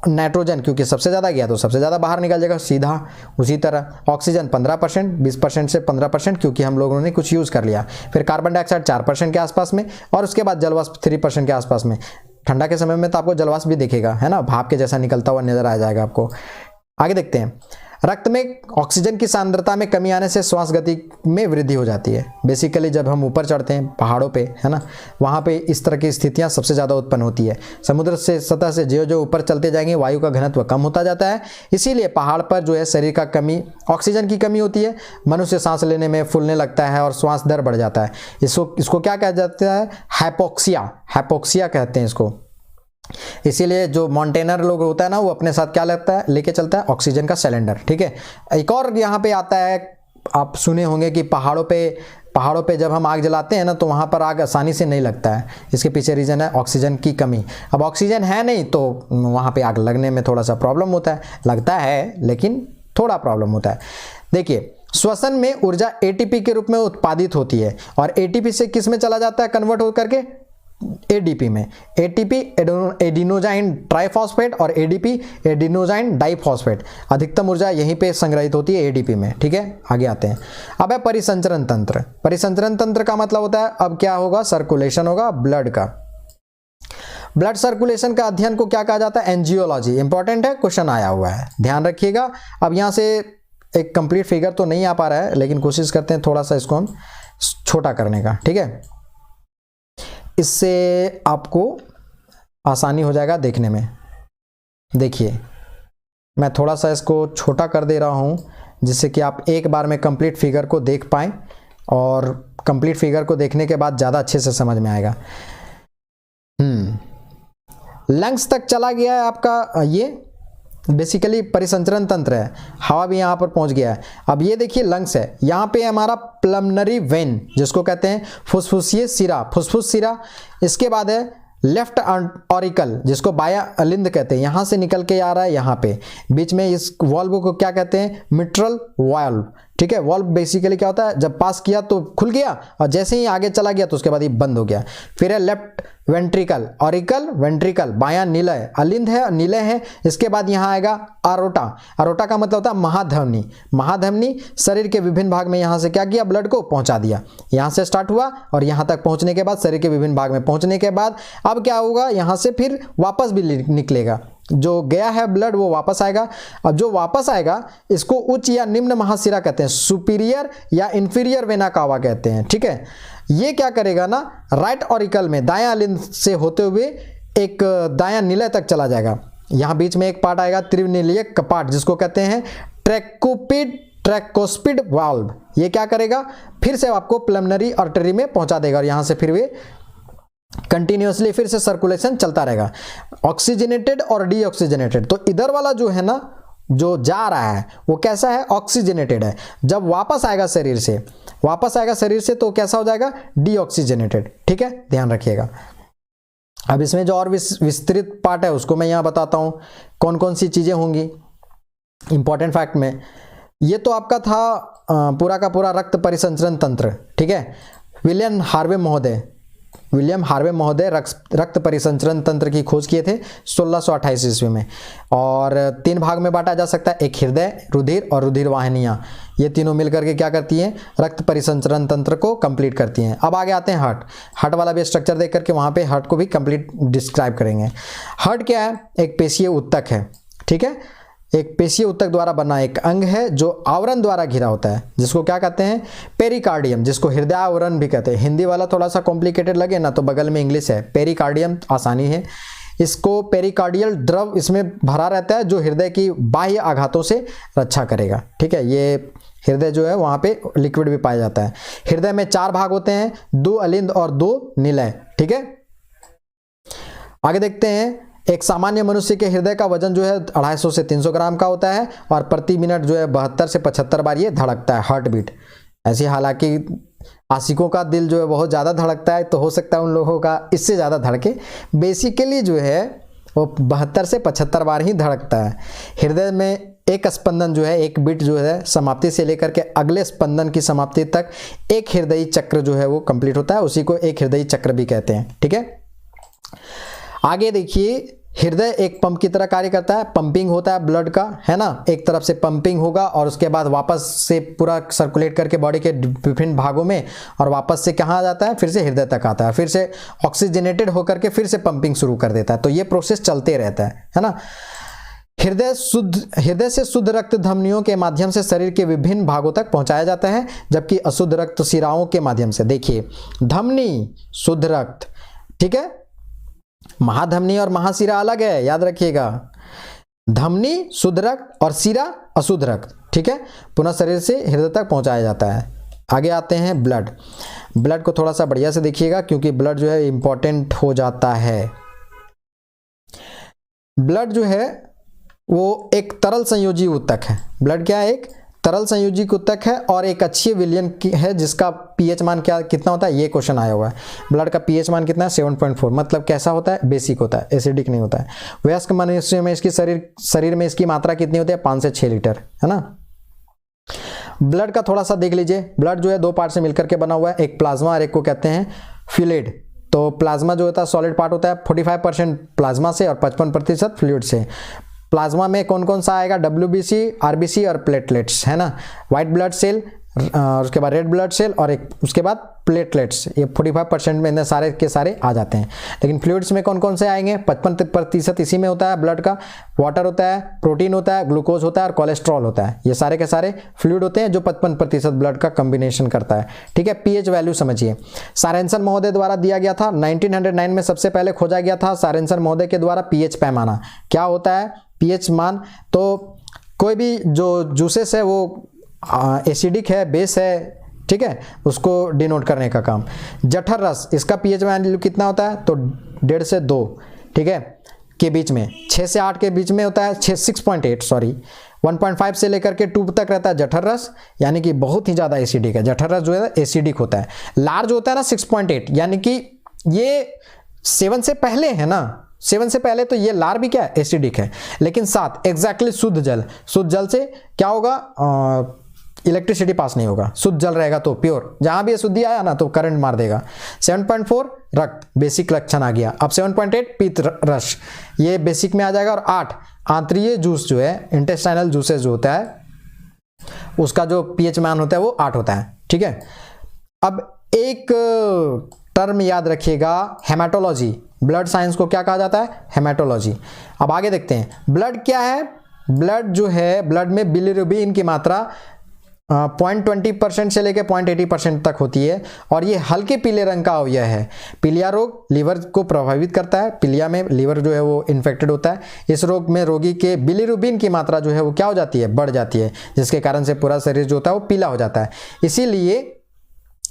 नाइट्रोजन, क्योंकि सबसे ज़्यादा गया तो सबसे ज़्यादा बाहर निकल जाएगा सीधा। उसी तरह ऑक्सीजन 15%, 20% से 15%, क्योंकि हम लोगों ने कुछ यूज़ कर लिया। फिर कार्बन डाइऑक्साइड 4% के आसपास में, और उसके बाद जलवाष्प 3% के आसपास में। ठंडा के समय में तो आपको जलवाष्प भी दिखेगा, है ना, भाप के जैसा निकलता हुआ नजर आ जाएगा आपको। आगे देखते हैं। रक्त में ऑक्सीजन की सांद्रता में कमी आने से श्वास गति में वृद्धि हो जाती है। बेसिकली जब हम ऊपर चढ़ते हैं पहाड़ों पे, है ना, वहाँ पे इस तरह की स्थितियाँ सबसे ज़्यादा उत्पन्न होती है। समुद्र से सतह से जो जो ऊपर चलते जाएंगे वायु का घनत्व कम होता जाता है, इसीलिए पहाड़ पर जो है शरीर का कमी, ऑक्सीजन की कमी होती है। मनुष्य सांस लेने में फूलने लगता है और श्वास दर बढ़ जाता है। इसको क्या कहा जाता है, हाइपोक्सिया कहते हैं इसको। इसीलिए जो माउंटेनर लोग होता है ना, वो अपने साथ क्या लगता है, लेके चलता है, ऑक्सीजन का सिलेंडर। ठीक है, एक और यहाँ पे आता है, आप सुने होंगे कि पहाड़ों पे जब हम आग जलाते हैं ना, तो वहाँ पर आग आसानी से नहीं लगता है। इसके पीछे रीज़न है ऑक्सीजन की कमी। अब ऑक्सीजन है नहीं तो वहाँ पे आग लगने में थोड़ा सा प्रॉब्लम होता है, लगता है लेकिन थोड़ा प्रॉब्लम होता है। देखिए, श्वसन में ऊर्जा एटीपी के रूप में उत्पादित होती है, और एटीपी से किस में चला जाता है, कन्वर्ट हो करके एडीपी में। एटीपी एडिनोजाइन ट्राइफॉस्फेट और एडीपी एडिनोजाइन डाइफॉस्फेट। अधिकतम ऊर्जा यहीं पे संग्रहित होती है एडीपी में। ठीक है, आगे आते हैं। अब है परिसंचरण तंत्र। परिसंचरण तंत्र का मतलब होता है, अब क्या होगा, सर्कुलेशन होगा ब्लड का। ब्लड सर्कुलेशन का अध्ययन को क्या कहा जाता है, एंजियोलॉजी। इंपॉर्टेंट है, क्वेश्चन आया हुआ है, ध्यान रखिएगा। अब यहाँ से एक कंप्लीट फिगर तो नहीं आ पा रहा है, लेकिन कोशिश करते हैं थोड़ा सा इसको हम छोटा करने का। ठीक है, इससे आपको आसानी हो जाएगा देखने में। देखिए, मैं थोड़ा सा इसको छोटा कर दे रहा हूँ, जिससे कि आप एक बार में कंप्लीट फिगर को देख पाएँ और कंप्लीट फिगर को देखने के बाद ज़्यादा अच्छे से समझ में आएगा। लंग्स तक चला गया है आपका, ये बेसिकली परिसंचरण तंत्र है, हवा भी यहाँ पर पहुँच गया है। अब ये देखिए लंग्स है, यहाँ पे हमारा पल्मोनरी वेन जिसको कहते हैं फुसफुसीय सिरा, फुसफुस सिरा। इसके बाद है लेफ्ट ऑरिकल जिसको बाया अलिंद कहते हैं, यहाँ से निकल के आ रहा है यहाँ पे बीच में। इस वॉल्व को क्या कहते हैं? Mitral valve. ठीक है, वॉल्व बेसिकली क्या होता है, जब पास किया तो खुल गया और जैसे ही आगे चला गया तो उसके बाद ये बंद हो गया। फिर है लेफ्ट वेंट्रिकल, ऑरिकल वेंट्रिकल, बायां निलय, अलिंद है निलय है। इसके बाद यहाँ आएगा अरोटा। अरोटा का मतलब होता है महाधमनी। महाधमनी शरीर के विभिन्न भाग में यहाँ से क्या किया, ब्लड को पहुँचा दिया। यहाँ से स्टार्ट हुआ और यहाँ तक पहुँचने के बाद शरीर के विभिन्न भाग में पहुँचने के बाद अब क्या होगा, यहाँ से फिर वापस भी निकलेगा, जो गया है ब्लड वो वापस आएगा। अब जो वापस आएगा इसको उच्च या निम्न महाशिरा कहते हैं, सुपीरियर या इंफीरियर वेना कावा कहते हैं। ठीक है, ये क्या करेगा ना, राइट ऑरिकल में दायां अलिंद से होते हुए एक दायां निलय तक चला जाएगा। यहाँ बीच में एक पार्ट आएगा त्रिनिलीय कपाट जिसको कहते हैं ट्रैकोस्पिड वाल्व। ये क्या करेगा, फिर से आपको पल्मोनरी आर्टरी में पहुंचा देगा और यहाँ से फिर वे कंटिन्यूअसली फिर से सर्कुलेशन चलता रहेगा, ऑक्सीजनेटेड और डीऑक्सीजनेटेड। तो इधर वाला जो है ना, जो जा रहा है वो कैसा है, ऑक्सीजनेटेड है। जब वापस आएगा शरीर से तो कैसा हो जाएगा, डीऑक्सीजनेटेड। ठीक है, ध्यान रखिएगा। अब इसमें जो और विस्तृत पार्ट है उसको मैं यहाँ बताता हूँ कौन कौन सी चीजें होंगी इंपॉर्टेंट फैक्ट में। ये तो आपका था पूरा का पूरा रक्त परिसंचरण तंत्र। ठीक है, विलियम हार्वे महोदय रक्त परिसंचरण तंत्र की खोज किए थे 1628 ईस्वी में, और 3 भाग में बांटा जा सकता है, एक हृदय, रुधिर और रुधिर वाहिनियाँ। ये तीनों मिलकर के क्या करती हैं, रक्त परिसंचरण तंत्र को कंप्लीट करती हैं। अब आगे आते हैं हार्ट वाला भी स्ट्रक्चर देख करके वहाँ पे हार्ट को भी कंप्लीट डिस्क्राइब करेंगे। हार्ट क्या है, एक पेशीय ऊतक है। ठीक है, एक पेशीय ऊतक द्वारा बना एक अंग है जो आवरण द्वारा घिरा होता है, जिसको क्या कहते हैं, पेरिकार्डियम, जिसको हृदय आवरण भी कहते हैं। हिंदी वाला थोड़ा सा कॉम्प्लिकेटेड लगे ना तो बगल में इंग्लिश है, पेरिकार्डियम आसानी है। इसको पेरिकार्डियल द्रव इसमें भरा रहता है जो हृदय की बाह्य आघातों से रक्षा करेगा। ठीक है, ये हृदय जो है वहाँ पे लिक्विड भी पाया जाता है। हृदय में 4 भाग होते हैं, 2 अलिंद और 2 निलय। ठीक है, आगे देखते हैं। एक सामान्य मनुष्य के हृदय का वजन जो है 250 से 300 ग्राम का होता है और प्रति मिनट जो है 72 से 75 बार ये धड़कता है, हार्ट बीट। ऐसे हालांकि आशिकों का दिल जो है बहुत ज़्यादा धड़कता है, तो हो सकता है उन लोगों का इससे ज़्यादा धड़के। बेसिकली जो है वो 72 से 75 बार ही धड़कता है। हृदय में एक स्पंदन जो है, एक बीट जो है समाप्ति से लेकर के अगले स्पंदन की समाप्ति तक एक हृदयी चक्र जो है वो कंप्लीट होता है, उसी को एक हृदयी चक्र भी कहते हैं। ठीक है, आगे देखिए, हृदय एक पंप की तरह कार्य करता है, पंपिंग होता है ब्लड का, है ना। एक तरफ से पंपिंग होगा और उसके बाद वापस से पूरा सर्कुलेट करके बॉडी के विभिन्न भागों में और वापस से कहाँ आ जाता है, फिर से हृदय तक आता है, फिर से ऑक्सीजनेटेड होकर के फिर से पंपिंग शुरू कर देता है। तो ये प्रोसेस चलते रहता है ना। हृदय से शुद्ध रक्त धमनियों के माध्यम से शरीर के विभिन्न भागों तक पहुंचाया जाता है, जबकि अशुद्ध रक्त शिराओं के माध्यम से। देखिए, धमनी शुद्ध रक्त, ठीक है, महाधमनी और महाशिरा अलग है, याद रखिएगा। धमनी शुद्ध रक्त और शिरा अशुद्ध रक्त। ठीक है, पुनः शरीर से हृदय तक पहुंचाया जाता है। आगे आते हैं ब्लड को थोड़ा सा बढ़िया से देखिएगा क्योंकि ब्लड जो है इंपॉर्टेंट हो जाता है। ब्लड जो है वो एक तरल संयोजी ऊतक है। ब्लड क्या है, एक तरल संयोजी ऊतक है और एक अक्षीय विलयन है जिसका पीएच मान कितना होता है, ये क्वेश्चन आया हुआ है। ब्लड का पीएच मान कितना है, 7.4। मतलब कैसा होता है, बेसिक होता है, एसिडिक नहीं होता है। वयस्क मनुष्य में इसकी शरीर में इसकी मात्रा कितनी होती है, 5 से 6 लीटर, है ना। ब्लड का थोड़ा सा देख लीजिए। ब्लड जो है 2 पार्ट से मिलकर के बना हुआ है, एक प्लाज्मा और एक को कहते हैं फ्लूइड। तो प्लाज्मा जो होता है सॉलिड पार्ट होता है, 45% प्लाज्मा से और 55% फ्लूइड से। प्लाज्मा में कौन कौन सा आएगा, WBC, RBC और प्लेटलेट्स, है ना। व्हाइट ब्लड सेल, उसके बाद रेड ब्लड सेल और एक उसके बाद प्लेटलेट्स। ये 45% में सारे के सारे आ जाते हैं। लेकिन फ्लूइड्स में कौन कौन से आएंगे, 55% इसी में होता है ब्लड का। वाटर होता है, प्रोटीन होता है, ग्लूकोज होता है और कोलेस्ट्रॉल होता है। ये सारे के सारे फ्लूइड होते हैं जो 55% ब्लड का कॉम्बिनेशन करता है। ठीक है, पीएच वैल्यू समझिए। सारेंसन महोदय द्वारा दिया गया था, 1909 में सबसे पहले खोजा गया था सारेंसन महोदय के द्वारा पीएच पैमाना। क्या होता है पीएच मान, तो कोई भी जो जूसेस है वो एसिडिक है, बेस है, ठीक है, उसको डिनोट करने का काम। जठर रस, इसका पीएच वैल्यू कितना होता है? तो 1.5 से 2, ठीक है, के बीच में, 6 से 8 के बीच में होता है, 6.8 सॉरी, 1.5 से लेकर के 2 तक रहता है जठर रस, यानी कि बहुत ही ज़्यादा एसिडिक है। जठर रस जो है एसिडिक होता है। लार्ज होता है ना 6.8, यानी कि ये 7 से पहले है ना, 7 से पहले तो ये लार भी क्या है? एसिडिक है। लेकिन 7 एग्जैक्टली शुद्ध जल, शुद्ध जल से क्या होगा? इलेक्ट्रिसिटी पास नहीं होगा। शुद्ध जल रहेगा तो प्योर, जहां भी अशुद्धि आया ना तो करंट मार देगा। 7.4 रक्त, बेसिक लक्षण आ गया। अब 7.8 पित्त रस, ये बेसिक में आ जाएगा। और 8 आंतरीय जूस जो है, इंटेस्टाइनल जूसेस जो होता है, उसका जो पीएच मान होता है वो 8 होता है, ठीक है। अब एक टर्म याद रखिएगा, हेमाटोलॉजी, ब्लड साइंस को क्या कहा जाता है? हेमाटोलॉजी। अब आगे देखते हैं, ब्लड क्या है? ब्लड जो है, ब्लड में बिलिरुबिन की मात्रा 0.20% से लेकर 0.80% तक होती है, और ये हल्के पीले रंग का अवयव है। पीलिया रोग लीवर को प्रभावित करता है। पीलिया में लीवर जो है वो इन्फेक्टेड होता है। इस रोग में रोगी के बिलिरुबिन की मात्रा जो है वो क्या हो जाती है? बढ़ जाती है, जिसके कारण से पूरा शरीर जो होता है वो पीला हो जाता है। इसीलिए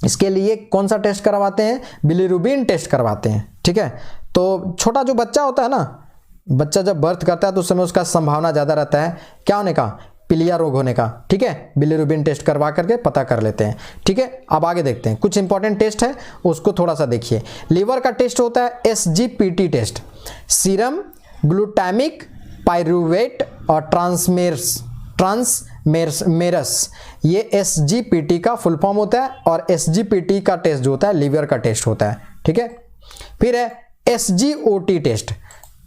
इसके लिए कौन सा टेस्ट करवाते हैं? बिलिरुबिन टेस्ट करवाते हैं, ठीक है। तो छोटा जो बच्चा होता है ना, बच्चा जब बर्थ करता है तो उस समय उसका संभावना ज़्यादा रहता है क्या होने का? पीलिया रोग होने का, ठीक है। बिलिरुबिन टेस्ट करवा करके पता कर लेते हैं, ठीक है। अब आगे देखते हैं, कुछ इंपॉर्टेंट टेस्ट है उसको थोड़ा सा देखिए। लीवर का टेस्ट होता है SGPT test, serum glutamic pyruvate और ट्रांसमेरस, ये SGPT का फुल फॉर्म होता है। और SGPT का टेस्ट जो होता है लीवर का टेस्ट होता है, ठीक है। फिर है SGOT टेस्ट।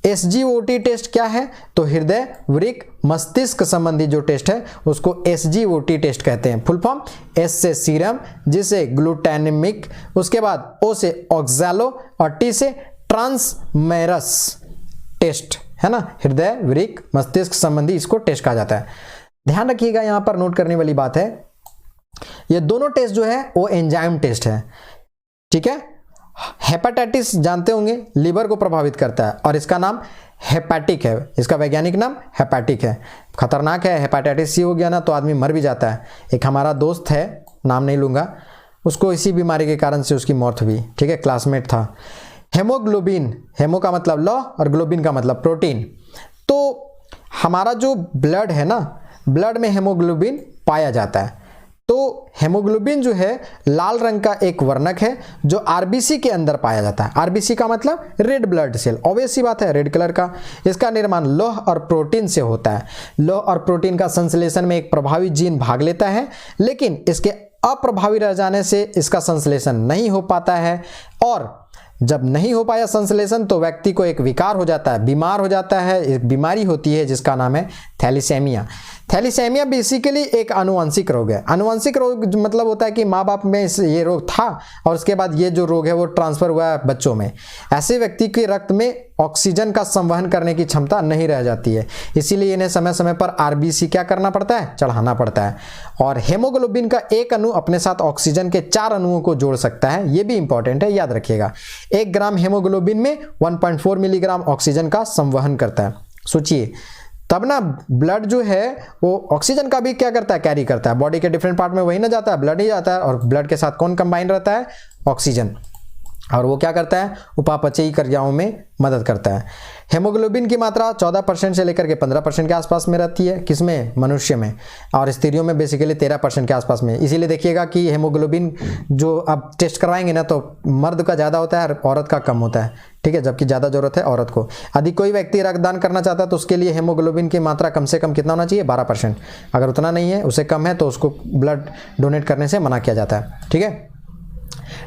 SGOT टेस्ट क्या है? तो हृदय वृक्क मस्तिष्क संबंधी जो टेस्ट है उसको SGOT टेस्ट कहते हैं। फुल फॉर्म, S से सीरम, G से ग्लूटामिक, उसके बाद O से ऑक्सैलो और T से ट्रांसमेरस टेस्ट, है ना। हृदय वृक्क मस्तिष्क संबंधी इसको टेस्ट कहा जाता है। ध्यान रखिएगा, यहां पर नोट करने वाली बात है, ये दोनों टेस्ट जो है वो एंजाइम टेस्ट है, ठीक है। हेपेटाइटिस जानते होंगे, लीवर को प्रभावित करता है और इसका नाम हेपेटिक है, इसका वैज्ञानिक नाम हेपेटिक है। खतरनाक है, हेपेटाइटिस सी हो गया ना तो आदमी मर भी जाता है। एक हमारा दोस्त है, नाम नहीं लूंगा, उसको इसी बीमारी के कारण से उसकी मौत हुई, ठीक है, क्लासमेट था। हेमोग्लोबिन, हेमो का मतलब लौ और ग्लोबिन का मतलब प्रोटीन। तो हमारा जो ब्लड है ना, ब्लड में हेमोग्लोबिन पाया जाता है। तो हेमोग्लोबिन जो है लाल रंग का एक वर्णक है जो आरबीसी के अंदर पाया जाता है। आरबीसी का मतलब रेड ब्लड सेल, ऑब्वियस सी बात है, रेड कलर का। इसका निर्माण लौह और प्रोटीन से होता है। लौह और प्रोटीन का संश्लेषण में एक प्रभावी जीन भाग लेता है, लेकिन इसके अप्रभावी रह जाने से इसका संश्लेषण नहीं हो पाता है, और जब नहीं हो पाया संश्लेषण तो व्यक्ति को एक विकार हो जाता है, बीमार हो जाता है। एक बीमारी होती है जिसका नाम है थैलीसेमिया। थैलीसेमिया बेसिकली एक आनुवंशिक रोग है। आनुवंशिक रोग मतलब होता है कि माँ बाप में ये रोग था और उसके बाद ये जो रोग है वो ट्रांसफर हुआ है बच्चों में। ऐसे व्यक्ति के रक्त में ऑक्सीजन का संवहन करने की क्षमता नहीं रह जाती है, इसीलिए इन्हें समय समय पर आरबीसी क्या करना पड़ता है? चढ़ाना पड़ता है। और हेमोग्लोबिन का एक अणु अपने साथ ऑक्सीजन के 4 अणुओं को जोड़ सकता है, ये भी इंपॉर्टेंट है, याद रखिएगा। 1 ग्राम हेमोग्लोबिन में 1.4 मिलीग्राम ऑक्सीजन का संवहन करता है। सोचिए, तब ना ब्लड जो है वो ऑक्सीजन का भी क्या करता है? कैरी करता है। बॉडी के डिफरेंट पार्ट में वही ना जाता है, ब्लड ही जाता है, और ब्लड के साथ कौन कंबाइन रहता है? ऑक्सीजन। और वो क्या करता है? उपापचयी क्रियाओं में मदद करता है। हेमोग्लोबिन की मात्रा 14% से लेकर के 15% के आसपास में रहती है। किसमें? मनुष्य में। और स्त्रियों में बेसिकली 13% के आसपास में। इसीलिए देखिएगा कि हेमोग्लोबिन जो आप टेस्ट करवाएंगे ना तो मर्द का ज़्यादा होता है और औरत का कम होता है, ठीक है, जबकि ज़्यादा जरूरत है औरत को। यदि कोई व्यक्ति रक्तदान करना चाहता है तो उसके लिए हेमोग्लोबिन की मात्रा कम से कम कितना होना चाहिए? 12%। अगर उतना नहीं है, उससे कम है, तो उसको ब्लड डोनेट करने से मना किया जाता है, ठीक है।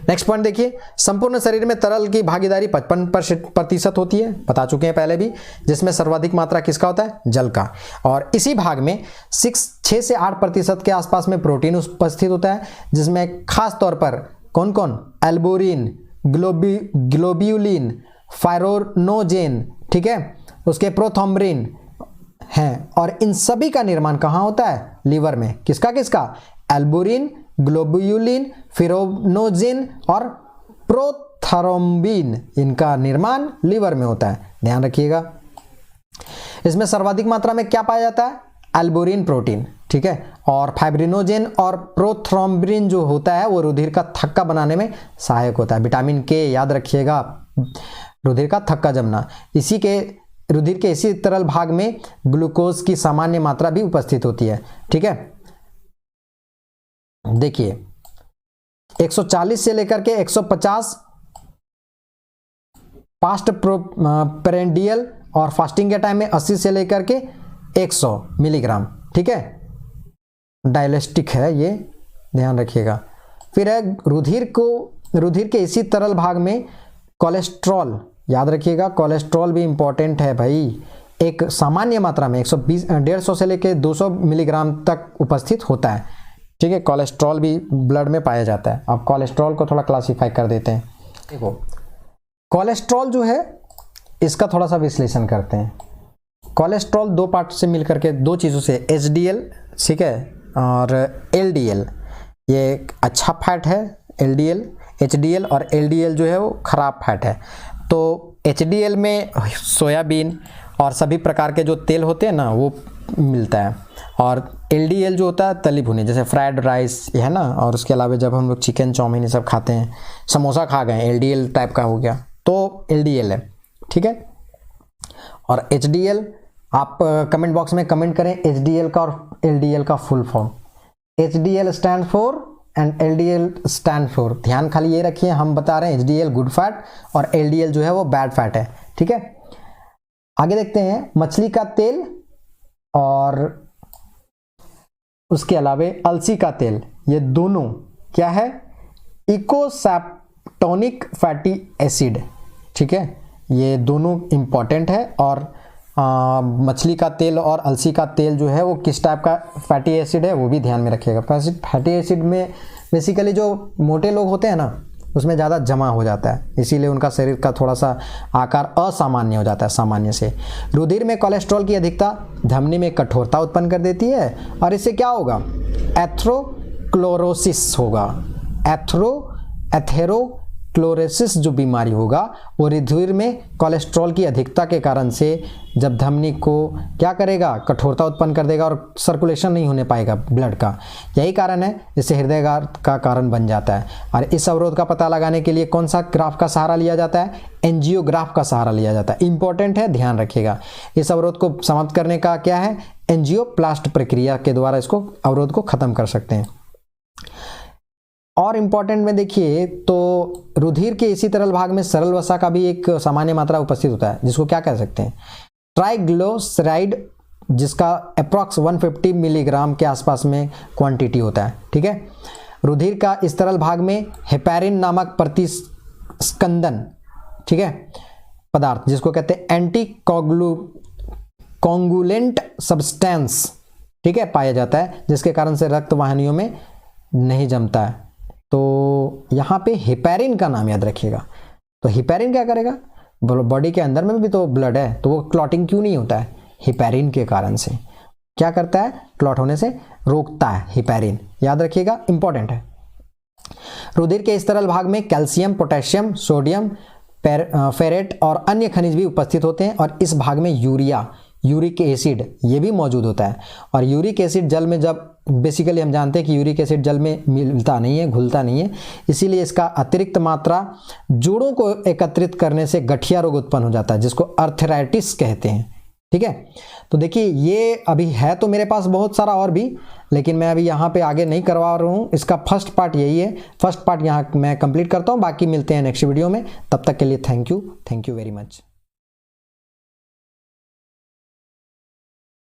नेक्स्ट पॉइंट देखिए, संपूर्ण शरीर में तरल की भागीदारी 55% होती है, बता चुके हैं पहले भी, जिसमें सर्वाधिक मात्रा किसका होता है? जल का। और इसी भाग में 6 से 8% के आसपास में प्रोटीन उपस्थित होता है, जिसमें खास तौर पर कौन कौन? एल्बुरिन, ग्लोब्यूलिन, फाइब्रिनोजेन, ठीक है, उसके प्रोथ्रोम्बिन हैं। और इन सभी का निर्माण कहाँ होता है? लीवर में। किसका किसका? एल्बुरिन, ग्लोब्यूलिन, फाइब्रिनोजेन और प्रोथ्रोम्बिन, इनका निर्माण लीवर में होता है, ध्यान रखिएगा। इसमें सर्वाधिक मात्रा में क्या पाया जाता है? एल्बुमिन प्रोटीन, ठीक है। और फाइब्रिनोजेन और प्रोथ्रोम्बिन जो होता है वो रुधिर का थक्का बनाने में सहायक होता है। विटामिन के याद रखिएगा, रुधिर का थक्का जमना। रुधिर के इसी तरल भाग में ग्लूकोज की सामान्य मात्रा भी उपस्थित होती है, ठीक है। देखिए 140 से लेकर के 150 पास्ट पेरेंडियल और फास्टिंग के टाइम में 80 से लेकर के 100 मिलीग्राम, ठीक है। डायलिस्टिक है ये, ध्यान रखिएगा। फिर है रुधिर के इसी तरल भाग में कोलेस्ट्रॉल, याद रखिएगा कोलेस्ट्रॉल भी इंपॉर्टेंट है भाई। एक सामान्य मात्रा में 150 से लेकर 200 मिलीग्राम तक उपस्थित होता है, ठीक है। कोलेस्ट्रॉल भी ब्लड में पाया जाता है। अब कोलेस्ट्रॉल को थोड़ा क्लासीफाई कर देते हैं। देखो कोलेस्ट्रॉल जो है इसका थोड़ा सा विश्लेषण करते हैं। कोलेस्ट्रॉल दो पार्ट से मिलकर के, दो चीज़ों से, एचडीएल, ठीक है, और एलडीएल। ये एक अच्छा फैट है एलडीएल, एचडीएल, और एलडीएल जो है वो खराब फैट है। तो एचडीएल में सोयाबीन और सभी प्रकार के जो तेल होते हैं ना वो मिलता है, और एलडीएल जो होता है तली भुनी, जैसे फ्राइड राइस है ना, और उसके अलावा जब हम लोग चिकन चाउमीन ये सब खाते हैं, समोसा खा गए, एलडीएल टाइप का हो गया, तो एलडीएल है, ठीक है। और एचडीएल आप कमेंट बॉक्स में कमेंट करें एचडीएल का और एलडीएल का full form. HDL stand for and LDL stand for, ध्यान खाली ये रखिए, हम बता रहे हैं एचडीएल गुड फैट और एलडीएल जो है वो बैड फैट है, ठीक है। आगे देखते हैं मछली का तेल और उसके अलावा अलसी का तेल, ये दोनों क्या है, इकोसैप्टोनिक फैटी एसिड, ठीक है। ये दोनों इंपॉर्टेंट है। और मछली का तेल और अलसी का तेल जो है वो किस टाइप का फैटी एसिड है वो भी ध्यान में रखिएगा। फैटी एसिड में बेसिकली जो मोटे लोग होते हैं ना उसमें ज़्यादा जमा हो जाता है, इसीलिए उनका शरीर का थोड़ा सा आकार असामान्य हो जाता है सामान्य से। रुधिर में कोलेस्ट्रॉल की अधिकता धमनी में कठोरता उत्पन्न कर देती है और इससे क्या होगा, एथेरोक्लोरोसिस होगा। एथेरोक्लोरोसिस जो बीमारी होगा वो रुधिर में कोलेस्ट्रॉल की अधिकता के कारण से जब धमनी को क्या करेगा, कठोरता उत्पन्न कर देगा और सर्कुलेशन नहीं होने पाएगा ब्लड का। यही कारण है इससे हृदयघात का कारण बन जाता है। और इस अवरोध का पता लगाने के लिए कौन सा ग्राफ का सहारा लिया जाता है, एंजियोग्राफ का सहारा लिया जाता है। इंपॉर्टेंट है, ध्यान रखिएगा। इस अवरोध को समाप्त करने का क्या है, एंजियोप्लास्ट प्रक्रिया के द्वारा इसको अवरोध को खत्म कर सकते हैं। और इम्पॉर्टेंट में देखिए तो रुधिर के इसी तरल भाग में सरल वसा का भी एक सामान्य मात्रा उपस्थित होता है, जिसको क्या कह सकते हैं, ट्राइग्लिसराइड, जिसका अप्रॉक्स 150 मिलीग्राम के आसपास में क्वांटिटी होता है, ठीक है। रुधिर का इस तरल भाग में हेपैरिन नामक प्रतिस्कंदन, ठीक है, पदार्थ, जिसको कहते हैं एंटी कोगुलेंट सब्सटेंस, ठीक है, पाया जाता है, जिसके कारण से रक्त वाहिनियों में नहीं जमता है। तो यहाँ पे हेपैरिन का नाम याद रखिएगा। तो हेपैरिन क्या करेगा, बॉडी के अंदर में भी तो ब्लड है, तो वो क्लॉटिंग क्यों नहीं होता है, हेपैरिन के कारण से क्या करता है, क्लॉट होने से रोकता है हेपैरिन, याद रखिएगा, इंपॉर्टेंट है। रुधिर के इस तरल भाग में कैल्शियम, पोटेशियम, सोडियम, फेरेट और अन्य खनिज भी उपस्थित होते हैं। और इस भाग में यूरिक एसिड ये भी मौजूद होता है। और यूरिक एसिड जल में, जब बेसिकली हम जानते हैं कि यूरिक एसिड जल में मिलता नहीं है, घुलता नहीं है, इसीलिए इसका अतिरिक्त मात्रा जोड़ों को एकत्रित करने से गठिया रोग उत्पन्न हो जाता है, जिसको अर्थराइटिस कहते हैं, ठीक है। तो देखिए ये अभी है तो मेरे पास बहुत सारा और भी, लेकिन मैं अभी यहाँ पे आगे नहीं करवा रहा हूँ। इसका फर्स्ट पार्ट यही है, फर्स्ट पार्ट यहाँ मैं कंप्लीट करता हूँ, बाकी मिलते हैं नेक्स्ट वीडियो में। तब तक के लिए थैंक यू वेरी मच।